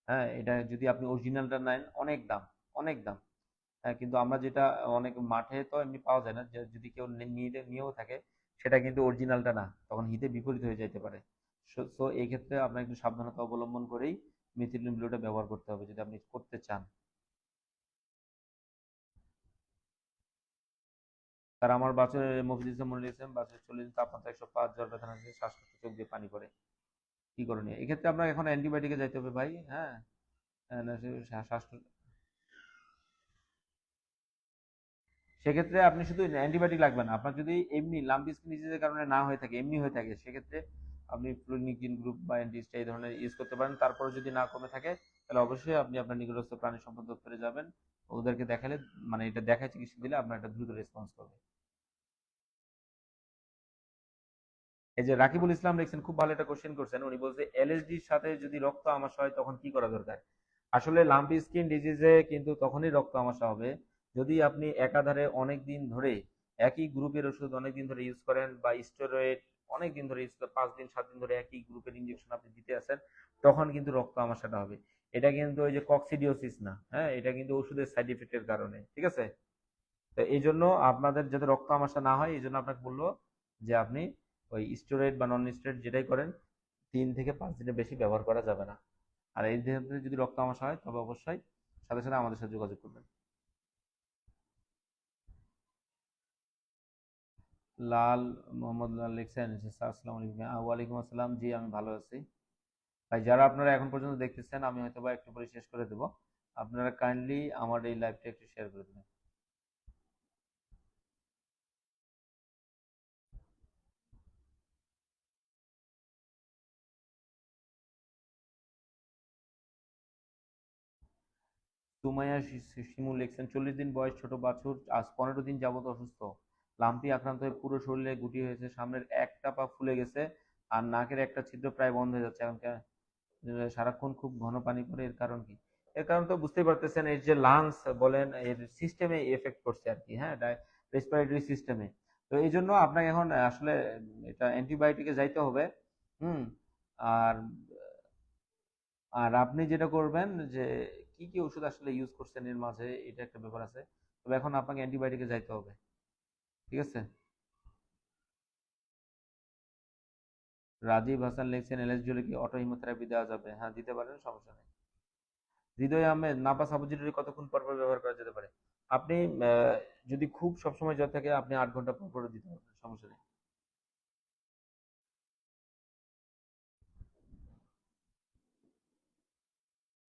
হ্যাঁ, এটা যদি আপনি অরিজিনালটা নেন অনেক দাম, অনেক দাম। হ্যাঁ, কিন্তু আমরা যেটা অনেক মাঠে তো এমনি পাওয়া যায় না, যে যদি কেউ নিয়েও থাকে, সেটা কিন্তু অরিজিনালটা না, তখন হিতে বিপরীত হয়ে যেতে পারে। সো এই ক্ষেত্রে আপনার একটু সাবধানতা অবলম্বন করেই মিথিলিন ব্লুটা ব্যবহার করতে হবে যদি আপনি করতে চান। তার আমার বাছুর মফিজ ইসলাম মনে লিখেছেন, বাছুর 40 দিন তাপমাত্রা 105, জ্বর ব্যথা না, শ্বাসকষ্ট, চোখ দিয়ে পানি পড়ে, কি করণীয়? এক্ষেত্রে আপনার এখন অ্যান্টিবায়োটিকে যাইতে হবে ভাই। হ্যাঁ, না, শ্বাসকষ্ট, সেক্ষেত্রে আপনি শুধু অ্যান্টিবায়োটিক লাগবে না, আপনার যদি এমনি লাম্পি স্কিন ডিজিজের কারণে না হয়ে থাকে, এমনি হয়ে থাকে, সেক্ষেত্রে আপনি ফ্লুনিকিন গ্রুপ বা অ্যান্টিস্টা এই ধরনের ইউজ করতে পারেন। তারপরে যদি না কমে থাকে, তাহলে অবশ্যই আপনি আপনার নিকটস্থ প্রাণী সম্পদ দপ্তরে যাবেন, ওদেরকে দেখালে, মানে এটা দেখায় চিকিৎসা দিলে আপনার একটা দ্রুত রেসপন্স করবে। এই যে রাকিবুল ইসলাম লিখছেন, খুব ভালো একটা কোশ্চেন করছেন, উনি বলছে এলএসডির সাথে যদি রক্ত আমাশা হয় তখন কি করা দরকার। আসলে লাম্পি স্কিন ডিজিজে কিন্তু তখনই রক্ত আমাশা হবে যদি আপনি একাধারে অনেক দিন ধরে একই গ্রুপের ওষুধ অনেক দিন ধরে ইউজ করেন, বা স্টেরয়েড অনেক দিন ধরে ইউজ করেন, 5 দিন 7 দিন ধরে একই গ্রুপের ইনজেকশন আপনি দিতে আছেন, তখন কিন্তু রক্ত আমাশাটা হবে। এটা কিন্তু ওই যে কক্সিডিওসিস না, হ্যাঁ, এটা কিন্তু ওষুধের সাইড এফেক্টের কারণে, ঠিক আছে? তো এই জন্য আপনাদের যাতে রক্ত আমাশা না হয়, এই জন্য আপনাকে বললো যে আপনি ওই স্টেরয়েড বা নন স্টেরয়েড যেটাই করেন, 3 থেকে 5 দিনের বেশি ব্যবহার করা যাবে না। আর এই ক্ষেত্রে যদি রক্ত আমাশা হয় তবে অবশ্যই সাথে সাথে আমাদের সাথে যোগাযোগ করবেন। লাল, মোহাম্মদ লাল লিখছেন যে, স্যার আসসালামু আলাইকুম। ওয়ালাইকুম আসসালাম, জি আমি ভালো আছি। ভাই, যারা আপনারা এখন পর্যন্ত দেখতেছেন, আমি হয়তো বা একটু পরে শেষ করে দেবো, আপনারা কাইন্ডলি আমার এই লাইভটা একটু শেয়ার করে দেবেন। সুমাইয়া শিমুল লিখছেন, 40 দিন বয়স, ছোট বাছুর, আজ 15 দিন যাবত অসুস্থ, লাম্পি আক্রান্ত হয়ে পুরো শরীরে গুটি হয়েছে, সামনের একটা পা ফুলে গেছে, আর নাকের একটা ছিদ্র প্রায় বন্ধ হয়ে যাচ্ছে, এখন সারাক্ষণ খুব ঘন পানি পড়ে, এর কারণ কি? এর কারণ তো বুঝতেই পারতেছেন, এর যে লাংস বলেন, এর সিস্টেমে এফেক্ট করছে আর কি, হ্যাঁ, রেসপিরেটরি সিস্টেমে। তো এই জন্য আপনাকে এখন আসলে এটা অ্যান্টিবায়োটিকে যাইতে হবে। হুম। আর আর আপনি যেটা করবেন যে কি কি ওষুধ আসলে ইউজ করছেন এর মাঝে, এটা একটা ব্যাপার আছে। তবে এখন আপনাকে অ্যান্টিবায়োটিকে যাইতে হবে, ঠিক আছে? রাজীব হাসান লিখছেন, এলএসডি হলে কি অটো হিমোথেরাপি দেওয়া যাবে? হ্যাঁ, দিতে পারেন, সমস্যা নেই। হৃদয় আহমেদ, নাপা সাবুজিটারি কতক্ষণ পর পর ব্যবহার করা যেতে পারে? আপনি আহ, যদি খুব সবসময় জ্বর থাকে আপনি 8 ঘন্টা পর পর দিতে পারবেন, সমস্যা নেই।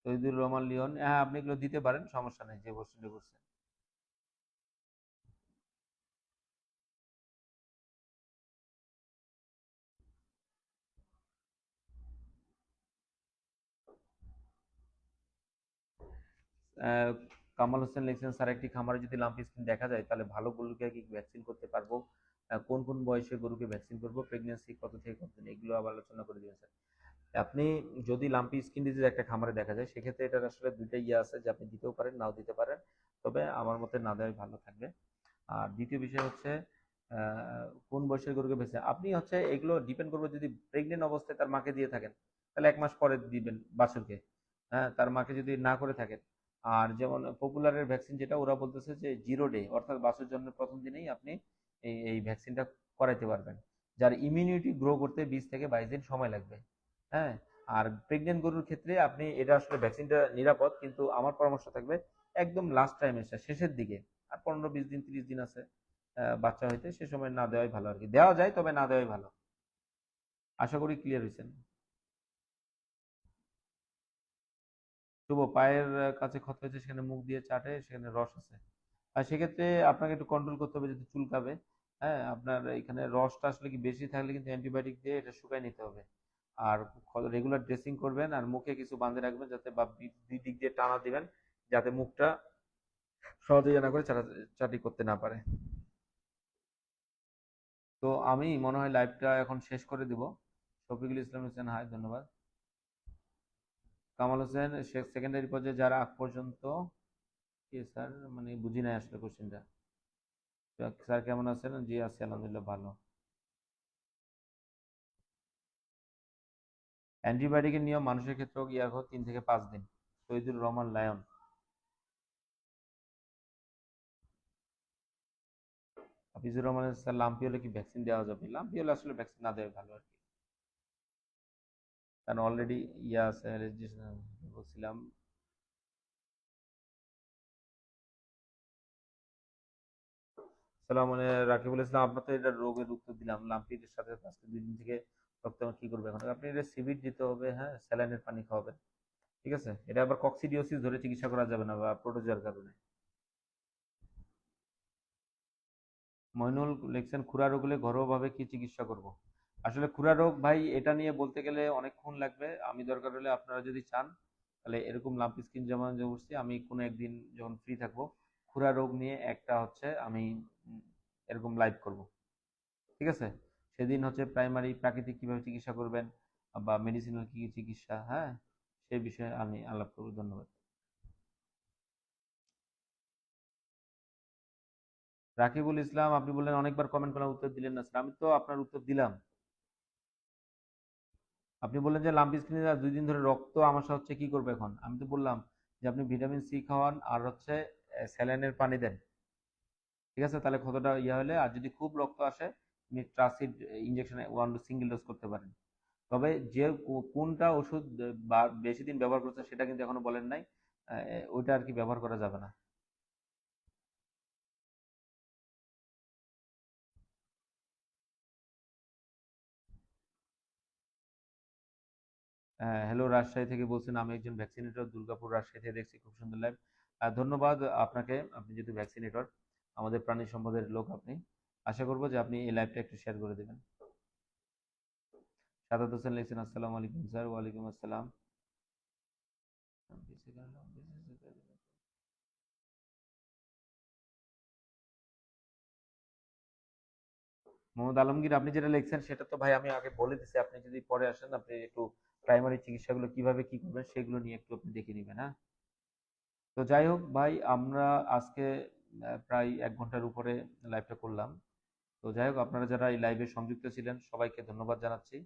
তৈদুর রহমান লিওন, হ্যাঁ আপনি এগুলো দিতে পারেন, সমস্যা নেই, যে বস্তুটা করছেন। আহ, কামাল হোসেন লিখছেন, স্যার একটি খামারে যদি লাম্পি স্কিন দেখা যায় তাহলে ভালো গরুকে কি ভ্যাকসিন করতে পারবো? কোন কোন বয়সে গরুকে ভ্যাকসিন করবো, প্রেগন্যান্সি কত থেকে কতদিন, এগুলো আবার আলোচনা করে দিয়েছেন। আপনি যদি লাম্পি স্কিন ডিজিজ একটা খামারে দেখা যায় সেক্ষেত্রে এটার আসলে দুইটা ইয়ে আছে, যে আপনি দিতেও পারেন নাও দিতে পারেন, তবে আমার মতে না দেওয়াই ভালো থাকবে। আর দ্বিতীয় বিষয় হচ্ছে কোন বয়সের গরুকে বেছে আপনি হচ্ছে, এগুলো ডিপেন্ড করবে, যদি প্রেগনেন্ট অবস্থায় তার মাকে দিয়ে থাকেন তাহলে 1 মাস পরে দিবেন বাছুরকে, হ্যাঁ তার মাকে যদি না করে থাকেন। আর যেমন পপুলারের ভ্যাকসিন যেটা ওরা বলতেছে যে 0 ডে অর্থাৎ বাছুর জন্মের প্রথম দিনেই আপনি এই ভ্যাকসিনটা করাইতে পারবেন, যার ইমিউনিটি গ্রো করতে 20 থেকে 22 দিন সময় লাগবে। হ্যাঁ, আর প্রেগনেন্ট গরুর ক্ষেত্রে আপনি এটা আসলে ভ্যাকসিনটা নিরাপদ, কিন্তু আমার পরামর্শ থাকবে একদম লাস্ট টাইম এসে শেষের দিকে, আর 15 20 দিন 30 দিন আছে বাচ্চা হইতে, সে সময় না দেওয়াই ভালো আর কি, দেওয়া যায় তবে না দেওয়াই ভালো। আশা করি ক্লিয়ার হয়েছেন। শুভ, পায়ের কাছে ক্ষত হয়েছে সেখানে মুখ দিয়ে চাটে সেখানে রস আছে, আর সেক্ষেত্রে আপনাকে একটু কন্ট্রোল করতে হবে যদি চুলকাবে। হ্যাঁ, আপনার এখানে রসটা আসলে কি বেশি থাকলে কিন্তু অ্যান্টিবায়োটিক দিয়ে এটা শুকায় নিতে হবে। আর রেগুলার ড্রেসিং করবেন আর মুখে কিছু বাঁধে রাখবেন, যাতে বা দুই দিক দিয়ে টানা দিবেন যাতে মুখটা সহজে জানা করে চাটাচাটি করতে না পারে। তো আমি মনে হয় লাইভটা এখন শেষ করে দিব। শফিকুল ইসলাম হোসেন, হাই, ধন্যবাদ। কামাল হোসেন, সেকেন্ডারি পর্যায়ে যারা আগ পর্যন্ত, কি স্যার মানে বুঝি নাই আসলে কোশ্চেনটা। স্যার কেমন আছেন? জি আছি আলহামদুলিল্লাহ ভালো। অ্যান্টিবায়োটিকের নিয়ম মানুষের ক্ষেত্রেও কি এখন 3 থেকে 5 দিন? শহীদুর রহমান লায়ন। হাফিজুর রহমানের, স্যার লাম্পি হলে কি ভ্যাকসিন দেওয়া যাবে? লাম্পি হলে আসলে ভ্যাকসিন না দেওয়া ভালো আর কি, কারণ অলরেডি ইয়া আছে, রেজিস্ট্রেশন বলছিলাম। সালাম, মানে রাকিবুল ইসলাম, আপনার তো এটা রোগের উত্তর দিলাম, লাম্পির সাথে আজকে 2 দিন থেকে রক্ত আমার কি করবে এখন? আপনি এটা সিভিট দিতে হবে, হ্যাঁ স্যালাইনের পানি খাওয়াবেন, ঠিক আছে? এটা আবার কক্সিডিওসিস ধরে চিকিৎসা করা যাবে না বা প্রোটোজোয়ার কারণে। মইনুল লিখছেন, খুরা রোগ হলে ঘরোয়াভাবে কি চিকিৎসা করব? আসলে খুরা রোগ ভাই এটা নিয়ে বলতে গেলে অনেকক্ষণ লাগবে, আমি দরকার হলে আপনারা যদি চান তাহলে এরকম লাম্পি স্কিন যেমন যে বলছি, আমি কোনো একদিন যখন ফ্রি থাকবো খুরা রোগ নিয়ে একটা হচ্ছে আমি উম, এরকম লাইভ করব, ঠিক আছে? সেদিন হচ্ছে প্রাইমারি প্রাকৃতিক কিভাবে চিকিৎসা করবেন বা মেডিসিনাল কি কি চিকিৎসা, হ্যাঁ সেই বিষয়ে আমি আলাপ করবো। ধন্যবাদ। রাকিবুল ইসলাম, আপনি বললেন অনেকবার কমেন্ট করার উত্তর দিলেন না, স্যার আমি তো আপনার উত্তর দিলাম। আপনি বললেন যে লাম্পি স্কিনে 2 দিন ধরে রক্ত আমাশা হচ্ছে কি করবে এখন, আমি তো বললাম যে আপনি ভিটামিন সি খাওয়ান আর হচ্ছে স্যালাইনের পানি দেন, ঠিক আছে? তাহলে কতটা ইয়ে হলে, আর যদি খুব রক্ত আসে আপনি ট্রাসিড ইনজেকশন 1 সিঙ্গেল ডোজ করতে পারেন। তবে যে কোনটা ওষুধ বা বেশি দিন ব্যবহার করছে সেটা কিন্তু এখনো বলেন নাই, ওইটা আর কি ব্যবহার করা যাবে না। হ্যালো, রাজশাহী থেকে বলছেন, আমি একজন ভ্যাকসিনেটর, দুর্গাপুর রাজশাহী থেকে দেখছি, খুব সুন্দর লাইভ। ধন্যবাদ আপনাকে, আপনি যেহেতু ভ্যাকসিনেটর, আমাদের প্রাণী সম্পদের লোক আপনি, আশা করবো যে আপনি এই লাইভটা একটু শেয়ার করে দেবেন। সাদাত হোসেন লিখছেন, আসসালামু আলাইকুম স্যার। ওয়ালাইকুম আসসালাম। মোহাম্মদ আলমগীর, আপনি যেটা লিখছেন সেটা তো ভাই আমি আগে বলে দিছি, আপনি যদি পরে আসেন আপনি একটু প্রাইমারি চিকিৎসাগুলো কিভাবে কি করবেন সেগুলো নিয়ে একটু আপনি দেখে নিবেন, হ্যাঁ? তো যাই হোক ভাই, আমরা আজকে প্রায় 1 ঘন্টার উপরে লাইভটা করলাম। তো যাই হোক, আপনারা যারা এই লাইভে সংযুক্ত ছিলেন সবাইকে ধন্যবাদ জানাচ্ছি।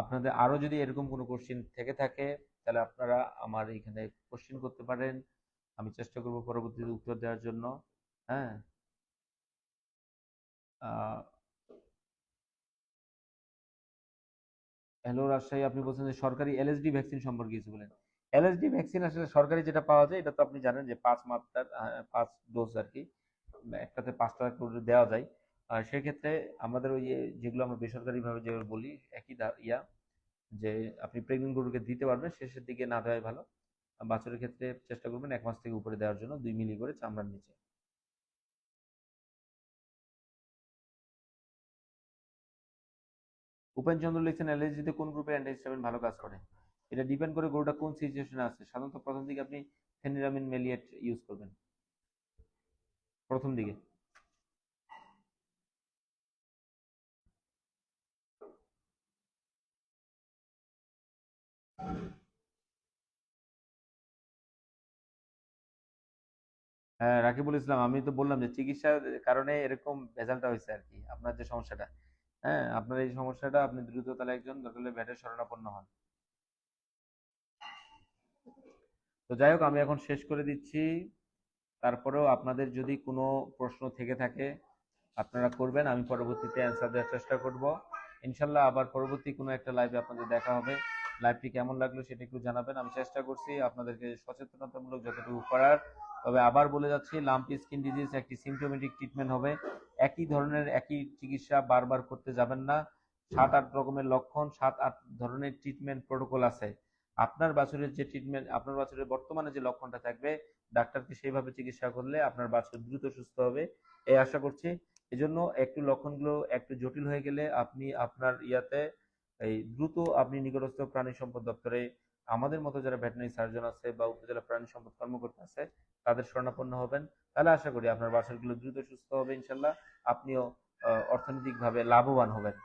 আপনাদের আরো যদি এরকম কোনো কোশ্চিন থেকে থাকে তাহলে আপনারা আমার এখানে কোশ্চিন করতে পারেন, আমি চেষ্টা করব পরবর্তীতে উত্তর দেওয়ার জন্য। হ্যাঁ, হ্যালো রাজশাহী, আপনি বলছেন যে সরকারি এলএসডি ভ্যাকসিন সম্পর্কে কিছু বলেন। এলএসডি ভ্যাকসিন আসলে সরকারি যেটা পাওয়া যায় এটা তো আপনি জানেন যে 5 মাত্রার 5 ডোজ আর কি, একটাতে 5টা করে দেওয়া যায়। আর সেক্ষেত্রে আমাদের ওই যে যেগুলো আমরা বেসরকারি ভাবে যেগুলো বলি একই যে আপনি প্রেগনেন্ট গরুকে দিতে পারবেন, শেষের দিকে না দেওয়াই ভালো। বাছুরের ক্ষেত্রে চেষ্টা করবেন 1 মাস থেকে উপরে দেওয়ার জন্য, 2 মিলি করে চামড়ার নিচে। উপেন চন্দ্র লিখছেন অ্যালার্জিতে কোন গ্রুপের অ্যান্টিহিস্টামিন ভালো কাজ করে? এটা ডিপেন্ড করে গরুটা কোন সিচুয়েশনে আছে। সাধারণত প্রথম দিকে আপনি ফেনিরামিন মেলিয়েট ইউজ করবেন প্রথম দিকে। হ্যাঁ রাকিবুল ইসলাম, আমি তো বললাম যে চিকিৎসার কারণে এরকম ভেজালটা হয়েছে আর কি, আপনার যে সমস্যাটা। হ্যাঁ, আপনার এই সমস্যাটা আপনি দ্রুত তাহলে একজন দরকার হলে ভেটের শরণাপন্ন হন। তো যাই হোক, আমি এখন শেষ করে দিচ্ছি। তারপরেও আপনাদের যদি কোনো প্রশ্ন থেকে থাকে আপনারা করবেন, আমি পরবর্তীতে অ্যান্সার দেওয়ার চেষ্টা করব। ইনশাল্লাহ আবার পরবর্তী কোনো একটা লাইভে আপনাদের দেখা হবে। লাইভটি কেমন লাগলো সেটা একটু জানাবেন। আমি চেষ্টা করছি আপনাদেরকে সচেতনতামূলক যতটুকু করার। তবে আবার বলে যাচ্ছি, লাম্পি স্কিন ডিজিজ একটি সিমটোমেটিক ট্রিটমেন্ট হবে। একই ধরনের একই চিকিৎসা বারবার করতে যাবেন না। 7-8 রকমের লক্ষণ, 7-8 ধরনের ট্রিটমেন্ট প্রোটোকল আছে। আপনার বাছুরের যে ট্রিটমেন্ট, আপনার বাছুরের বর্তমানে যে লক্ষণটা থাকবে, ডাক্তারকে সেইভাবে চিকিৎসা করলে আপনার বাছুর দ্রুত সুস্থ হবে এই আশা করছি। এজন্য একটু লক্ষণগুলো একটু জটিল হয়ে গেলে আপনি আপনার ইয়াতে এই দ্রুত আপনি নিকটস্থ প্রাণী সম্পদ দপ্তরে আমাদের মতো যারা ভেটেরিনারি সার্জন আছে বা উপজেলা প্রাণী সম্পদ কর্মকর্তা আছে তাদের শরণাপন্ন হবেন। তাহলে আশা করি আপনার বাছুরগুলো দ্রুত সুস্থ হবে ইনশাল্লাহ। আপনিও অর্থনৈতিকভাবে লাভবান হবেন।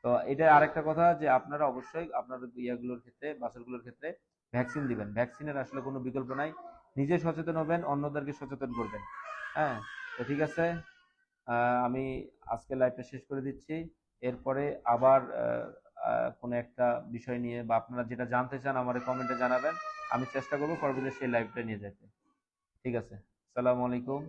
তো এটা আরেকটা কথা যে আপনারা অবশ্যই আপনার ইয়াগুলোর ক্ষেত্রে, বাছুরগুলোর ক্ষেত্রে ভ্যাকসিন দিবেন। ভ্যাকসিনের আসলে কোনো বিকল্প নাই। নিজে সচেতন হবেন, অন্যদেরকে সচেতন করবেন। হ্যাঁ, তো ঠিক আছে। আমি আজকে লাইভটা শেষ করে দিচ্ছি। এরপরে আবার কোনো একটা বিষয় নিয়ে বা আপনারা যেটা জানতে চান আমার কমেন্টে জানাবেন। আমি চেষ্টা করবো পরবর্তীতে সেই লাইভটা নিয়ে যেতে। ঠিক আছে। আসসালামু আলাইকুম।